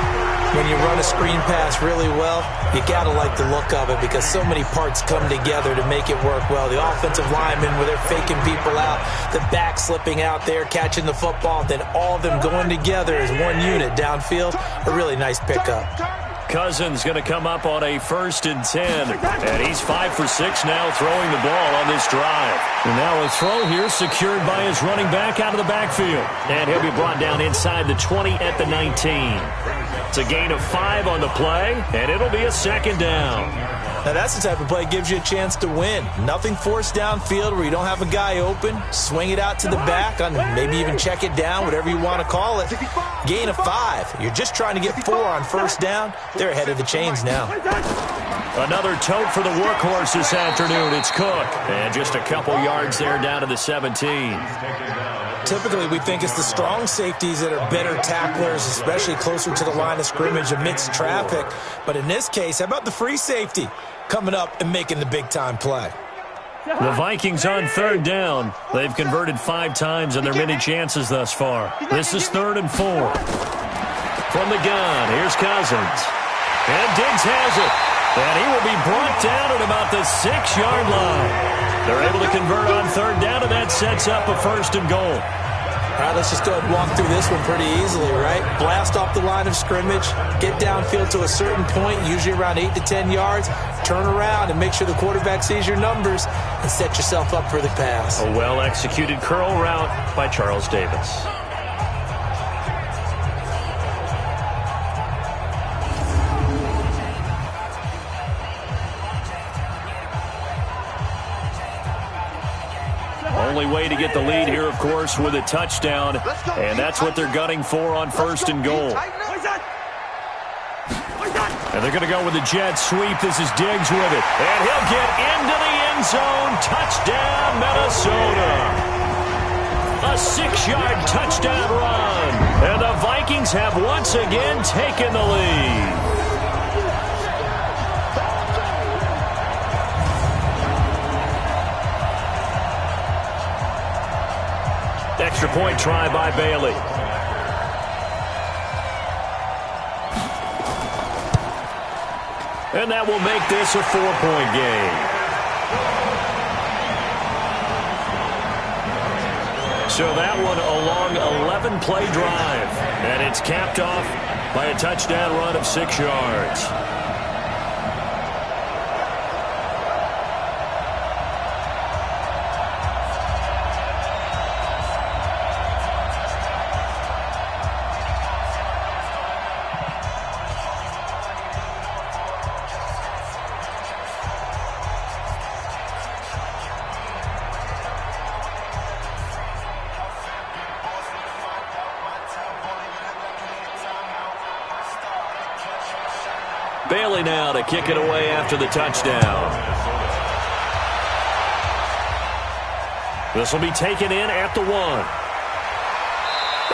When you run a screen pass really well, you got to like the look of it because so many parts come together to make it work well. The offensive linemen, where they're faking people out, the back slipping out there, catching the football, then all of them going together as one unit downfield. A really nice pickup. Cousins going to come up on a 1st and 10. And he's 5 for 6 now throwing the ball on this drive. And now a throw here secured by his running back out of the backfield. And he'll be brought down inside the 20 at the 19. It's a gain of 5 on the play, and it'll be a 2nd down. Now that's the type of play that gives you a chance to win. Nothing forced downfield where you don't have a guy open. Swing it out to the back, on maybe even check it down, whatever you want to call it. Gain of 5. You're just trying to get 4 on 1st down. They're ahead of the chains now. Another tote for the workhorse this afternoon. It's Cook. And just a couple yards there down to the 17. Typically, we think it's the strong safeties that are better tacklers, especially closer to the line of scrimmage amidst traffic. But in this case, how about the free safety coming up and making the big-time play? The Vikings on 3rd down. They've converted 5 times in their many chances thus far. This is 3rd and 4. From the gun, here's Cousins. And Diggs has it. And he will be brought down at about the 6-yard line. They're able to convert on 3rd down, and that sets up a 1st and goal. All right, let's just go ahead and walk through this one pretty easily, right? Blast off the line of scrimmage, get downfield to a certain point, usually around 8 to 10 yards, turn around and make sure the quarterback sees your numbers and set yourself up for the pass. A well-executed curl route by Charles Davis. Only way to get the lead here, of course, with a touchdown, and that's what they're gunning for on 1st and goal. And they're going to go with the jet sweep. This is Diggs with it, and he'll get into the end zone. Touchdown, Minnesota. A 6-yard touchdown run, and the Vikings have once again taken the lead. Extra point try by Bailey. And that will make this a 4-point game. So that one a long 11-play drive. And it's capped off by a touchdown run of 6 yards. Bailey now to kick it away after the touchdown. This will be taken in at the 1.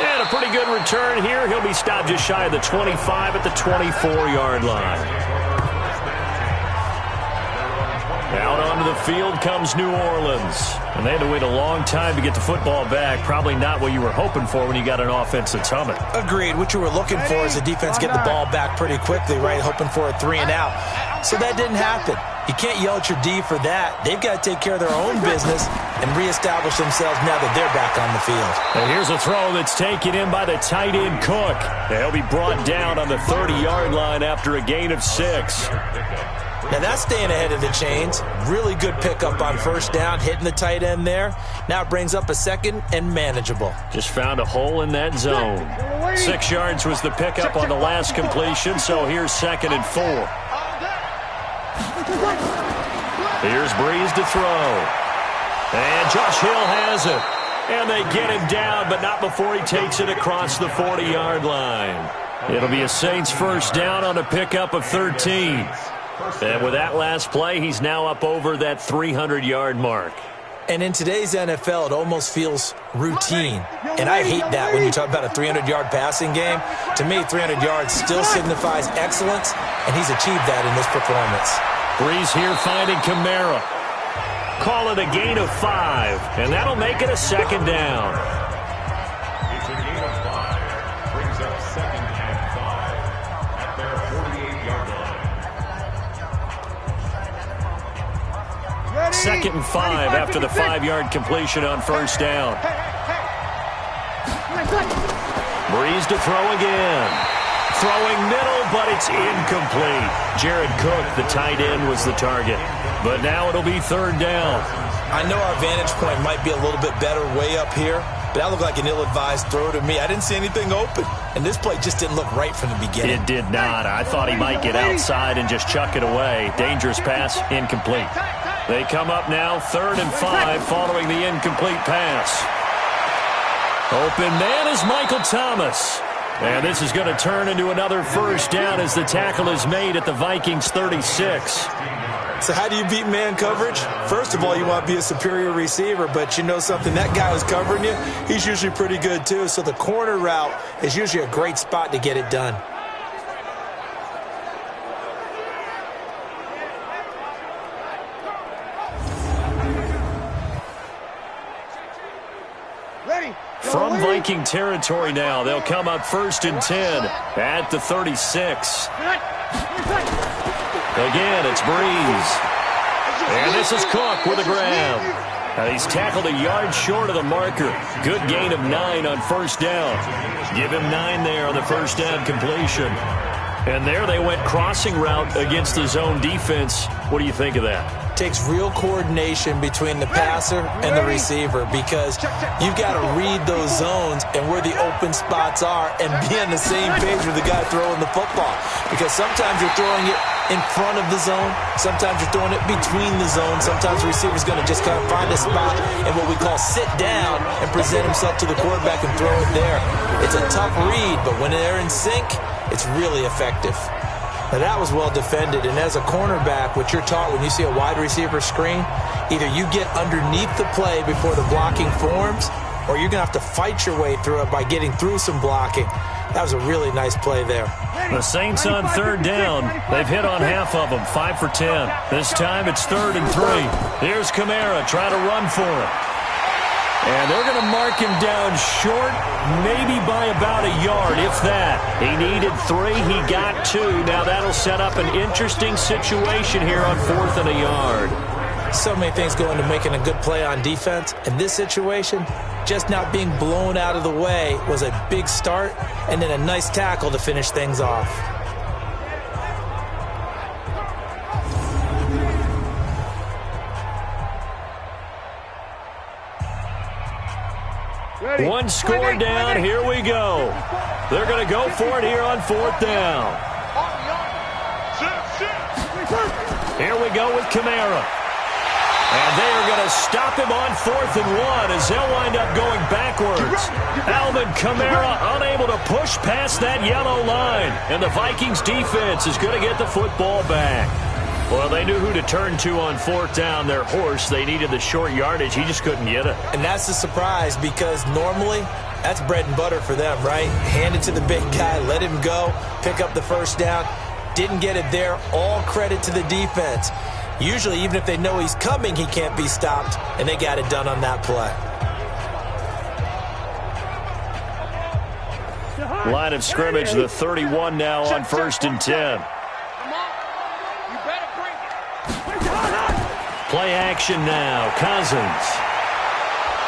And a pretty good return here. He'll be stopped just shy of the 25 at the 24-yard line. Out onto the field comes New Orleans. And they had to wait a long time to get the football back. Probably not what you were hoping for when you got an offense that's humming. Agreed. What you were looking for is the defense getting the ball back pretty quickly, right? Hoping for a 3 and out. So that didn't happen. You can't yell at your D for that. They've got to take care of their own business and reestablish themselves now that they're back on the field. And here's a throw that's taken in by the tight end Cook. He'll be brought down on the 30-yard line after a gain of 6. Now that's staying ahead of the chains. Really good pickup on 1st down, hitting the tight end there. Now it brings up a 2nd and manageable. Just found a hole in that zone. 6 yards was the pickup on the last completion, so here's 2nd and 4. Here's Breeze to throw. And Josh Hill has it. And they get him down, but not before he takes it across the 40-yard line. It'll be a Saints 1st down on a pickup of 13. And with that last play, he's now up over that 300-yard mark. And in today's NFL, it almost feels routine. And I hate that when you talk about a 300-yard passing game. To me, 300 yards still signifies excellence, and he's achieved that in this performance. Breeze here finding Kamara. Call it a gain of 5, and that'll make it a second down. It's a gain of 5. Brings up 2nd and 5 at their 48-yard line. 2nd and 5 after the 5-yard completion on first down. Breeze to throw again. Throwing middle, but it's incomplete. Jared Cook, the tight end, was the target. But now it'll be 3rd down. I know our vantage point might be a little bit better way up here, but that looked like an ill-advised throw to me. I didn't see anything open, and this play just didn't look right from the beginning. It did not. I thought he might get outside and just chuck it away. Dangerous pass, incomplete. They come up now, 3rd and 5, following the incomplete pass. Open man is Michael Thomas. And this is going to turn into another 1st down as the tackle is made at the Vikings 36. So how do you beat man coverage? First of all, you want to be a superior receiver, but you know something, that guy who's covering you, he's usually pretty good too. So the corner route is usually a great spot to get it done. From Viking territory now, they'll come up 1st and 10 at the 36. Again, it's Breeze. And this is Cook with a grab. Now he's tackled a yard short of the marker. Good gain of 9 on 1st down. Give him 9 there on the 1st down completion. And there they went crossing route against the zone defense. What do you think of that? Takes real coordination between the passer and the receiver, because you've got to read those zones and where the open spots are and be on the same page with the guy throwing the football. Because sometimes you're throwing it in front of the zone, sometimes you're throwing it between the zones, sometimes the receiver's going to just kind of find a spot and what we call sit down and present himself to the quarterback and throw it there. It's a tough read, but when they're in sync, it's really effective. Now that was well defended, and as a cornerback, what you're taught when you see a wide receiver screen, either you get underneath the play before the blocking forms, or you're going to have to fight your way through it by getting through some blocking. That was a really nice play there. The Saints on 3rd down. They've hit on half of them, 5 for 10. This time it's 3rd and 3. Here's Kamara trying to run for it. And they're going to mark him down short, maybe by about a yard, if that. He needed 3. He got 2. Now that'll set up an interesting situation here on 4th and a yard. So many things go into making a good play on defense. In this situation, just not being blown out of the way was a big start, and then a nice tackle to finish things off. One score down, here we go. They're going to go for it here on 4th down. Here we go with Kamara. And they are going to stop him on 4th and 1 as they'll wind up going backwards. Alvin Kamara unable to push past that yellow line. And the Vikings defense is going to get the football back. Well, they knew who to turn to on 4th down, their horse. They needed the short yardage. He just couldn't get it. And that's the surprise, because normally that's bread and butter for them, right? Hand it to the big guy, let him go, pick up the 1st down. Didn't get it there. All credit to the defense. Usually, even if they know he's coming, he can't be stopped, and they got it done on that play. Line of scrimmage, the 31 now on 1st and 10. Play action now, Cousins.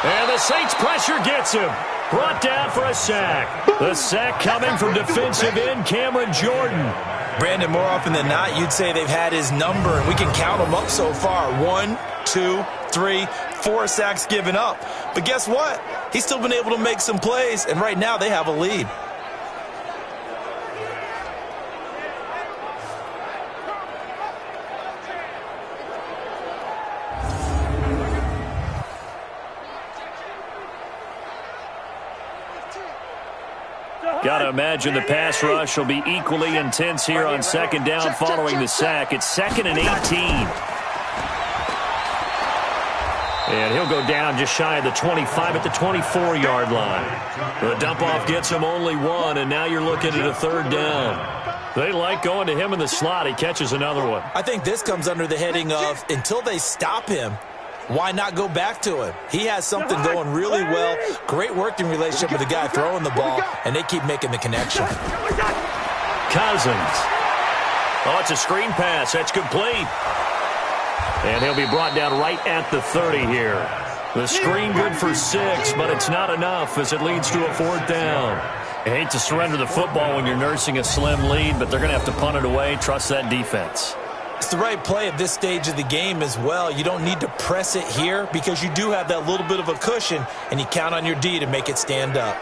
And the Saints pressure gets him. Brought down for a sack. The sack coming from defensive end Cameron Jordan. Brandon, more often than not, you'd say they've had his number, and we can count them up so far. 1, 2, 3, 4 sacks given up. But guess what? He's still been able to make some plays, and right now they have a lead. Got to imagine the pass rush will be equally intense here on 2nd down following the sack. It's 2nd and 18. And he'll go down just shy of the 25 at the 24-yard line. The dump-off gets him only 1, and now you're looking at a 3rd down. They like going to him in the slot. He catches another one. I think this comes under the heading of, until they stop him, why not go back to him? He has something going really well. Great working relationship with the guy throwing the ball, and they keep making the connection. Cousins. Oh, it's a screen pass. That's complete. And he'll be brought down right at the 30 here. The screen good for 6, but it's not enough as it leads to a 4th down. I hate to surrender the football when you're nursing a slim lead, but they're going to have to punt it away. Trust that defense. It's the right play at this stage of the game as well. You don't need to press it here because you do have that little bit of a cushion, and you count on your D to make it stand up.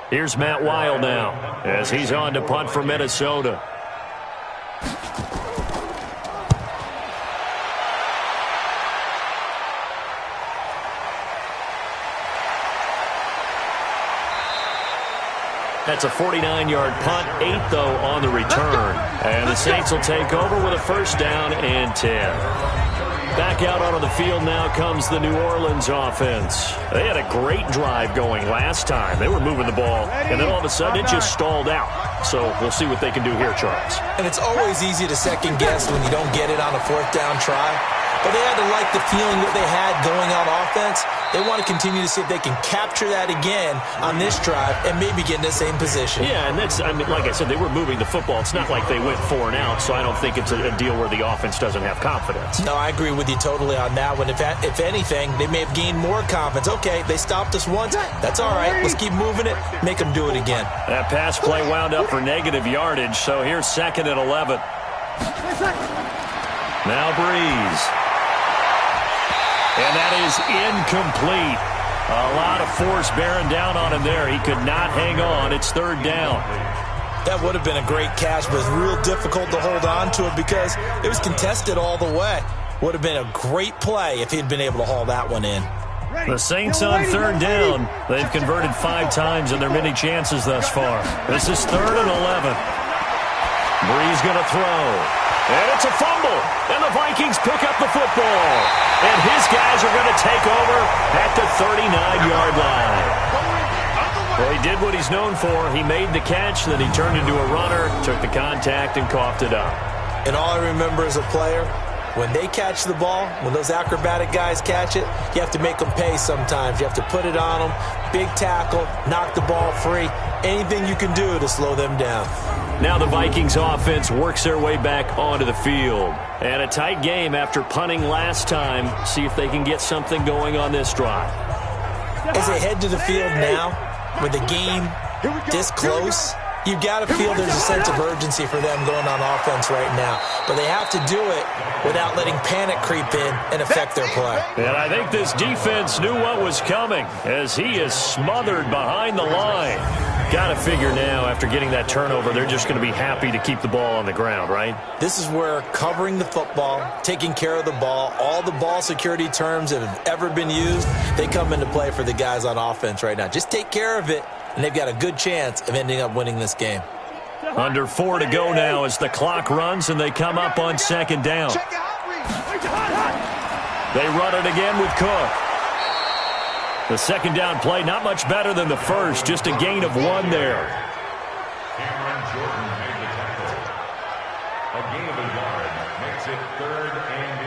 Here's Matt Weil now as he's on to punt for Minnesota. That's a 49-yard punt, 8 though on the return. And the Saints will take over with a 1st down and 10. Back out onto the field now comes the New Orleans offense. They had a great drive going last time. They were moving the ball, and then all of a sudden it just stalled out. So we'll see what they can do here, Charles. And it's always easy to second guess when you don't get it on a 4th down try. But they had to like the feeling that they had going on offense. They want to continue to see if they can capture that again on this drive and maybe get in the same position. Yeah, and that's, I mean, like I said, they were moving the football. It's not like they went 4 and out, so I don't think it's a deal where the offense doesn't have confidence. No, I agree with you totally on that one. If anything, they may have gained more confidence. Okay, they stopped us once. That's all right. Let's keep moving it. Make them do it again. That pass play wound up for negative yardage, so here's 2nd and 11. Now Breeze. And that is incomplete. A lot of force bearing down on him there. He could not hang on. It's 3rd down. That would have been a great catch, but it's real difficult to hold on to it because it was contested all the way. Would have been a great play if he'd been able to haul that one in. The Saints on 3rd down. They've converted 5 times in their many chances thus far. This is 3rd and 11. Breeze going to throw. And it's a fumble. And the Vikings pick up the football. And his guys are going to take over at the 39-yard line. Well, he did what he's known for. He made the catch, then he turned into a runner, took the contact, and coughed it up. And all I remember as a player, when they catch the ball, when those acrobatic guys catch it, you have to make them pay sometimes. You have to put it on them, big tackle, knock the ball free, anything you can do to slow them down. Now the Vikings offense works their way back onto the field. And a tight game after punting last time. See if they can get something going on this drive. As they head to the field now, with the game this close, you've got to feel there's a sense of urgency for them going on offense right now. But they have to do it without letting panic creep in and affect their play. And I think this defense knew what was coming as he is smothered behind the line. Got to figure now, after getting that turnover, they're just going to be happy to keep the ball on the ground, right? This is where covering the football, taking care of the ball, all the ball security terms that have ever been used, they come into play for the guys on offense right now. Just take care of it, and they've got a good chance of ending up winning this game. Under 4 to go now as the clock runs, and they come up on 2nd down. They run it again with Cook. The 2nd down play, not much better than the first, just a gain of 1 there. Cameron Jordan made the tackle. A gain of a yard makes it 3rd and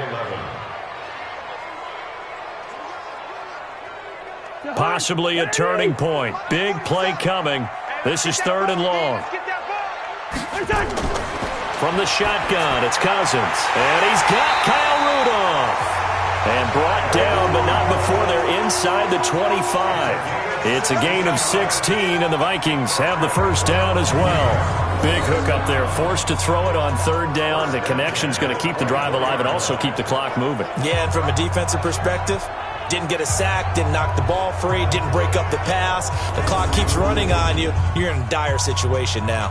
11. Possibly a turning point. Big play coming. This is 3rd and long. From the shotgun, it's Cousins. And he's got Kyle Rudolph. And brought down, but not before they're inside the 25. It's a gain of 16, and the Vikings have the 1st down as well. Big hook up there, forced to throw it on 3rd down. The connection's going to keep the drive alive and also keep the clock moving. Yeah, and from a defensive perspective, didn't get a sack, didn't knock the ball free, didn't break up the pass. The clock keeps running on you. You're in a dire situation now.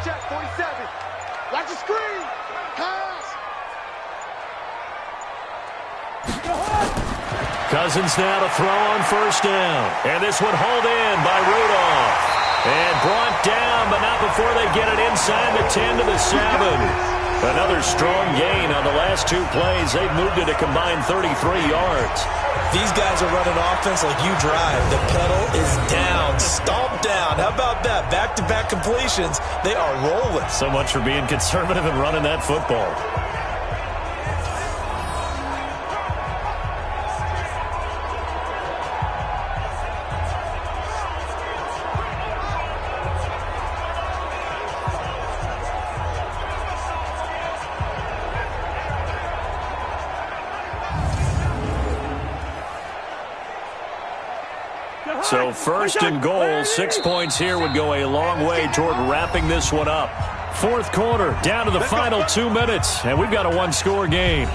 Check, 47. Watch the screen. Pass. Cousins now to throw on 1st down. And this one hauled in by Rudolph. And brought down, but not before they get it inside the 10 to the 7. Another strong gain on the last 2 plays. They've moved it a combined 33 yards. These guys are running offense like you drive. The pedal is down, stomped down. How about that? Back-to-back completions. They are rolling. So much for being conservative and running that football. So 1st and goal, 6 points here would go a long way toward wrapping this one up. 4th quarter, down to the final 2 minutes, and we've got a 1-score game.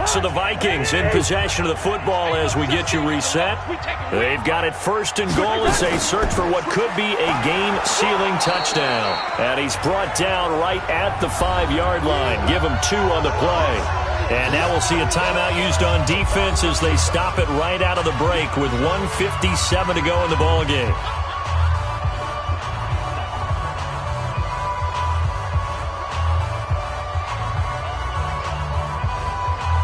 So the Vikings in possession of the football as we get you reset. They've got it 1st and goal as they search for what could be a game-sealing touchdown. And he's brought down right at the 5-yard line. Give him 2 on the play. And now we'll see a timeout used on defense as they stop it right out of the break with 1:57 to go in the ballgame.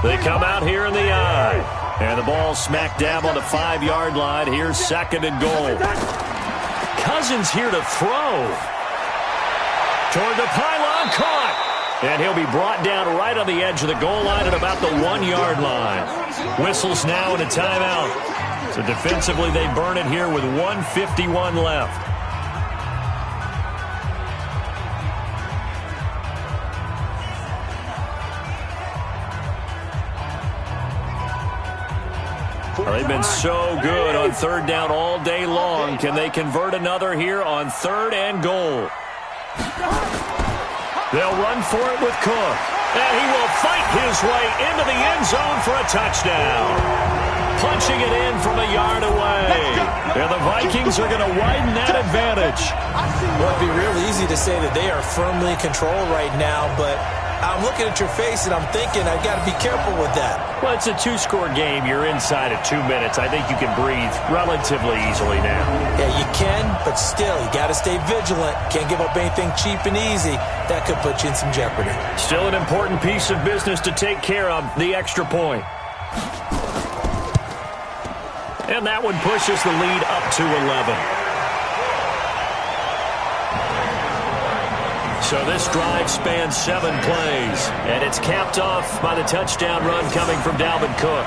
They come out here in the eye. And the ball smack dab on the 5-yard line. Here's 2nd and goal. Cousins here to throw. Toward the pylon, caught. And he'll be brought down right on the edge of the goal line at about the 1-yard line. Whistles now and a timeout. So defensively they burn it here with 1:51 left. They've been so good on 3rd down all day long. Can they convert another here on 3rd and goal? They'll run for it with Cook. And he will fight his way into the end zone for a touchdown. Punching it in from a yard away. And the Vikings are going to widen that advantage. Well, it'd be real easy to say that they are firmly in control right now, but I'm looking at your face and I'm thinking I've got to be careful with that. Well, it's a 2-score game. You're inside of 2 minutes. I think you can breathe relatively easily now. Yeah, you can, but still, you got to stay vigilant. Can't give up anything cheap and easy. That could put you in some jeopardy. Still an important piece of business to take care of, the extra point. And that one pushes the lead up to 11. So this drive spans 7 plays, and it's capped off by the touchdown run coming from Dalvin Cook.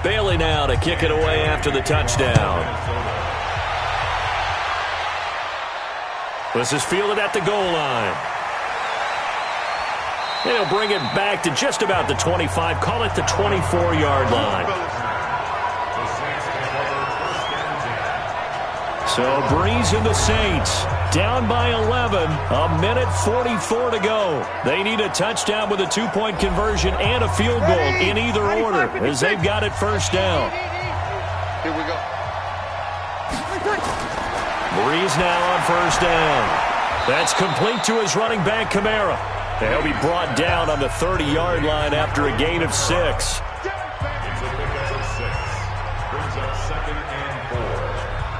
Bailey now to kick it away after the touchdown. This is fielded at the goal line. They'll bring it back to just about the 25, call it the 24-yard line. So Breeze and the Saints down by 11, a minute 44 to go. They need a touchdown with a 2-point conversion and a field goal in either order as they've got it 1st down. Here we go. Breeze now on 1st down. That's complete to his running back, Kamara. And he'll be brought down on the 30-yard line after a gain of 6. It's a pickup of 6. Brings up 2nd and 4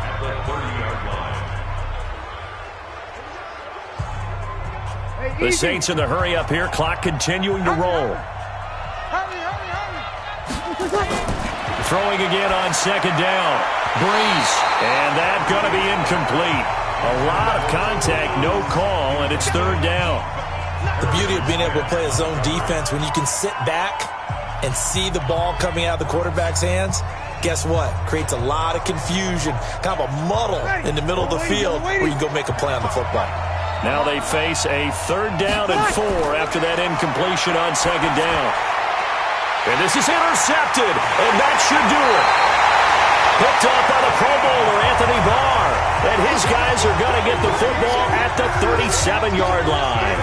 at the 30-yard line. The Saints in the hurry up here. Clock continuing to roll. Throwing again on 2nd down. Breeze. And that's going to be incomplete. A lot of contact, no call, and it's 3rd down. The beauty of being able to play a zone defense when you can sit back and see the ball coming out of the quarterback's hands, guess what? Creates a lot of confusion, kind of a muddle in the middle of the field where you can go make a play on the football. Now they face a 3rd down and 4 after that incompletion on 2nd down. And this is intercepted, and that should do it. Picked up by the Pro Bowler, Anthony Barr. And his guys are going to get the football at the 37-yard line.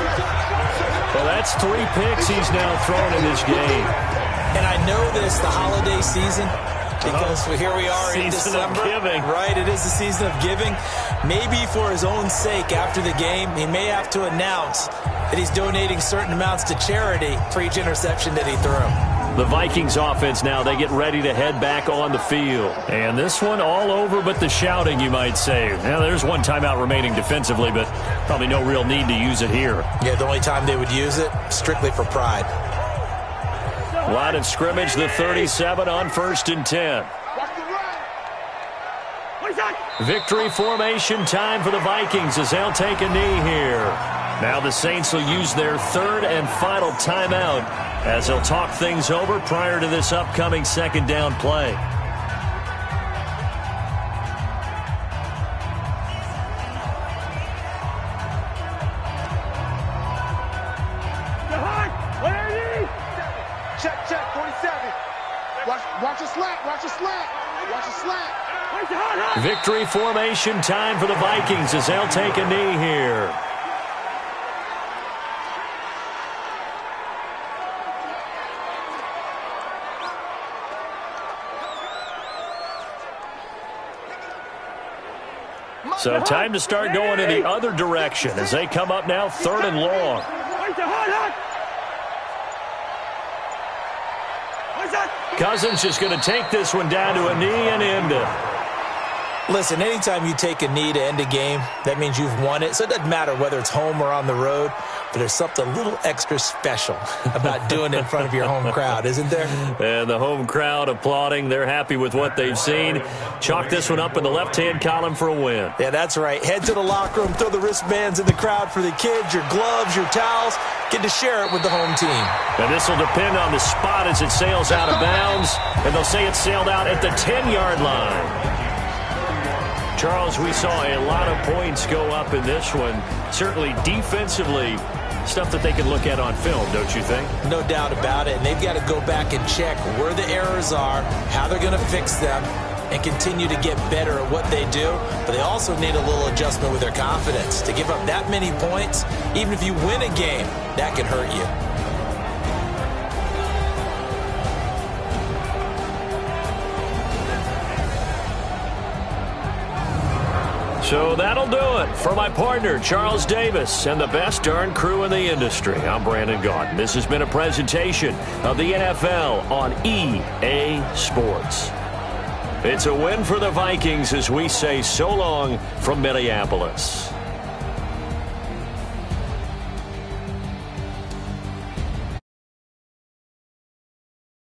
Well, that's 3 picks he's now thrown in this game. And I know this, the holiday season, because here we are in December. Season of giving. Right, it is the season of giving. Maybe for his own sake after the game, he may have to announce that he's donating certain amounts to charity for each interception that he threw. The Vikings offense now, they get ready to head back on the field. And this one all over but the shouting, you might say. Now, there's one timeout remaining defensively, but probably no real need to use it here. Yeah, the only time they would use it, strictly for pride. Line of scrimmage, the 37 on 1st and 10. Victory formation time for the Vikings as they'll take a knee here. Now the Saints will use their 3rd and final timeout as they'll talk things over prior to this upcoming 2nd down play. Check, 47. Watch a slant, watch a slant, watch a slant. Victory formation time for the Vikings as they'll take a knee here. So time to start going in the other direction as they come up now 3rd and long. Cousins just going to take this one down to a knee and end it. Listen, anytime you take a knee to end a game, that means you've won it. So it doesn't matter whether it's home or on the road, but there's something a little extra special about doing it in front of your home crowd, isn't there? And the home crowd applauding. They're happy with what they've seen. Chalk this one up in the left-hand column for a win. Yeah, that's right. Head to the locker room, throw the wristbands in the crowd for the kids, your gloves, your towels. Get to share it with the home team. And this will depend on the spot as it sails out of bounds. And they'll say it sailed out at the 10-yard line. Charles, we saw a lot of points go up in this one. Certainly defensively, stuff that they can look at on film, don't you think? No doubt about it. And they've got to go back and check where the errors are, how they're going to fix them, and continue to get better at what they do. But they also need a little adjustment with their confidence. To give up that many points, even if you win a game, that can hurt you. So that'll do it for my partner, Charles Davis, and the best darn crew in the industry. I'm Brandon Gaudin. This has been a presentation of the NFL on EA Sports. It's a win for the Vikings as we say so long from Minneapolis.